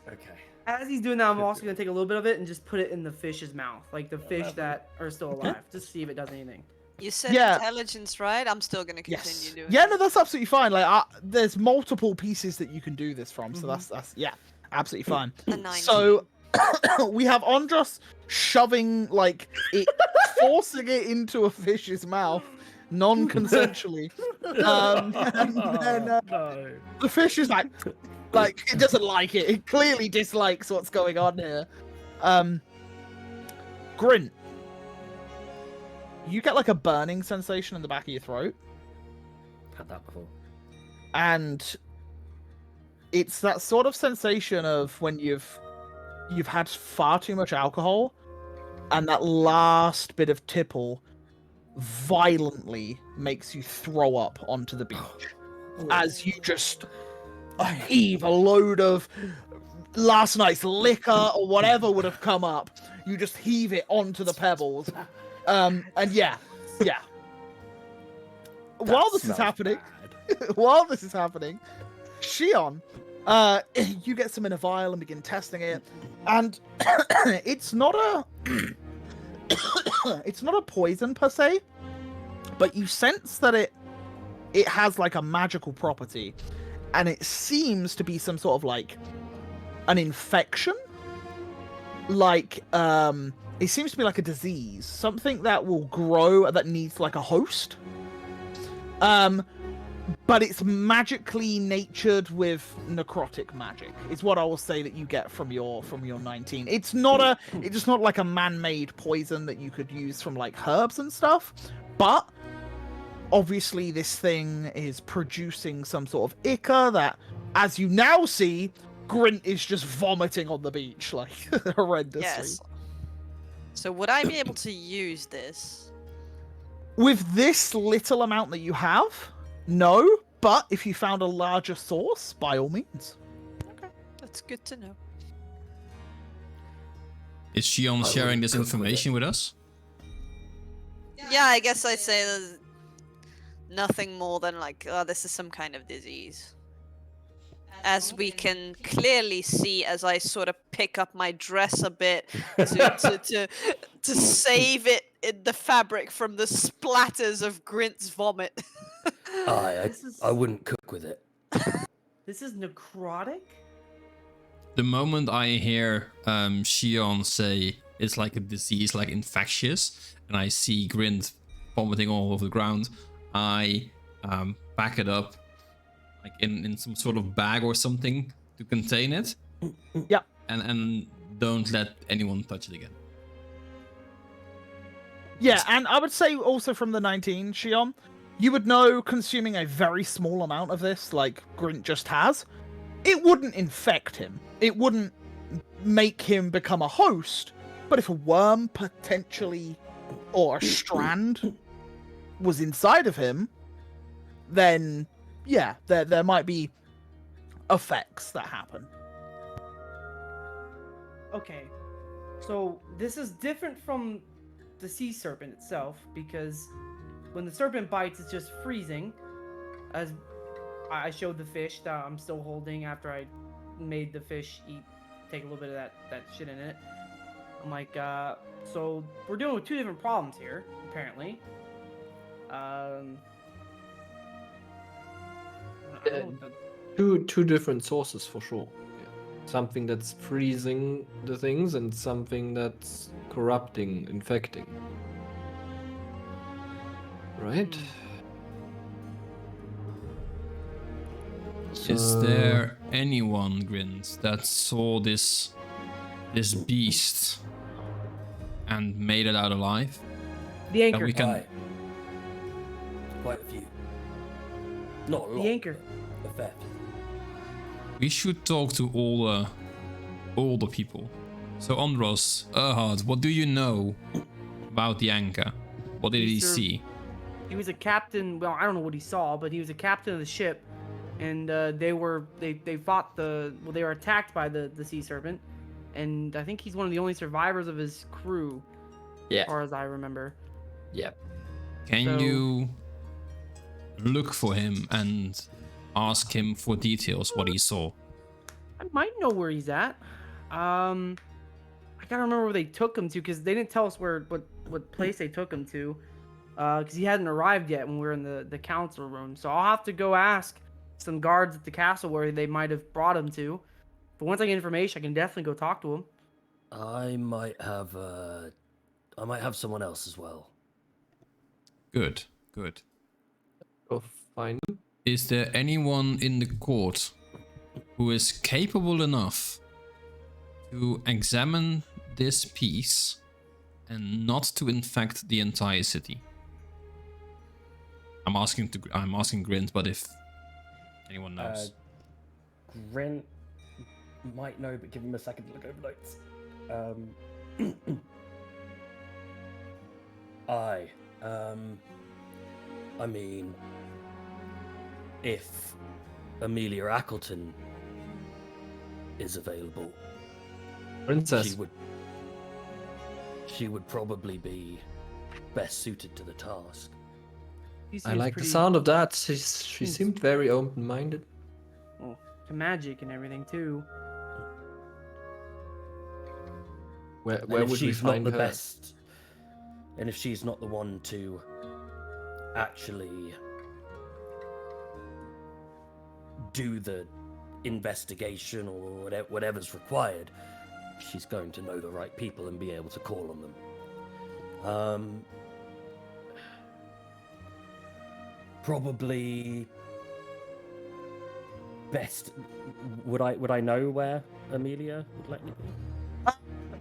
E: Okay.
C: As he's doing that, I'm also gonna take a little bit of it and just put it in the fish's mouth, like the fish that are still alive, just to see if it does anything.
D: You said
A: Yeah.
D: intelligence, right? I'm still gonna continue
A: Yes.
D: doing
A: Yeah,
D: it.
A: no, that's absolutely fine. Like, there's multiple pieces that you can do this from, so
C: Mm-hmm.
A: that's yeah, absolutely fine.
D: A 19.
A: So we have Andros shoving like it, forcing it into a fish's mouth, non-consensually. And then
E: No.
A: the fish is like it doesn't like it. It clearly dislikes what's going on here. Grint, you get like a burning sensation in the back of your throat,
E: Had that before.
A: and it's that sort of sensation of when you've had far too much alcohol, and that last bit of tipple violently makes you throw up onto the beach as you just heave a load of last night's liquor or whatever would have come up. You just heave it onto the pebbles, and yeah. While this is
E: smells
A: happening,
E: bad.
A: while this is happening, Shion, you get some in a vial and begin testing it, and it's not a it's not a poison per se, but you sense that it has like a magical property, and it seems to be some sort of like an infection, like it seems to be like a disease, something that will grow that needs like a host. But it's magically natured with necrotic magic. Is what I will say that you get from your 19. It's not like a man-made poison that you could use from like herbs and stuff, but obviously this thing is producing some sort of ichor that, as you now see, Grint is just vomiting on the beach like horrendously.
D: Yes. So would I be able to use this?
A: With this little amount that you have, no, but if you found a larger source, by all means.
D: That's good to know.
B: Is Shion sharing this information with us?
D: Yeah, I guess I'd say there's nothing more than like, oh, this is some kind of disease. As we can clearly see, as I sort of pick up my dress a bit to save it in the fabric from the splatters of Grint's vomit.
E: I wouldn't cook with it.
C: This is necrotic?
B: The moment I hear Shion say it's like a disease, like infectious, and I see Grint vomiting all over the ground, I back it up like in some sort of bag or something to contain it.
A: Yep.
B: And don't let anyone touch it again.
A: Yeah, and I would say also from the 19, Shion, you would know consuming a very small amount of this, like Grint just has, it wouldn't infect him. It wouldn't make him become a host, but if a worm potentially, or a strand, was inside of him, then yeah, there might be effects that happen.
C: Okay, so this is different from the sea serpent itself, because when the serpent bites, it's just freezing. As I showed the fish that I'm still holding after I made the fish take a little bit of that shit in it. I'm like, so we're dealing with two different problems here, apparently. I don't know.
F: Two different sources for sure. Yeah. Something that's freezing the things and something that's corrupting, infecting. Right.
B: Is there anyone, Grins, that saw this beast and made it out alive?
C: The anchor.
B: we can-
E: Aye. Quite a few. Not a lot.
C: The anchor.
E: but a fair few.
B: We should talk to all the people. So Andros, Erhard, what do you know about the anchor? What did he
C: He served-
B: see?
C: He was a captain. Well, I don't know what he saw, but he was a captain of the ship, and they fought they were attacked by the sea serpent, and I think he's one of the only survivors of his crew,
F: Yeah.
C: as far as I remember.
F: Yeah.
B: Can
C: So-
B: you look for him and ask him for details what he saw?
C: I might know where he's at. I gotta remember where they took him to, because they didn't tell us what place they took him to, because he hadn't arrived yet when we were in the council room. So I'll have to go ask some guards at the castle where they might have brought him to. But once I get information, I can definitely go talk to him.
E: I might have someone else as well.
B: Good.
F: Go find him.
B: Is there anyone in the court who is capable enough to examine this piece and not to infect the entire city? I'm asking Grint, but if anyone knows.
E: Grant might know, but give him a second to look over notes. I mean, if Amelia Ackleton is available,
F: Princess.
E: she would probably be best suited to the task.
C: He
F: I
C: seems
F: like the
C: pretty-
F: sound of that. She seemed very open-minded.
C: well, to magic and everything too.
F: Where
E: And if
F: would we
E: she's not
F: find
E: the
F: her?
E: best, and if she's not the one to actually do the investigation or whatever's required, she's going to know the right people and be able to call on them. Probably best. Would I know where Amelia would let me be?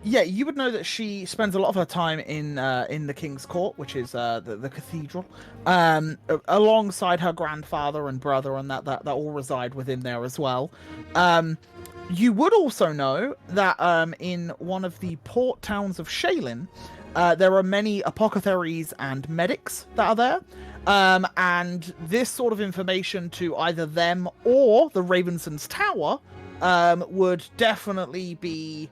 A: Yeah, you would know that she spends a lot of her time in the King's Court, which is the cathedral, alongside her grandfather and brother, and that all reside within there as well. You would also know that in one of the port towns of Shaylin, there are many apothecaries and medics that are there. And this sort of information to either them or the Ravenson's Tower would definitely be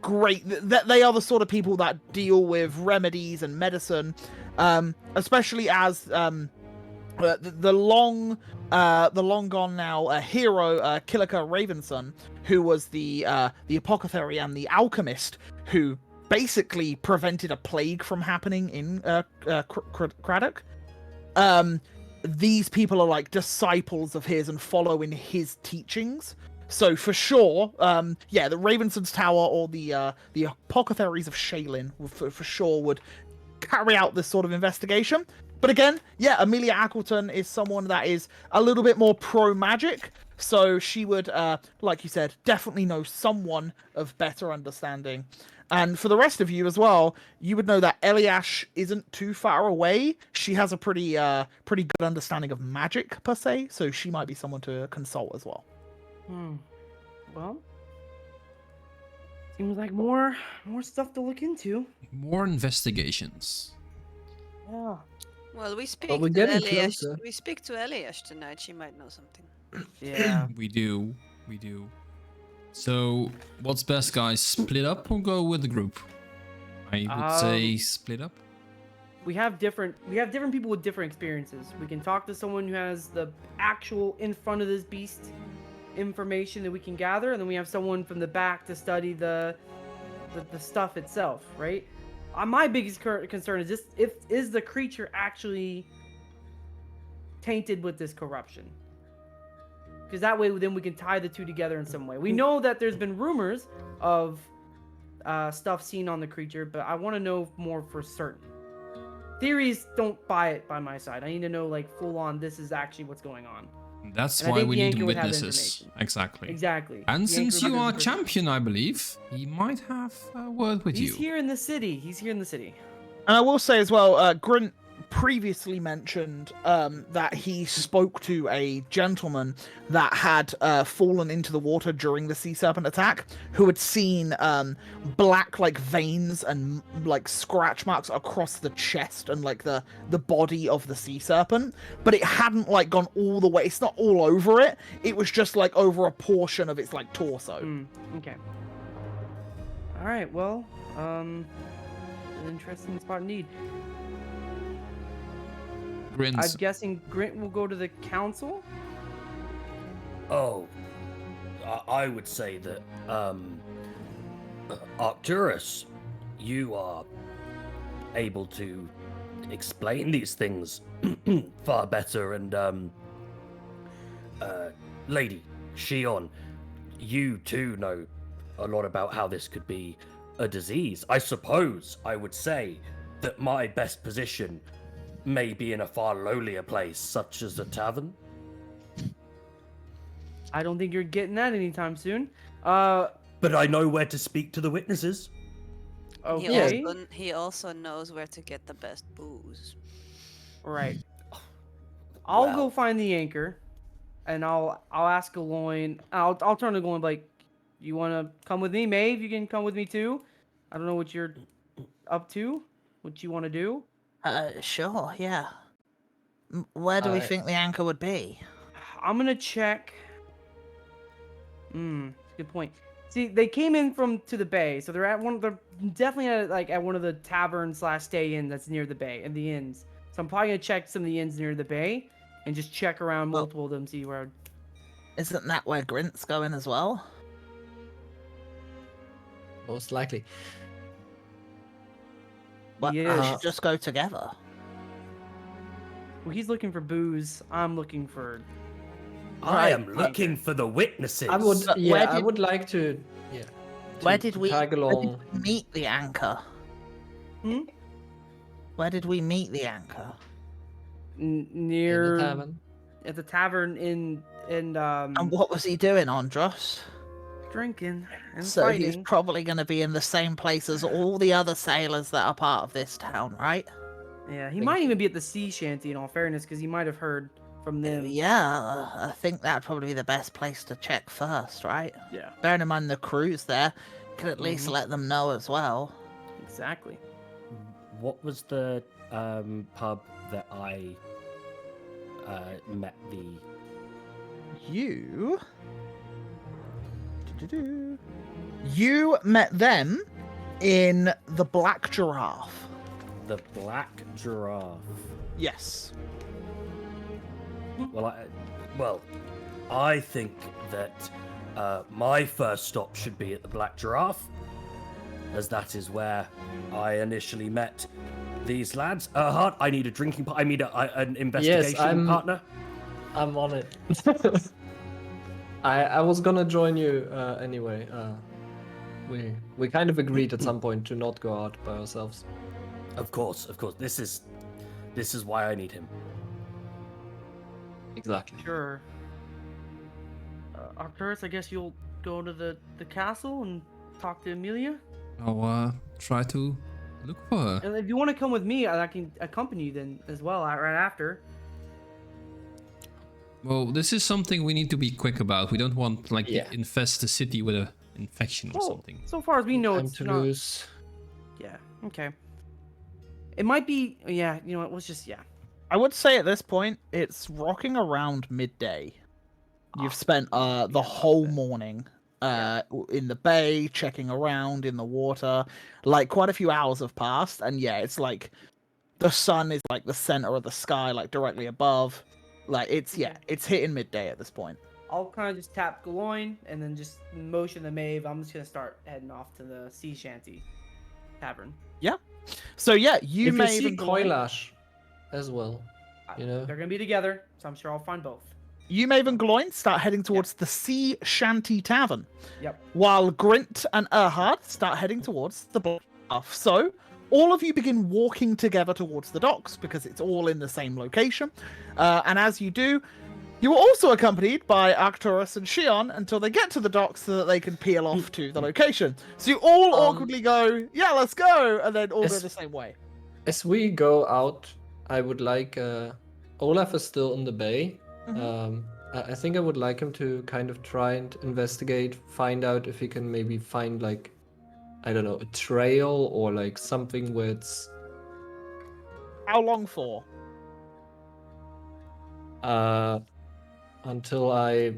A: great. They are the sort of people that deal with remedies and medicine, especially as the long gone now hero Killiker Ravenson, who was the apothecary and the alchemist who basically prevented a plague from happening in Craddock. These people are like disciples of his and follow in his teachings. So for sure, the Ravenson's Tower or the apothecaries of Shaylin for sure would carry out this sort of investigation. But again, Amelia Ackleton is someone that is a little bit more pro-magic, so she would, like you said, definitely know someone of better understanding. And for the rest of you as well, you would know that Eliash isn't too far away. She has a pretty good understanding of magic, per se, so she might be someone to consult as well.
C: Well, seems like more stuff to look into.
B: More investigations.
C: Yeah.
D: Well, we speak
F: we're
D: to
F: getting
D: Elias.
F: closer.
D: We speak to Elias tonight. She might know something.
C: Yeah.
B: We do. So, what's best, guys? Split up or go with the group? I would say split up.
C: We have different people with different experiences. We can talk to someone who has the actual in front of this beast information that we can gather, and then we have someone from the back to study the stuff itself, right? My biggest concern is is the creature actually tainted with this corruption? Because that way, then we can tie the two together in some way. We know that there's been rumors of stuff seen on the creature, but I want to know more for certain. theories don't buy it by my side. I need to know like full on. This is actually what's going on.
B: That's
C: And I
B: why
C: think
B: we
C: the
B: need
C: anchor would have
B: witnesses.
C: information.
B: Exactly.
C: Exactly.
B: And
C: The
B: since
C: anchor
B: you
C: would
B: are
C: have information.
B: champion, I believe, he might have a word with
C: He's
B: you.
C: here in the city. He's here in the city.
A: And I will say as well, Grint previously mentioned that he spoke to a gentleman that had fallen into the water during the sea serpent attack, who had seen black like veins and like scratch marks across the chest and like the body of the sea serpent, but it hadn't like gone all the way. It's not all over it. It was just like over a portion of its like torso.
C: Okay. All right. Well, an interesting spot indeed. I'm
B: Grins.
C: guessing Grint will go to the council.
E: Oh, I would say that, Arcturus, you are able to explain these things far better, and, Lady Shion, you too know a lot about how this could be a disease. I suppose I would say that my best position may be in a far lowlier place, such as a tavern.
C: I don't think you're getting that anytime soon.
E: But I know where to speak to the witnesses.
C: Okay.
D: He also knows where to get the best booze.
C: Right. I'll go
E: Well.
C: find the anchor, and I'll ask Galoin. I'll turn to Galoin like, you want to come with me, Maeve? You can come with me too. I don't know what you're up to. What you want to do?
A: Sure, yeah. Where do we
E: I-
A: think the anchor would be?
C: I'm gonna check. Good point. See, they came in to the bay, so they're at one. They're definitely at one of the taverns / stay-in that's near the bay and the inns. So I'm probably gonna check some of the inns near the bay and just check around
A: Well-
C: multiple of them, see where.
A: Isn't that where Grint's going as well?
F: Most likely.
A: But
C: He
A: we
C: is.
A: should just go together.
C: Well, he's looking for booze. I'm looking for.
E: I am looking for the witnesses.
F: I would,
A: So
F: yeah,
A: where
F: I
A: did-
F: would like to, yeah.
A: Where
F: to
A: did we
F: tag along.
A: meet the anchor?
C: Hmm?
A: Where did we meet the anchor?
F: in
C: Near
F: the tavern.
C: at the tavern in
A: And what was he doing, Andros?
C: drinking and
A: So he's
C: fighting.
A: probably going to be in the same place as all the other sailors that are part of this town, right?
C: Yeah, he might even be at the sea shanty. In all fairness, because he might have heard from them.
A: Yeah, I think that'd probably be the best place to check first, right?
C: Yeah,
A: Bearing in mind the crew's there, could at least
C: Mhm.
A: let them know as well.
C: exactly.
E: What was the pub that I met the?
A: You... You met them in the Black Giraffe.
E: The Black Giraffe.
A: Yes.
E: Well, I think that my first stop should be at the Black Giraffe, as that is where I initially met these lads. Hart, I need a drinking. I need an investigation partner.
F: I'm on it. I was gonna join you anyway. We kind of agreed at some point to not go out by ourselves.
E: Of course. This is why I need him.
F: Exactly.
C: Sure. Arcturus, I guess you'll go to the castle and talk to Amelia.
B: I'll try to look for her.
C: And if you want to come with me, I can accompany you then as well, right after.
B: Well, this is something we need to be quick about. We don't want like
F: Yeah.
B: infest the city with a infection or
C: Well,
B: something.
C: So far as we know,
F: Time
C: it's
F: to
C: not.
F: lose.
C: Yeah. Okay. It might be. Yeah. You know what? Let's just. Yeah.
A: I would say at this point, it's rocking around midday. You've spent the whole morning in the bay, checking around in the water. Like, quite a few hours have passed, and yeah, it's like the sun is like the center of the sky, like directly above. Like, it's hitting midday at this point.
C: I'll kind of just tap Galoin and then just motion the Maeve. I'm just gonna start heading off to the sea shanty tavern.
A: So yeah, you
F: If
A: may
F: you see
A: even Gloin,
F: Koilash as well, you know.
C: They're gonna be together, so I'm sure I'll find both.
A: you may even Gloin start heading towards the Sea Shanty Tavern.
C: Yep.
A: While Grint and Erhard start heading towards the Black Giraffe. So, all of you begin walking together towards the docks because it's all in the same location. And as you do, you are also accompanied by Arcturus and Shion until they get to the docks so that they can peel off to the location. So you all awkwardly go, yeah, let's go, and then all go the same way.
F: As we go out, I would like Olaf is still in the bay. I think I would like him to kind of try and investigate, find out if he can maybe find like, I don't know, a trail or like something where it's
A: How long for?
F: until I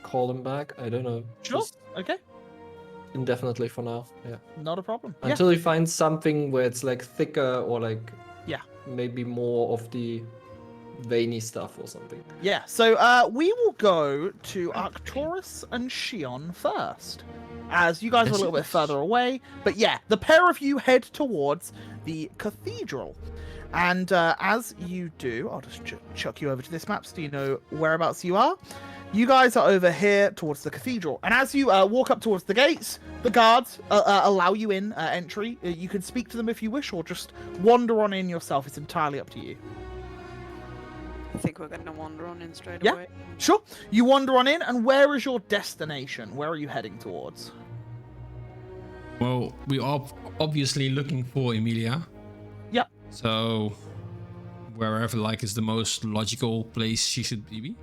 F: call him back. I don't know.
A: Sure.
F: Just
A: Okay.
F: indefinitely for now. Yeah.
A: Not a problem.
F: Until he finds something where it's like thicker or like maybe more of the veiny stuff or something.
A: Yeah. So we will go to Arcturus and Shion first, as you guys are a little bit further away. But yeah, the pair of you head towards the cathedral. And as you do, I'll just chuck you over to this map so you know whereabouts you are. You guys are over here towards the cathedral. And as you walk up towards the gates, the guards allow you in entry. You can speak to them if you wish, or just wander on in yourself. It's entirely up to you.
D: I think we're gonna wander on in straight
A: Yeah.
D: away.
A: Sure. You wander on in, and where is your destination? Where are you heading towards?
B: Well, we are obviously looking for Emilia.
A: Yep.
B: So wherever like is the most logical place she should be.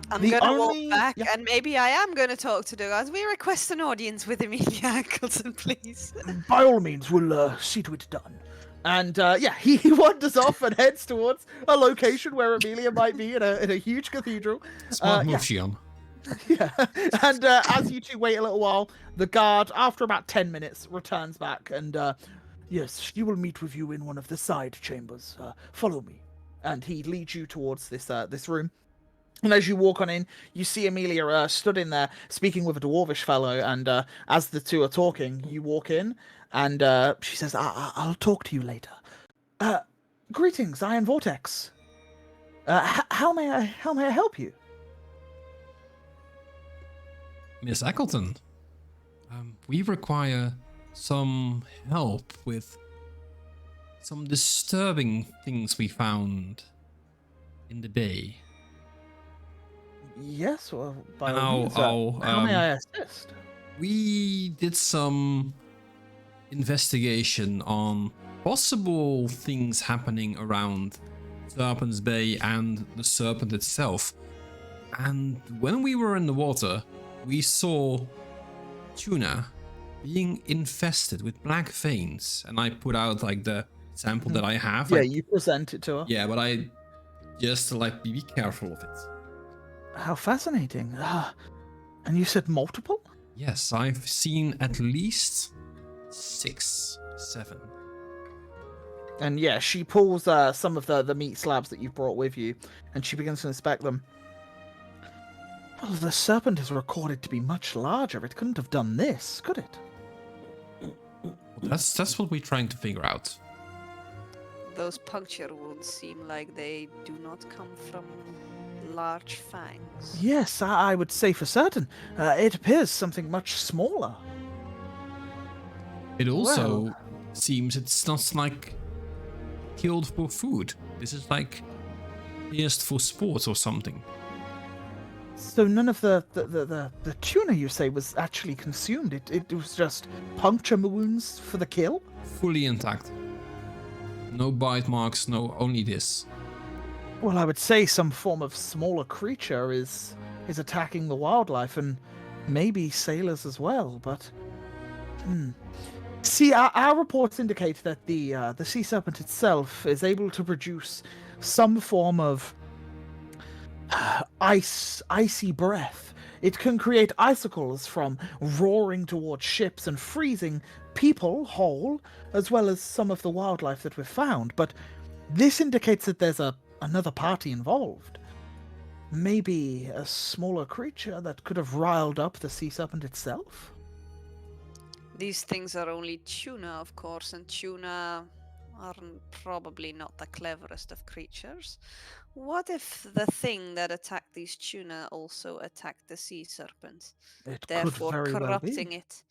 D: I'm
A: The
D: gonna
A: only-
D: walk back,
A: yeah.
D: and maybe I am gonna talk to the guys. We request an audience with Emilia Ackleton, please.
A: By all means, we'll see to it done. And yeah, he wanders off and heads towards a location where Amelia might be in a huge cathedral.
B: Smart move,
A: yeah.
B: Shion.
A: Yeah. And as you two wait a little while, the guard, after about 10 minutes, returns back and, yes, she will meet with you in one of the side chambers. Follow me. And he leads you towards this room. And as you walk on in, you see Amelia stood in there speaking with a dwarvish fellow. And as the two are talking, you walk in and she says, I'll talk to you later. Greetings, Iron Vortex. How may I help you?
B: Miss Eccleton, we require some help with some disturbing things we found in the bay.
A: Yes, well, by
B: And
A: all means, how may I assist?
B: We did some investigation on possible things happening around Serpent's Bay and the serpent itself. And when we were in the water, we saw tuna being infested with black veins. And I put out like the sample that I have.
A: Yeah, you present it to her.
B: Yeah, but I just like be careful of it.
A: How fascinating. And you said multiple?
B: Yes, I've seen at least 6, 7.
A: And yeah, she pulls some of the meat slabs that you've brought with you, and she begins to inspect them. Well, the serpent is recorded to be much larger. It couldn't have done this, could it?
B: That's what we're trying to figure out.
D: Those puncture wounds seem like they do not come from large fangs.
A: Yes, I would say for certain. It appears something much smaller.
B: It also seems it's not like killed for food. This is like pierced for sport or something.
A: So none of the tuna, you say, was actually consumed. It was just puncture wounds for the kill?
B: Fully intact. No bite marks, no, only this.
A: Well, I would say some form of smaller creature is attacking the wildlife, and maybe sailors as well, but... See, our reports indicate that the sea serpent itself is able to produce some form of icy breath. It can create icicles from roaring towards ships and freezing people whole, as well as some of the wildlife that we've found. But this indicates that there's another party involved. Maybe a smaller creature that could have riled up the sea serpent itself?
D: These things are only tuna, of course, and tuna are probably not the cleverest of creatures. What if the thing that attacked these tuna also attacked the sea serpent,
A: It
D: therefore
A: could very well
D: corrupting
A: be.
D: it?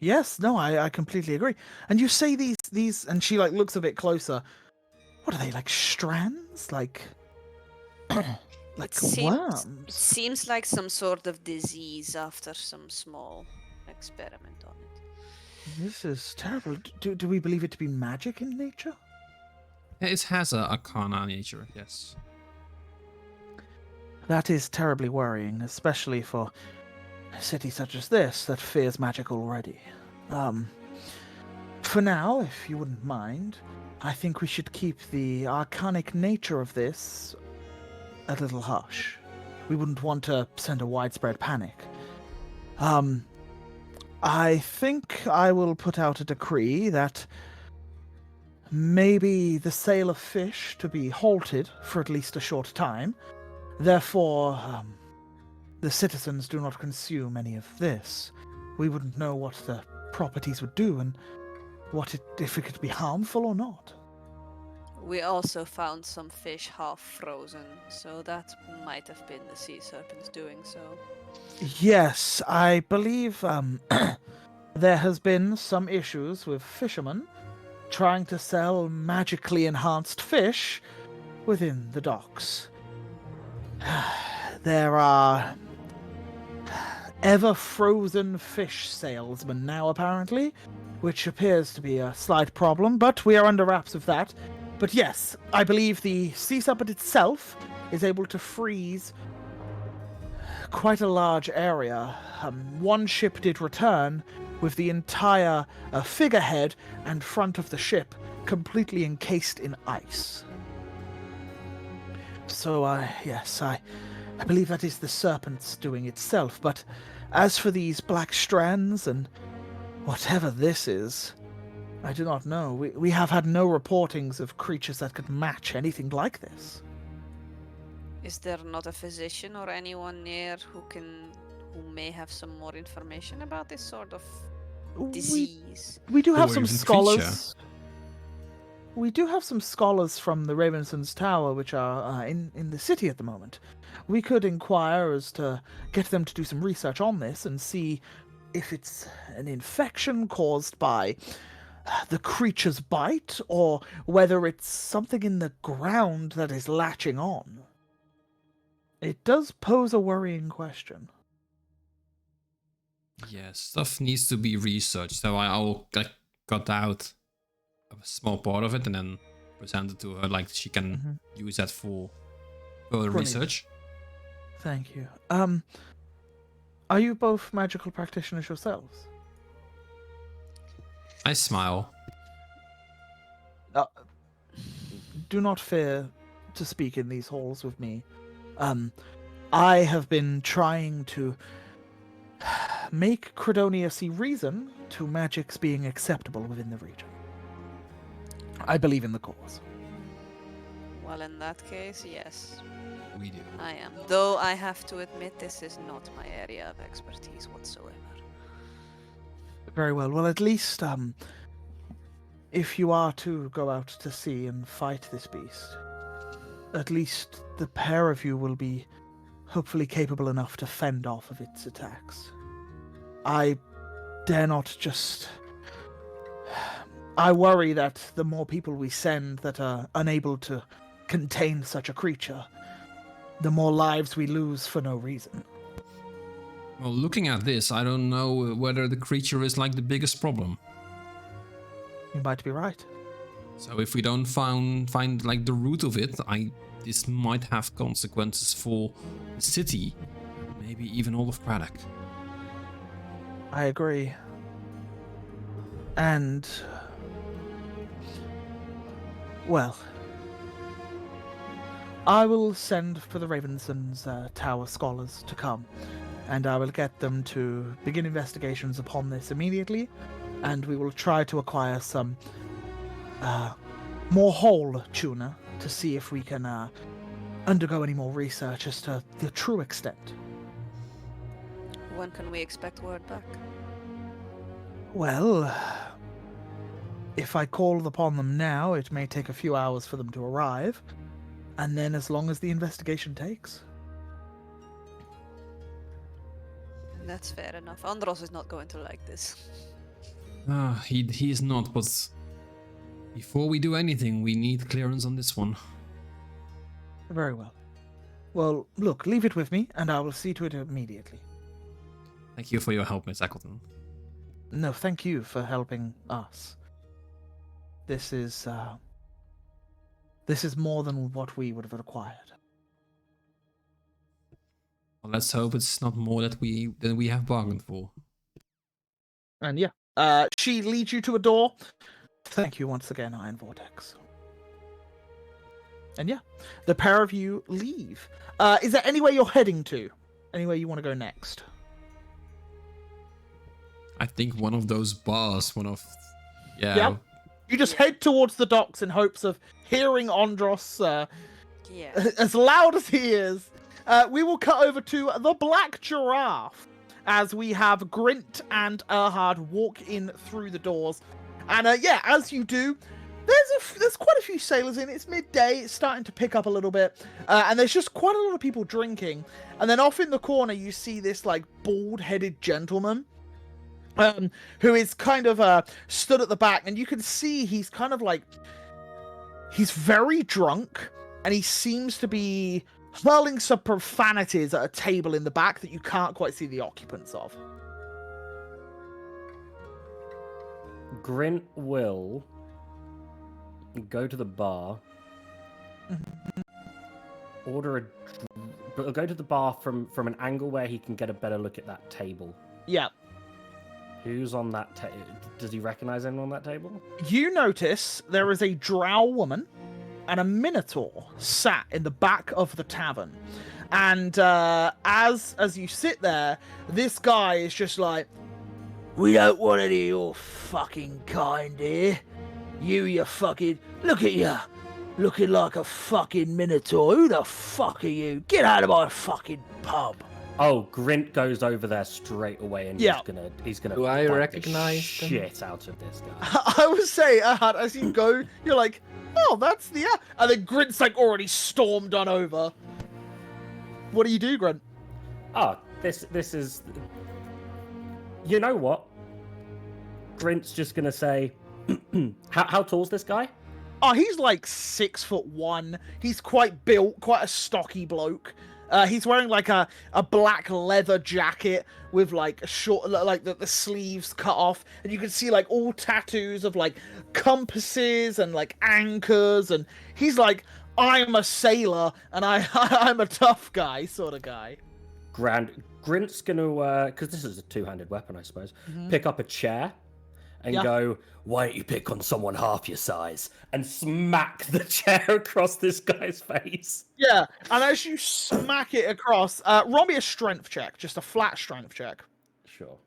A: Yes, no, I completely agree. And you say these, and she like looks a bit closer. What are they, like strands? Like
D: It
A: like
D: seems it
A: worms?
D: seems like some sort of disease after some small experiment on it.
A: This is terrible. Do we believe it to be magic in nature?
B: It has a arcana nature, yes.
A: That is terribly worrying, especially for a city such as this that fears magic already. For now, if you wouldn't mind, I think we should keep the arcanic nature of this a little hush. We wouldn't want to send a widespread panic. I think I will put out a decree that maybe the sale of fish to be halted for at least a short time. Therefore, the citizens do not consume any of this. We wouldn't know what the properties would do and if it could be harmful or not.
D: We also found some fish half frozen, so that might have been the sea serpents doing so.
A: Yes, I believe there has been some issues with fishermen trying to sell magically enhanced fish within the docks. There are ever-frozen fish salesmen now, apparently, which appears to be a slight problem, but we are under wraps with that. But yes, I believe the sea serpent itself is able to freeze quite a large area. One ship did return with the entire figurehead and front of the ship completely encased in ice. So, yes, I believe that is the serpent's doing itself, but as for these black strands and whatever this is, I do not know. We have had no reportings of creatures that could match anything like this.
D: Is there not a physician or anyone near who may have some more information about this sort of disease?
A: We do have
B: Or
A: some
B: even
A: scholars.
B: creature.
A: We do have some scholars from the Ravenson's Tower, which are in the city at the moment. We could inquire as to get them to do some research on this and see if it's an infection caused by the creature's bite, or whether it's something in the ground that is latching on. It does pose a worrying question.
B: Yeah, stuff needs to be researched, so I'll cut out a small part of it and then present it to her, like she can use that for further
A: Brilliant.
B: research.
A: Thank you. Are you both magical practitioners yourselves?
B: I smile.
A: Do not fear to speak in these halls with me. I have been trying to make Credonia see reason to magics being acceptable within the region. I believe in the cause.
D: Well, in that case, yes,
B: We do.
D: I am. Though I have to admit, this is not my area of expertise whatsoever.
A: Very well. Well, at least, if you are to go out to sea and fight this beast, at least the pair of you will be hopefully capable enough to fend off of its attacks. I dare not just... I worry that the more people we send that are unable to contain such a creature, the more lives we lose for no reason.
B: Well, looking at this, I don't know whether the creature is like the biggest problem.
A: You might be right.
B: So if we don't find like the root of it, this might have consequences for the city, maybe even all of Craddock.
A: I agree. And... well... I will send for the Ravenson's Tower scholars to come, and I will get them to begin investigations upon this immediately, and we will try to acquire some more whole tuna to see if we can undergo any more research as to the true extent.
D: When can we expect word back?
A: Well, if I call upon them now, it may take a few hours for them to arrive, and then as long as the investigation takes.
D: That's fair enough. Andros is not going to like this.
B: He is not, but before we do anything, we need clearance on this one.
A: Very well. Well, look, leave it with me, and I will see to it immediately.
B: Thank you for your help, Miss Eccleton.
A: No, thank you for helping us. This is more than what we would have required.
B: Well, let's hope it's not more than we have bargained for.
A: And yeah, she leads you to a door. Thank you once again, Iron Vortex. And yeah, the pair of you leave. Is there anywhere you're heading to? Anywhere you want to go next?
B: I think one of those bars, yeah.
A: Yeah. You just head towards the docks in hopes of hearing Andros
D: Yeah.
A: as loud as he is. We will cut over to the Black Giraffe as we have Grint and Erhard walk in through the doors. And yeah, as you do, there's quite a few sailors in. It's midday. It's starting to pick up a little bit. And there's just quite a lot of people drinking. And then off in the corner, you see this like bald-headed gentleman who is kind of stood at the back. And you can see he's kind of like, he's very drunk. And he seems to be hurling some profanities at a table in the back that you can't quite see the occupants of.
E: Grint will go to the bar, order but go to the bar from an angle where he can get a better look at that table.
A: Yeah.
E: Who's on that table? Does he recognize anyone on that table?
A: You notice there is a drow woman and a minotaur sat in the back of the tavern. And as you sit there, this guy is just like, "We don't want any of your fucking kind here. You fucking... Look at you. Looking like a fucking minotaur. Who the fuck are you? Get out of my fucking pub."
E: Oh, Grint goes over there straight away and
A: Yeah.
E: he's gonna
F: Do I
E: fight the
F: recognize them?
E: shit out of this guy.
A: I would say, as you go, you're like, "Oh, that's the..." And then Grint's like already stormed on over. What do you do, Grint?
E: Oh, this is... You know what? Grint's just gonna say, how tall's this guy?
A: Oh, he's like 6'1". He's quite built, quite a stocky bloke. He's wearing like a black leather jacket with like a short, like the sleeves cut off, and you can see like all tattoos of like compasses and like anchors, and he's like, "I'm a sailor and I'm a tough guy," sort of guy.
E: Grand. Grint's gonna, because this is a two-handed weapon, I suppose, pick up a chair and
A: Yeah.
E: go, "Why don't you pick on someone half your size?" And smack the chair across this guy's face.
A: Yeah, and as you smack it across, roll me a strength check, just a flat strength check.
E: Sure.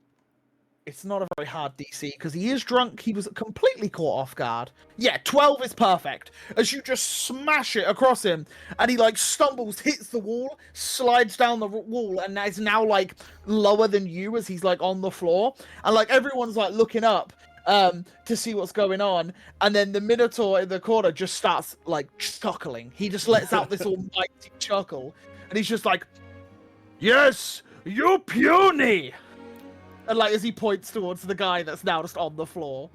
A: It's not a very hard DC because he is drunk. He was completely caught off guard. Yeah, 12 is perfect. As you just smash it across him, and he like stumbles, hits the wall, slides down the wall, and is now like lower than you as he's like on the floor, and like everyone's like looking up to see what's going on, and then the Minotaur in the corner just starts like chuckling. He just lets out this almighty chuckle, and he's just like, "Yes, you're puny." And like as he points towards the guy that's now just on the floor,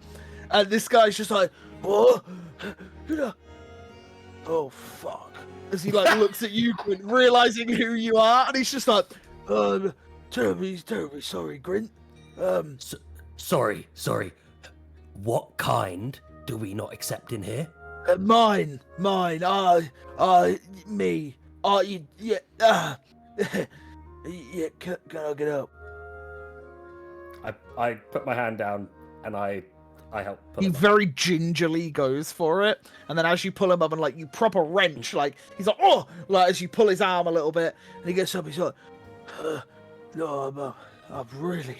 A: and this guy's just like, "What? Oh fuck!" As he like looks at you, Grint, realizing who you are, and he's just like, terribly sorry, Grint.
E: Sorry. What kind do we not accept in here?
A: Mine. Me. Yeah. Yeah. Can I get up?
E: I put my hand down and I help pull
A: He
E: him up.
A: very gingerly goes for it, and then as you pull him up and like you proper wrench, like he's like, "Oh!" Like as you pull his arm a little bit, and he gets up, he's like, "No, I'm really,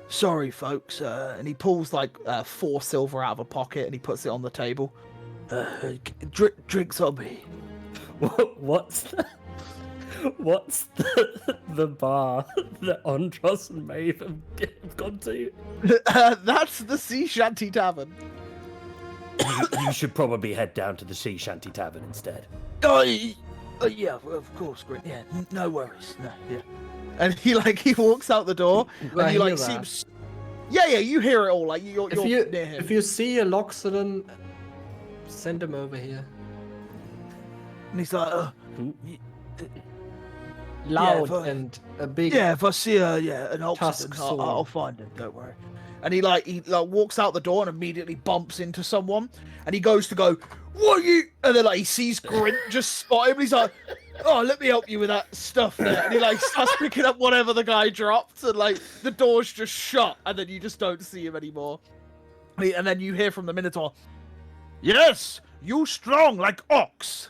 A: sorry, folks." And he pulls like 4 silver out of a pocket and he puts it on the table. Drinks on me.
E: What's the bar that Andros and Maeve have gone to?
A: That's the Sea Shanty Tavern.
E: You should probably head down to the Sea Shanty Tavern instead.
A: Oh, yeah, of course, Grint. Yeah, no worries. No, yeah. And he walks out the door, and
F: I
A: you like
F: hear
A: see
F: that.
A: Yeah, you hear it all. Like you're near him.
F: If you see a Loxodon, send him over here.
A: And he's like,
F: Loud
A: if I-
F: and a big.
A: yeah, if I see an
F: Tusk
A: oxygen,
F: sword.
A: I'll find him. Don't worry. And he walks out the door and immediately bumps into someone. And he goes to go, what are you? And then he sees Grint just spot him. And he's like, oh, let me help you with that stuff there. And he starts picking up whatever the guy dropped. And the door's just shut. And then you just don't see him anymore. And then you hear from the Minotaur, yes, you strong like ox.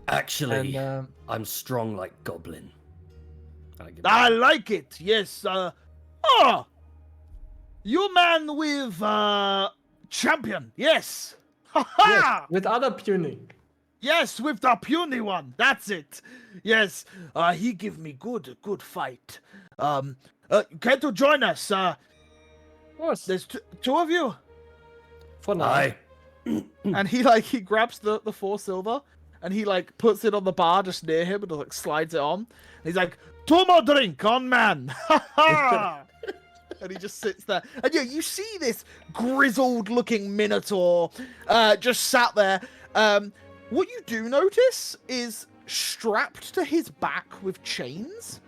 E: Actually,
F: And
E: I'm strong like goblin.
A: I like it. Yes. You man with champion. Yes. Ha ha.
F: yes, with other tuning.
A: Yes, with the puny one. That's it. Yes. He give me good fight. Care to join us?
F: Of course.
A: There's two of you.
F: For now.
E: Aye.
A: And he grabs the 4 silver and he puts it on the bar just near him and slides it on. And he's like, 2 more drink on man. Ha ha. And he just sits there. And yeah, you see this grizzled looking Minotaur just sat there. What you do notice is strapped to his back with chains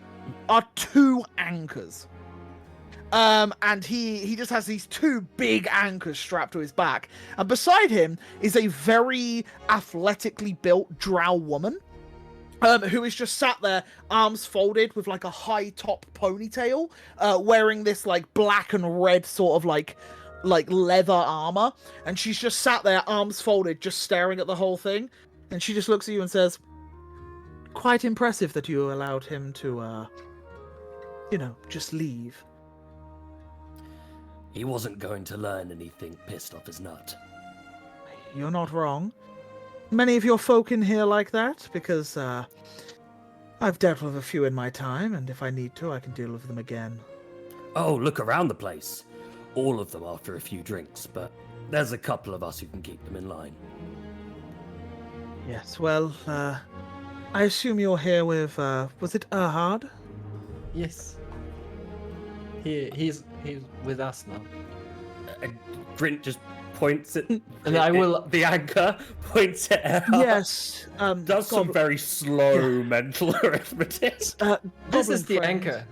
A: are 2 anchors. And he just has these 2 big anchors strapped to his back. And beside him is a very athletically built drow woman. Who is just sat there, arms folded with a high top ponytail, wearing this black and red sort of like leather armor, and she's just sat there, arms folded, just staring at the whole thing, and she just looks at you and says, "Quite impressive that you allowed him to, just leave."
E: He wasn't going to learn anything pissed off his nut.
A: You're not wrong. Many of your folk in here like that, because I've dealt with a few in my time, and if I need to, I can deal with them again.
E: Oh, look around the place. All of them after a few drinks, but there's a couple of us who can keep them in line.
A: Yes, well, I assume you're here with, was it Erhard?
F: Yes. He's with us now.
E: Grint just points at
F: And I will.
E: the anchor, points at Erhard.
A: Yes.
E: Does some very slow mental arithmetic.
F: This
A: Goblin
F: is the
A: friends.
F: anchor.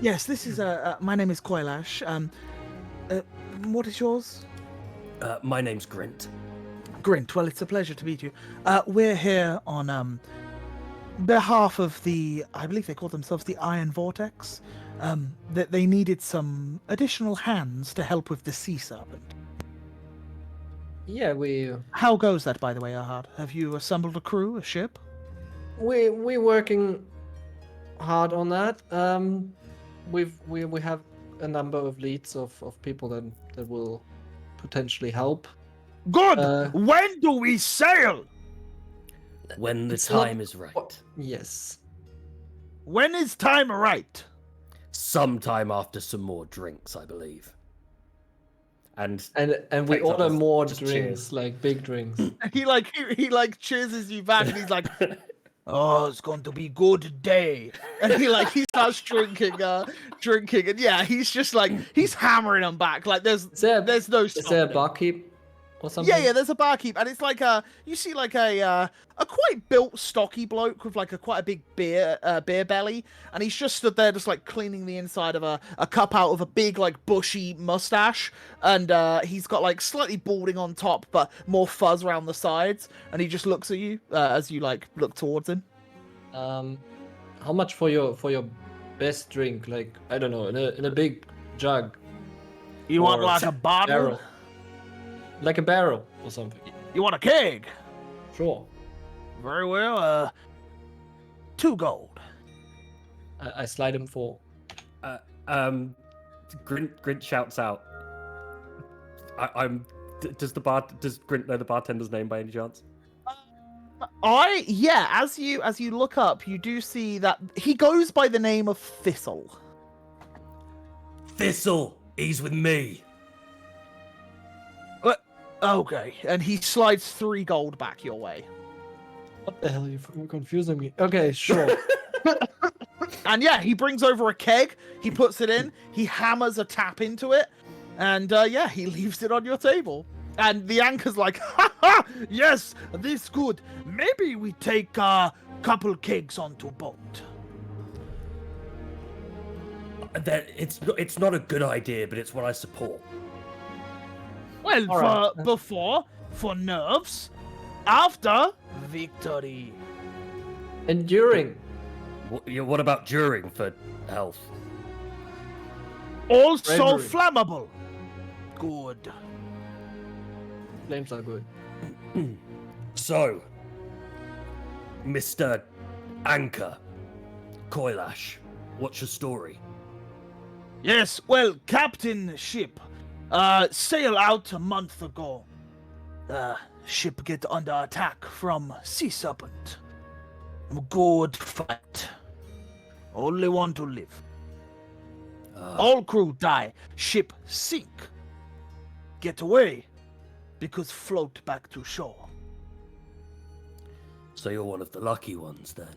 A: Yes, this is, my name is Koilash. What is yours?
E: My name's Grint.
A: Grint, well, it's a pleasure to meet you. We're here on, behalf of I believe they call themselves the Iron Vortex. That they needed some additional hands to help with the Sea Serpent.
F: Yeah, we
A: How goes that, by the way, Erhard? Have you assembled a crew, a ship?
F: we're working hard on that. We have a number of leads of people that will potentially help.
A: Good! When do we sail?
E: When the
F: It's not-
E: time is right.
F: Yes.
A: When is time right?
E: Sometime after some more drinks, I believe. And
F: And we
E: Takes
F: order
E: others.
F: more
E: Just
F: drinks,
E: cheers.
F: like big drinks.
A: He cheerses you back and he's like, oh, it's going to be good day. And he starts drinking, and yeah, he's just he's hammering them back. There's no
F: Is there a
A: stopping.
F: barkeep or something?
A: Yeah, there's a barkeep, and it's you see a quite built, stocky bloke with quite a big beer belly, and he's just stood there, just cleaning the inside of a cup out of a big bushy mustache, and he's got slightly balding on top, but more fuzz around the sides, and he just looks at you as you look towards him.
F: How much for your best drink? I don't know, in a big jug,
A: You want
F: Or
A: a bottle?
F: barrel, like a barrel or something.
A: You want a keg?
F: Sure.
A: Very well. 2 gold.
F: I slide him 4.
E: Grint shouts out. Does Grint know the bartender's name by any chance?
A: As you look up, you do see that he goes by the name of Thistle.
E: Thistle, he's with me.
A: Okay, and he slides 3 gold back your way.
F: What the hell? You're confusing me. Okay, sure.
A: And yeah, he brings over a keg, he puts it in, he hammers a tap into it, and yeah, he leaves it on your table. And the anchor's like, ha ha, yes, this good. Maybe we take a couple kegs onto boat.
E: It's not a good idea, but it's what I support.
A: Well,
C: All right.
A: before, for nerves, after, victory.
F: And during.
E: What about during for health?
A: Also
F: Bravery.
A: flammable. Good.
F: Flames are good.
E: So, Mr. Anchor, Koilash, what's your story?
A: Yes, well, Captain Ship, sail out a month ago. Ship get under attack from Sea Serpent. Good fight. Only one to live. All crew die. Ship sink. Get away, because float back to shore.
E: So you're one of the lucky ones, then?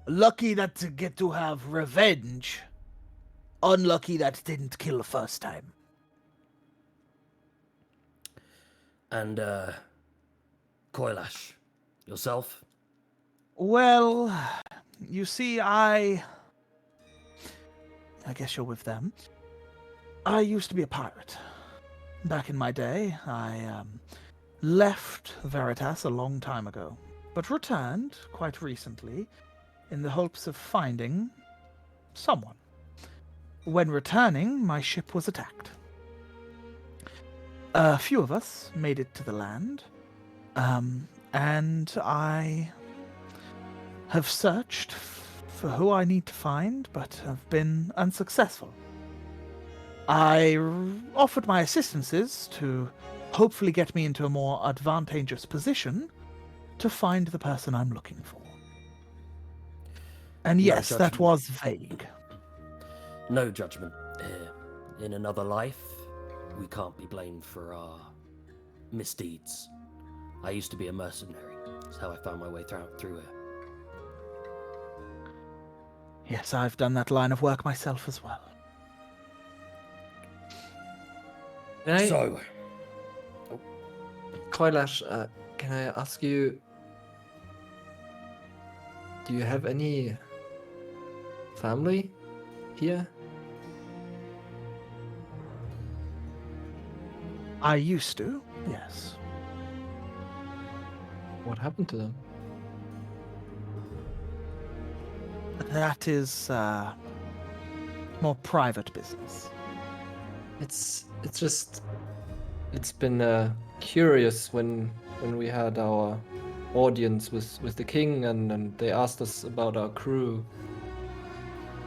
A: Lucky that to get to have revenge. Unlucky that didn't kill the first time.
E: And, Koilash, yourself?
A: Well, you see, I guess you're with them. I used to be a pirate. Back in my day, I left Veritas a long time ago, but returned quite recently in the hopes of finding someone. When returning, my ship was attacked. A few of us made it to the land, and I have searched for who I need to find, but have been unsuccessful. I offered my assistances to hopefully get me into a more advantageous position to find the person I'm looking for. And
E: No
A: yes, that
E: judgment.
A: was vague.
E: No judgment here. In another life, we can't be blamed for our misdeeds. I used to be a mercenary. That's how I found my way through here.
A: Yes, I've done that line of work myself as well.
F: Can I,
E: So,
F: Koilash, can I ask you, do you have any family here?
A: I used to, yes.
F: What happened to them?
A: That is more private business.
F: It's just, it's been curious when we had our audience with the king and they asked us about our crew.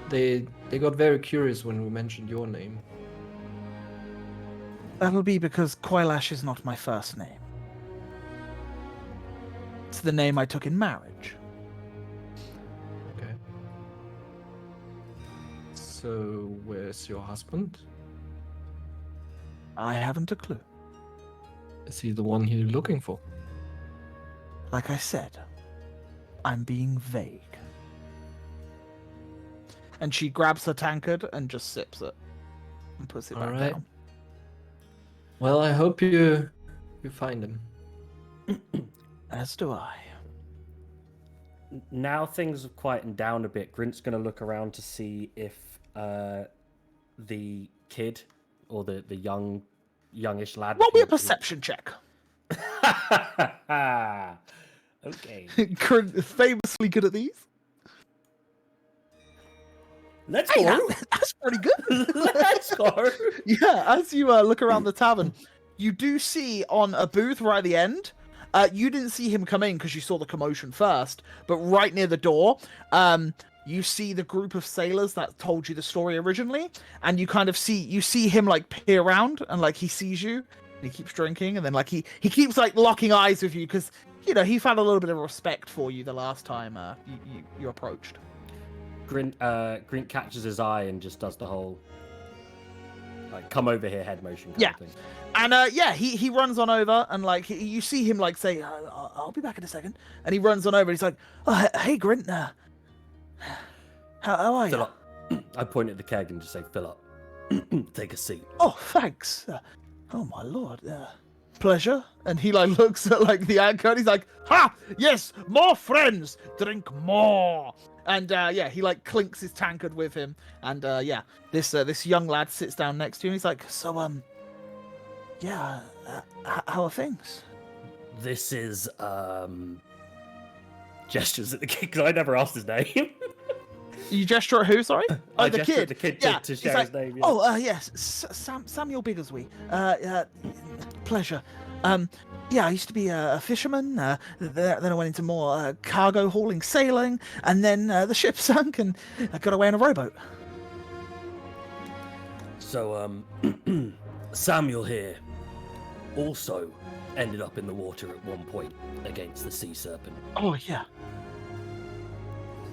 F: They got very curious when we mentioned your name.
A: That'll be because Koilash is not my first name. It's the name I took in marriage.
F: Okay. So where's your husband?
A: I haven't a clue.
F: Is he the one you're looking for?
A: Like I said, I'm being vague. And she grabs her tankard and just sips it and puts it back
F: Alright.
A: down.
F: Well, I hope you find him.
A: As do I.
E: now things have quietened down a bit. Grint's going to look around to see if the kid or the youngish lad.
A: Roll me a
E: who-
A: perception check.
E: Okay.
A: Grint is famously good at these.
E: Let's
A: Hey,
E: go.
A: that's pretty good.
E: Let's go.
A: Yeah, as you look around the tavern, you do see on a booth right at the end. You didn't see him come in because you saw the commotion first, but right near the door, you see the group of sailors that told you the story originally, and you kind of see him like peer around and like he sees you, and he keeps drinking, and then like he keeps like locking eyes with you because he found a little bit of respect for you the last time you approached.
E: Grint catches his eye and just does the whole like come over here head motion kind
A: Yeah.
E: of thing.
A: And he runs on over and like you see him like say, I'll be back in a second, and he runs on over and he's like, oh, hey Grint, How are
E: Fill
A: you?
E: up. I point at the keg and just say, fill up. Take a seat.
A: Oh, thanks. Oh my lord. Pleasure. And he like looks at like the anchor and he's like, ha! Yes, more friends. Drink more. And yeah, he like clinks his tankard with him. And yeah, this young lad sits down next to you and he's like, so yeah, how are things?
E: This is gestures at the kid because I never asked his name.
A: You gesture at who? Sorry.
E: I
A: The
E: gesture
A: kid.
E: at the kid
A: Yeah.
E: to
A: he's
E: share
A: like,
E: his name. Yeah.
A: Oh, yes, Samuel Biggleswee. Pleasure. Yeah, I used to be a fisherman. Then I went into more cargo hauling, sailing, and then the ship sunk, and I got away in a rowboat.
E: So Samuel here also ended up in the water at one point against the sea serpent.
A: Oh yeah.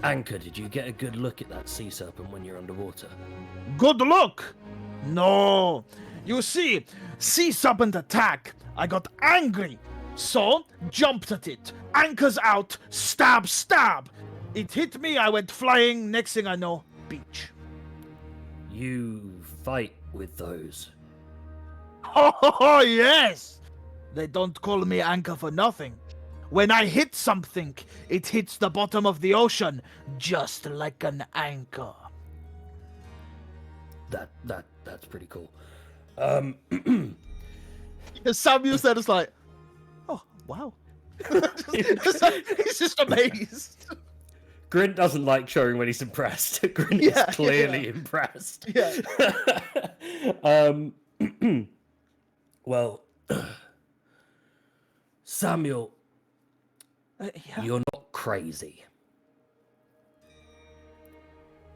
E: Anchor, did you get a good look at that sea serpent when you're underwater?
A: Good luck. No, you see, sea serpent attack. I got angry, so jumped at it. Anchors out. Stab, stab. It hit me. I went flying. Next thing I know, beach.
E: You fight with those.
A: Oh, yes! They don't call me Anchor for nothing. When I hit something, it hits the bottom of the ocean, just like an anchor.
E: That's pretty cool.
A: Samuel said it's like, oh, wow. He's just amazed.
E: Grint doesn't like showing when he's impressed. Grint
A: Yeah,
E: is clearly impressed.
A: Yeah.
E: Well, Samuel,
A: Yeah.
E: you're not crazy.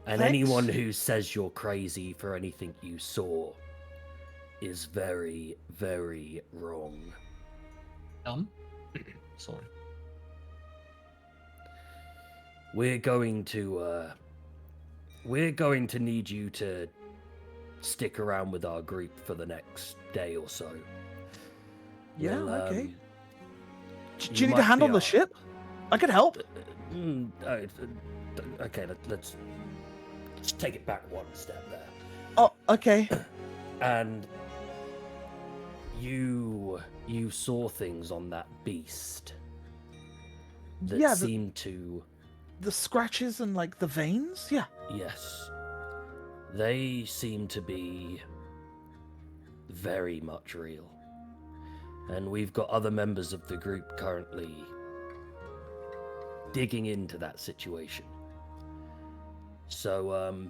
E: And
A: Thanks.
E: anyone who says you're crazy for anything you saw is very, very wrong.
F: Sorry.
E: We're going to need you to stick around with our group for the next day or so.
A: Yeah,
E: We'll,
A: okay.
E: you
A: Do you need
E: might
A: a hand
E: be
A: on the
E: our-
A: ship? I could help.
E: Okay, let's take it back one step there.
A: Oh, okay.
E: And you saw things on that beast that
A: Yeah,
E: seemed to,
A: the scratches and like the veins? Yeah.
E: yes, they seem to be very much real. And we've got other members of the group currently digging into that situation. So,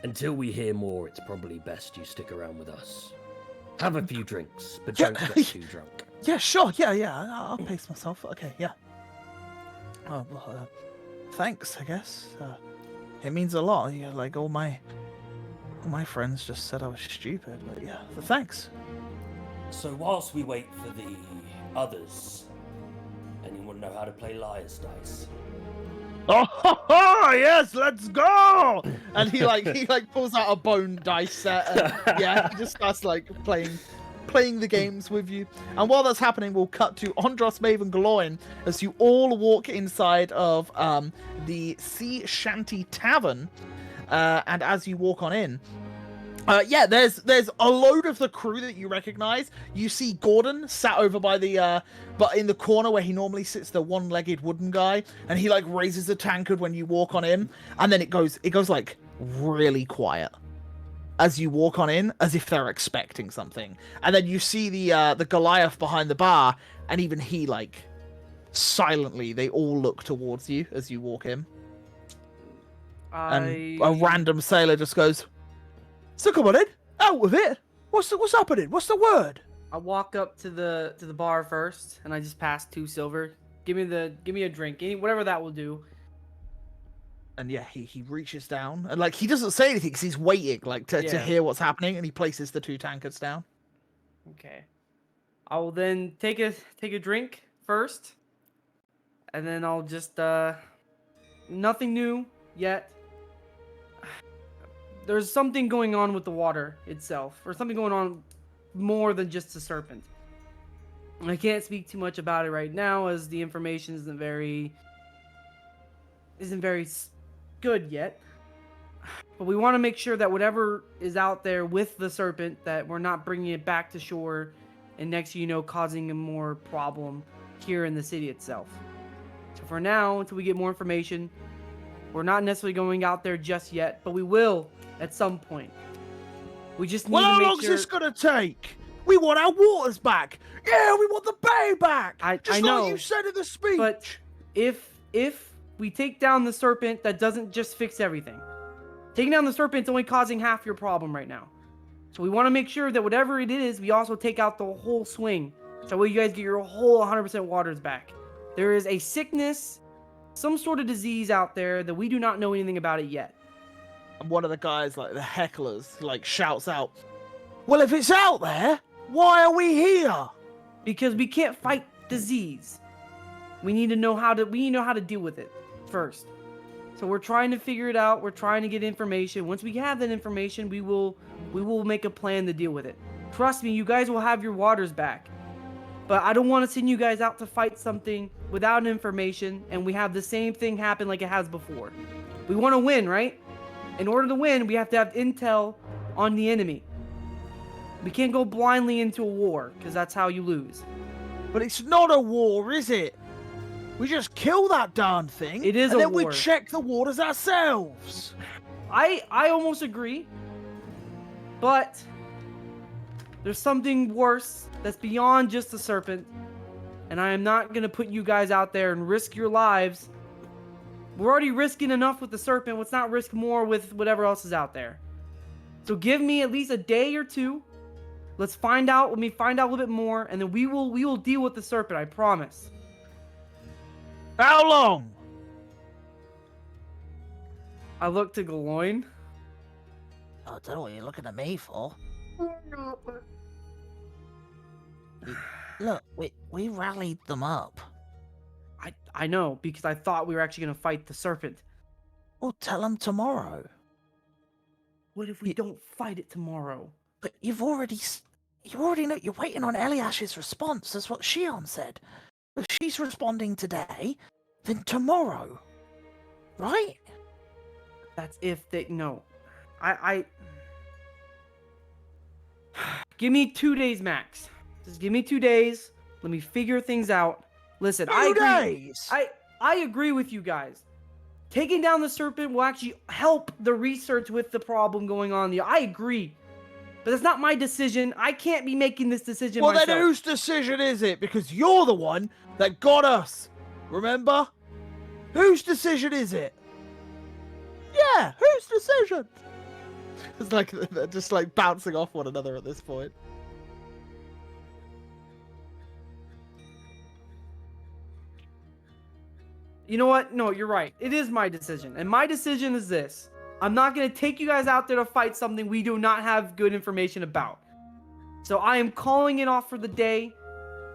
E: until we hear more, it's probably best you stick around with us. Have a few drinks, but
A: Yeah.
E: don't get too drunk.
A: Yeah, sure. Yeah. I'll pace myself. Okay, yeah. Oh, well, thanks, I guess. It means a lot. Yeah, like all my friends just said I was stupid, but yeah, thanks.
E: So whilst we wait for the others, anyone know how to play liar's dice?
A: Oh, yes, let's go! And he pulls out a bone dice set, and yeah, he just starts like playing the games with you. And while that's happening, we'll cut to Andros, Maven, Gloin as you all walk inside of the Sea Shanty Tavern. And as you walk on in, yeah, there's a load of the crew that you recognize. You see Gordon sat over by the but in the corner where he normally sits, the one-legged wooden guy, and he like raises a tankard when you walk on in, and then it goes like really quiet as you walk on in, as if they're expecting something. And then you see the Goliath behind the bar, and even he like silently, they all look towards you as you walk in. And a random sailor just goes, "So come on in, out with it. What's happening? What's the word?"
C: I walk up to the bar first, and I just pass 2 silver. Give me a drink, whatever that will do.
A: And yeah, he reaches down, and like he doesn't say anything because he's waiting like to
C: Yeah.
A: hear what's happening, and he places the 2 tankards down.
C: Okay. I will then take a drink first, and then I'll just nothing new yet. There's something going on with the water itself, or something going on more than just the serpent. I can't speak too much about it right now, as the information isn't very good yet. But we want to make sure that whatever is out there with the serpent, that we're not bringing it back to shore, and next you know, causing a more problem here in the city itself. So for now, until we get more information, we're not necessarily going out there just yet, but we will at some point. We just need
A: Well,
C: to
A: how
C: make
A: long's
C: sure.
A: this gonna take? We want our waters back. Yeah, we want the bay back.
C: I
A: Just
C: know,
A: like you said in the speech.
C: But if we take down the serpent, that doesn't just fix everything. Taking down the serpent's only causing half your problem right now. So we want to make sure that whatever it is, we also take out the whole swing. So you guys get your whole 100% waters back. There is a sickness, some sort of disease out there that we do not know anything about it yet.
A: And one of the guys, like the hecklers, like shouts out, "Well, if it's out there, why are we here?"
C: Because we can't fight disease. We need to know how to deal with it first. So we're trying to figure it out. We're trying to get information. Once we have that information, we will make a plan to deal with it. Trust me, you guys will have your waters back. But I don't want to send you guys out to fight something without information and we have the same thing happen like it has before. We want to win, right? In order to win, we have to have intel on the enemy. We can't go blindly into a war, because that's how you lose.
A: But it's not a war, is it? We just kill that darn thing.
C: It is
A: and
C: a
A: then
C: war.
A: we check the waters ourselves.
C: I almost agree. But there's something worse that's beyond just the serpent. And I am not going to put you guys out there and risk your lives. We're already risking enough with the serpent. Let's not risk more with whatever else is out there. So give me at least a day or two. Let me find out a little bit more, and then we will deal with the serpent, I promise.
A: How long?
C: I look to Galoin.
A: I don't know what you're looking at me for. Look, we rallied them up.
C: I know, because I thought we were actually going to fight the serpent.
A: Well, tell them tomorrow.
C: What if we don't fight it tomorrow?
A: But you already know, you're waiting on Eliash's response. That's what Shion said. If she's responding today, then tomorrow. Right?
C: That's if they... No. I... Give me 2 days max. Just give me 2 days. Let me figure things out. Listen, I agree.
A: 2 days?
C: I agree with you guys. Taking down the serpent will actually help the research with the problem going on. I agree. But that's not my decision. I can't be making this decision myself.
A: Well, then whose decision is it? Because you're the one that got us. Remember? Whose decision is it? Yeah, whose decision? It's like they're just like bouncing off one another at this point.
C: You know what? No, you're right. It is my decision. And my decision is this. I'm not going to take you guys out there to fight something we do not have good information about. So I am calling it off for the day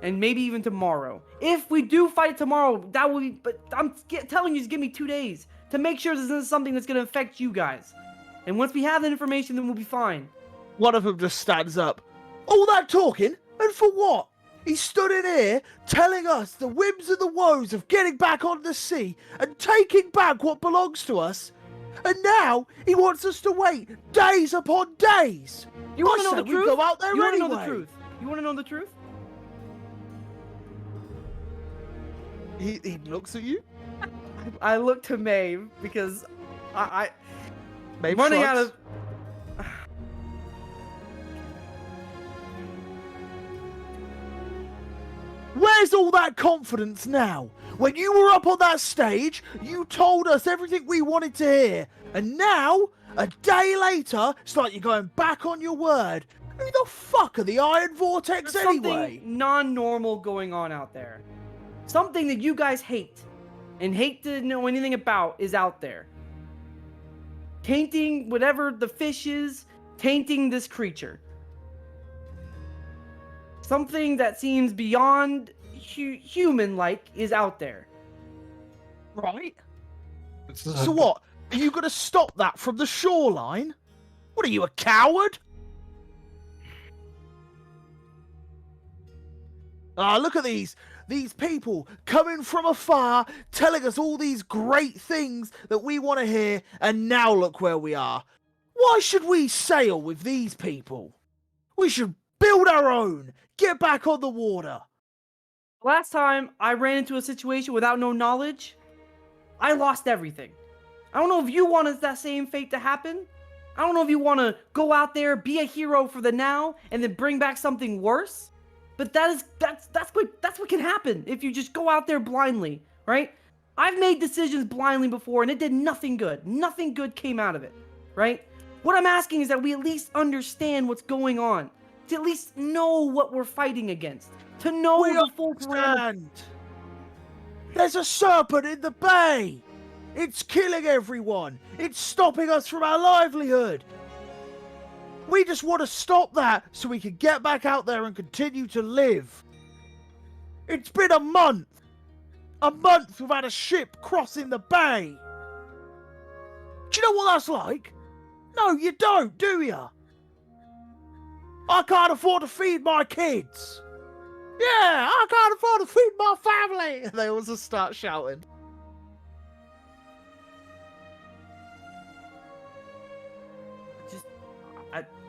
C: and maybe even tomorrow. If we do fight tomorrow, that will be... But I'm telling you, just give me 2 days to make sure this isn't something that's going to affect you guys. And once we have that information, then we'll be fine.
A: One of them just stands up. All that talking? And for what? He stood in here telling us the whims and the woes of getting back on the sea and taking back what belongs to us. And now he wants us to wait days upon days.
C: You want to know the truth?
A: Go out there
C: you want to
A: anyway.
C: know the truth? You want to know the truth?
A: He looks at you.
C: I look to Maeve because I
A: Maeve
C: running
A: shrugs.
C: out of...
A: Where's all that confidence now? When you were up on that stage, you told us everything we wanted to hear. And now, a day later, it's like you're going back on your word. Who the fuck are the Iron Vortex
C: There's
A: anyway?
C: something non-normal going on out there. Something that you guys hate and hate to know anything about is out there. Tainting whatever the fish is, tainting this creature. Something that seems beyond human-like is out there.
A: Right? So what? Are you going to stop that from the shoreline? What are you, a coward? Ah, look at these these people coming from afar, telling us all these great things that we want to hear, and now look where we are. Why should we sail with these people? We should build our own, get back on the water.
C: Last time I ran into a situation without no knowledge, I lost everything. I don't know if you want that same fate to happen. I don't know if you want to go out there, be a hero for the now, and then bring back something worse. But that's what can happen if you just go out there blindly, right? I've made decisions blindly before, and it did nothing good. Nothing good came out of it, right? What I'm asking is that we at least understand what's going on, to at least know what we're fighting against, to know the full parameters.
A: There's a serpent in the bay. It's killing everyone. It's stopping us from our livelihood. We just want to stop that so we can get back out there and continue to live. It's been a month. A month without a ship crossing the bay. Do you know what that's like? No, you don't, do you? I can't afford to feed my kids. Yeah, I can't afford to feed my family. And they all just start shouting.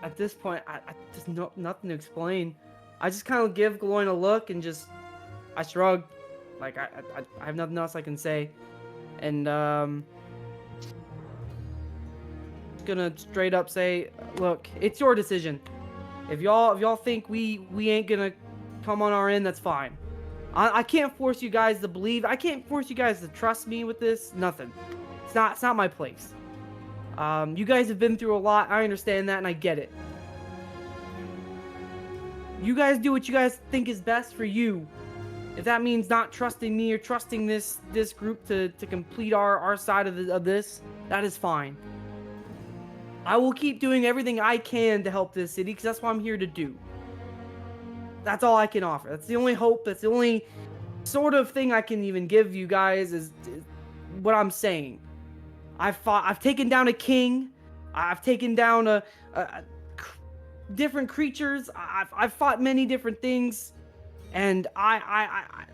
C: At this point, I just nothing to explain. I just kind of give Gloin a look and I shrug. Like, I have nothing else I can say. And, just gonna straight up say, look, it's your decision. If y'all think we ain't gonna come on our end, that's fine. I can't force you guys to believe. I can't force you guys to trust me with this. Nothing. It's not my place. You guys have been through a lot. I understand that, and I get it. You guys do what you guys think is best for you. If that means not trusting me or trusting this group to complete our side of this, that is fine. I will keep doing everything I can to help this city, because that's what I'm here to do. That's all I can offer. That's the only hope. That's the only sort of thing I can even give you guys is what I'm saying. I've taken down a king. I've taken down different creatures. I've fought many different things, and I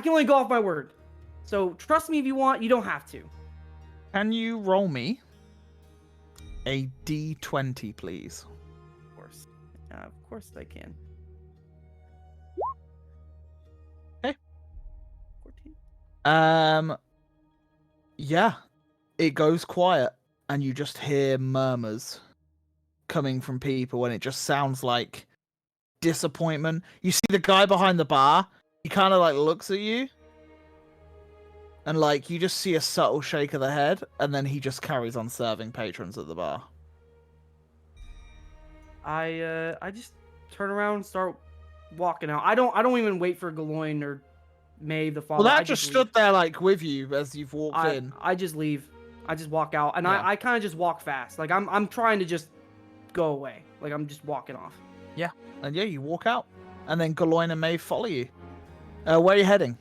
C: can only go off my word. So trust me if you want. You don't have to.
A: Can you roll me a d20, please?
C: Of course. Of course I can.
A: Okay.
C: 14.
A: Yeah, it goes quiet, and you just hear murmurs coming from people, and it just sounds like disappointment. You see the guy behind the bar, he kind of like looks at you, and like you just see a subtle shake of the head, and then he just carries on serving patrons at the bar.
C: I just turn around and start walking out. I don't even wait for Gloin or Maeve to follow.
A: Well, that just stood there like with you as you've walked in.
C: I just leave. I just walk out, and
A: Yeah.
C: I kind of just walk fast. Like I'm trying to just go away. Like I'm just walking off.
A: Yeah, and yeah, you walk out, and then Gloin and Maeve follow you. Where are you heading?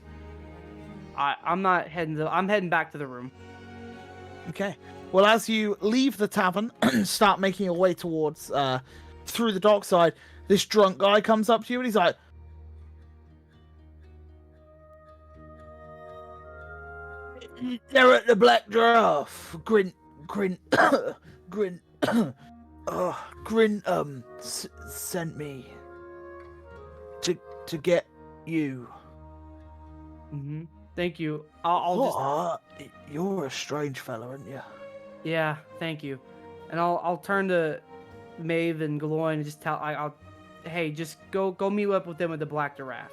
C: I'm not heading. I'm heading back to the room.
A: Okay. Well, as you leave the tavern and start making your way towards through the dockside, this drunk guy comes up to you and he's like, "They're at the Black Giraffe. Grin, Grin, sent me to get you."
C: Mm-hmm. Thank you. I'll just.
A: You're a strange fella, aren't you?
C: Yeah. Thank you. And I'll turn to Maeve and Gloin and just tell. Hey, just go meet up with them at the Black Giraffe.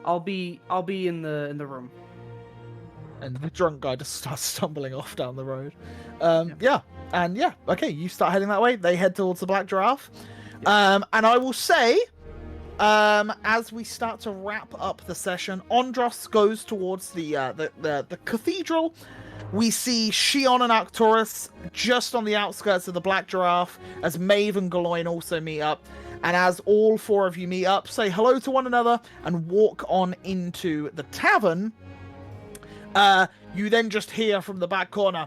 C: I'll be in the room.
A: And the drunk guy just starts stumbling off down the road. Okay, you start heading that way. They head towards the Black Giraffe. And I will say, as we start to wrap up the session, Ondros goes towards the cathedral. We see Shion and Arcturus just on the outskirts of the Black Giraffe, as Maeve and Gloin also meet up. And as all four of you meet up, say hello to one another and walk on into the tavern. You then just hear from the back corner,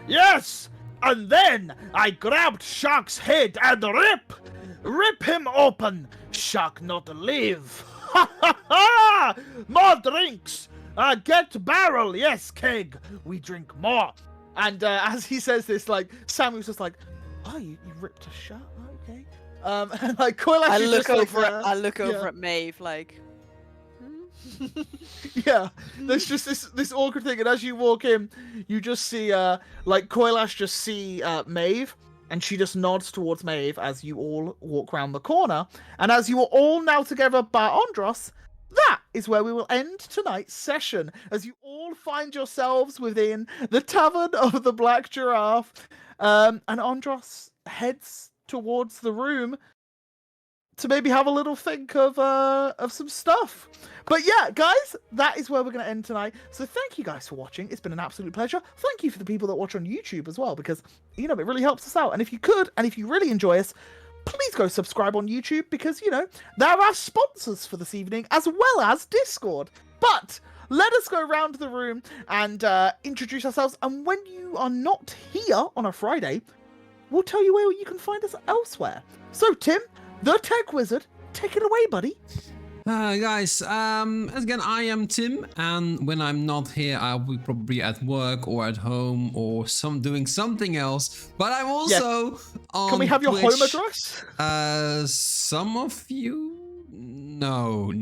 A: "Yes! And then I grabbed Shark's head and rip! Rip him open, shark not live. Ha ha ha! More drinks. Get barrel, yes, keg. We drink more. And as he says this, like Samuel's just like, oh, you ripped a shark, okay. And like Coilash
D: I
A: is
D: look
A: just like,
D: over. I look
A: yeah.
D: over at Maeve like.
A: Yeah, there's just this awkward thing, and as you walk in, you just see like Coilash just see Maeve, and she just nods towards Maeve as you all walk around the corner, and as you are all now together by Andros, that is where we will end tonight's session, as you all find yourselves within the Tavern of the Black Giraffe, and Andros heads towards the room to maybe have a little think of some stuff. But yeah, guys, that is where we're going to end tonight. So thank you guys for watching. It's been an absolute pleasure. Thank you for the people that watch on YouTube as well, because, you know, it really helps us out. And if you could, and if you really enjoy us, please go subscribe on YouTube, because, you know, there are sponsors for this evening, as well as Discord. But let us go around the room and introduce ourselves. And when you are not here on a Friday, we'll tell you where you can find us elsewhere. So, Tim, the Tech Wizard, take it away, buddy.
B: Guys, again, I am Tim, and when I'm not here, I'll be probably at work or at home or doing something else. But I'm also on
A: Can we have your
B: Twitch.
A: home address?
B: Some of you? No.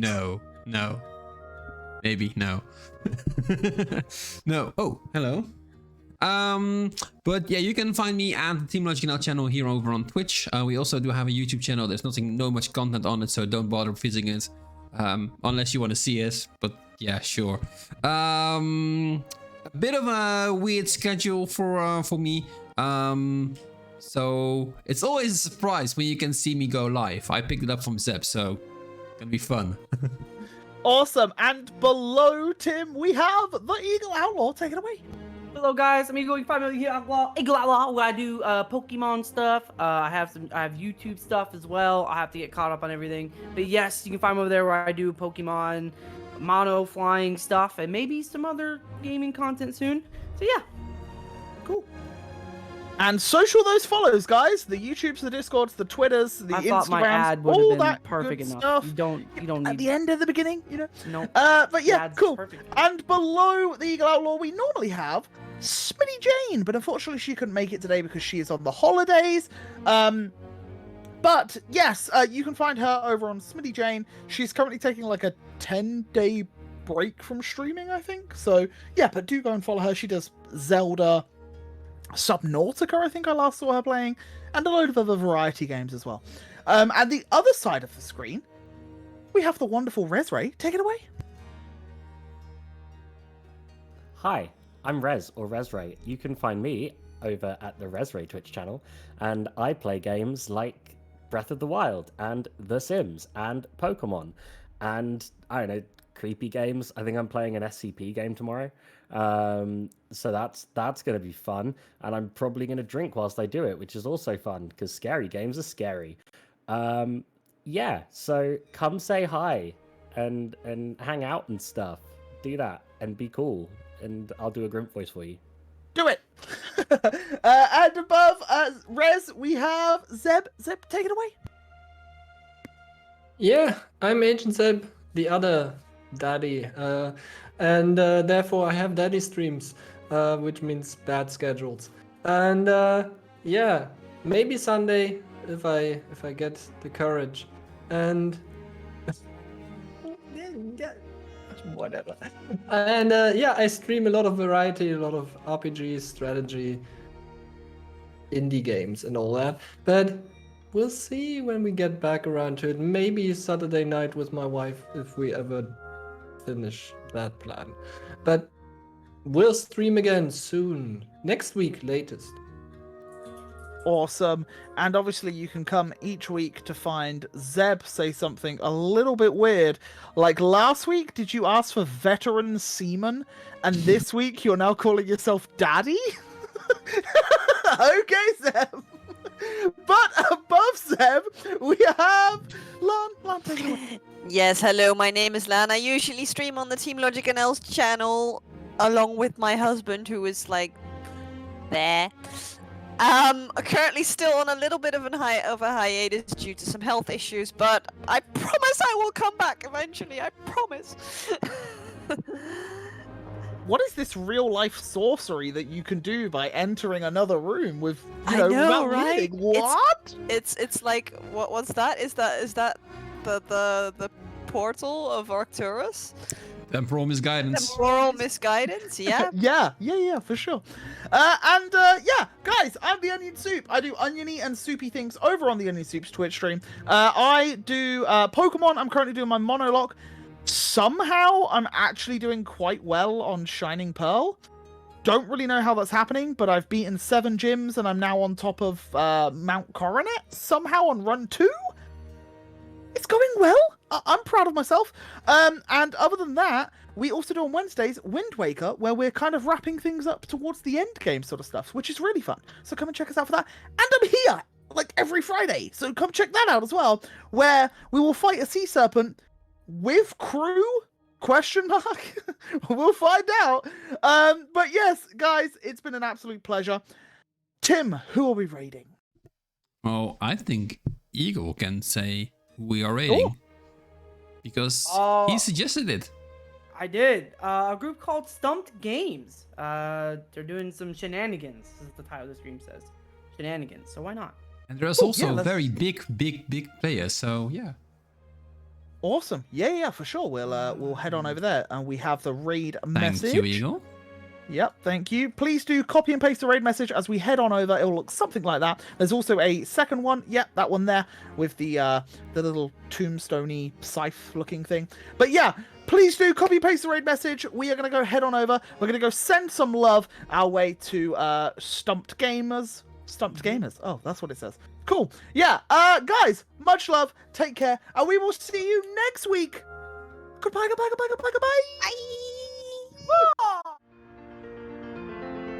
B: Maybe, no. No. Oh, hello. But yeah, you can find me at the Team Logic NL channel here over on Twitch. We also do have a YouTube channel. There's no much content on it, so don't bother visiting it. Unless you want to see us, but yeah, sure. A bit of a weird schedule for me. So it's always a surprise when you can see me go live. I picked it up from Zeb, so it's gonna be fun.
A: Awesome. And below Tim, we have the Eagle Outlaw. Take it away.
C: Hello guys, I'm Eagle. You can find me here, Eagle Outlaw, where I do Pokemon stuff. I have YouTube stuff as well. I have to get caught up on everything. But yes, you can find me over there where I do Pokemon, mono flying stuff, and maybe some other gaming content soon. So yeah,
A: cool. And social those follows, guys. The YouTubes, the Discords, the Twitters, the
C: I
A: Instagrams,
C: thought my ad would
A: all
C: have been
A: that
C: perfect
A: good
C: enough.
A: stuff.
C: You don't need
A: at the end of the beginning, you know.
C: No.
A: But yeah,
C: Ad's
A: cool.
C: perfect.
A: And below the Eagle Outlaw, we normally have Smitty Jane, but unfortunately she couldn't make it today because she is on the holidays. But yes, you can find her over on Smitty Jane. She's currently taking like a 10-day break from streaming, I think. So yeah, but do go and follow her. She does Zelda, Subnautica, I think I last saw her playing, and a load of other variety games as well. And the other side of the screen, we have the wonderful Resray. Take it away.
E: Hi, I'm Rez, or Resray. You can find me over at the Resray Twitch channel, and I play games like Breath of the Wild, and The Sims, and Pokemon, and, I don't know, creepy games. I think I'm playing an SCP game tomorrow. So that's going to be fun, and I'm probably going to drink whilst I do it, which is also fun, because scary games are scary. Yeah, so come say hi, and hang out and stuff. Do that, and be cool. And I'll do a Grimp voice for you.
A: Do it! And above Rez, we have Zeb. Zeb, take it away.
F: Yeah, I'm Agent Zeb, the other daddy. And therefore I have daddy streams, which means bad schedules. And yeah, maybe Sunday if I get the courage. And whatever. And yeah, I stream a lot of variety, a lot of RPGs, strategy, indie games, and all that. But we'll see when we get back around to it. Maybe Saturday night with my wife if we ever finish that plan. But we'll stream again soon. Next week, latest.
A: Awesome. And obviously you can come each week to find Zeb say something a little bit weird. Like last week, did you ask for veteran seaman? And this week you're now calling yourself daddy? Okay, Zeb. But above Zeb, we have Lan. Lan, take it away.
D: Yes, hello, my name is Lan. I usually stream on the Team Logic NL's channel along with my husband, who is like there. Currently still on a little bit of a hiatus due to some health issues, but I promise I will come back eventually. I promise.
A: What is this real life sorcery that you can do by entering another room with,
D: I know,
A: without
D: right?
A: leaving? What?
D: It's like what's that? Is that the portal of Arcturus?
B: Temporal misguidance.
D: Temporal misguidance, yeah.
A: yeah, for sure. Yeah, guys, I'm the Onion Soup. I do oniony and soupy things over on the Onion Soup's Twitch stream. I do Pokemon. I'm currently doing my monologue. Somehow, I'm actually doing quite well on Shining Pearl. Don't really know how that's happening, but I've beaten 7 gyms and I'm now on top of Mount Coronet somehow on run 2. It's going well. I'm proud of myself. And other than that, we also do on Wednesdays Wind Waker, where we're kind of wrapping things up towards the end game sort of stuff, which is really fun. So come and check us out for that. And I'm here like every Friday, so come check that out as well, where we will fight a sea serpent with crew? Question mark? We'll find out. But yes, guys, it's been an absolute pleasure. Tim, who are we raiding?
B: Oh, I think Eagle can say who we are raiding.
A: Oh.
B: Because he suggested it.
C: I did. A group called Stumped Games. They're doing some shenanigans. This is the title the stream says. Shenanigans. So why not?
B: And there's also very big players. So yeah.
A: Awesome. Yeah, for sure. We'll head on over there, and we have the raid message.
B: Thank you, Eagle.
A: Yep, thank you. Please do copy and paste the raid message as we head on over. It'll look something like that. There's also a second one. Yep, that one there with the little tombstone-y scythe-looking thing. But yeah, please do copy and paste the raid message. We are going to go head on over. We're going to go send some love our way to Stumped Gamers. Stumped Gamers. Oh, that's what it says. Cool. Yeah, guys, much love. Take care. And we will see you next week. Goodbye, goodbye, goodbye, goodbye, goodbye.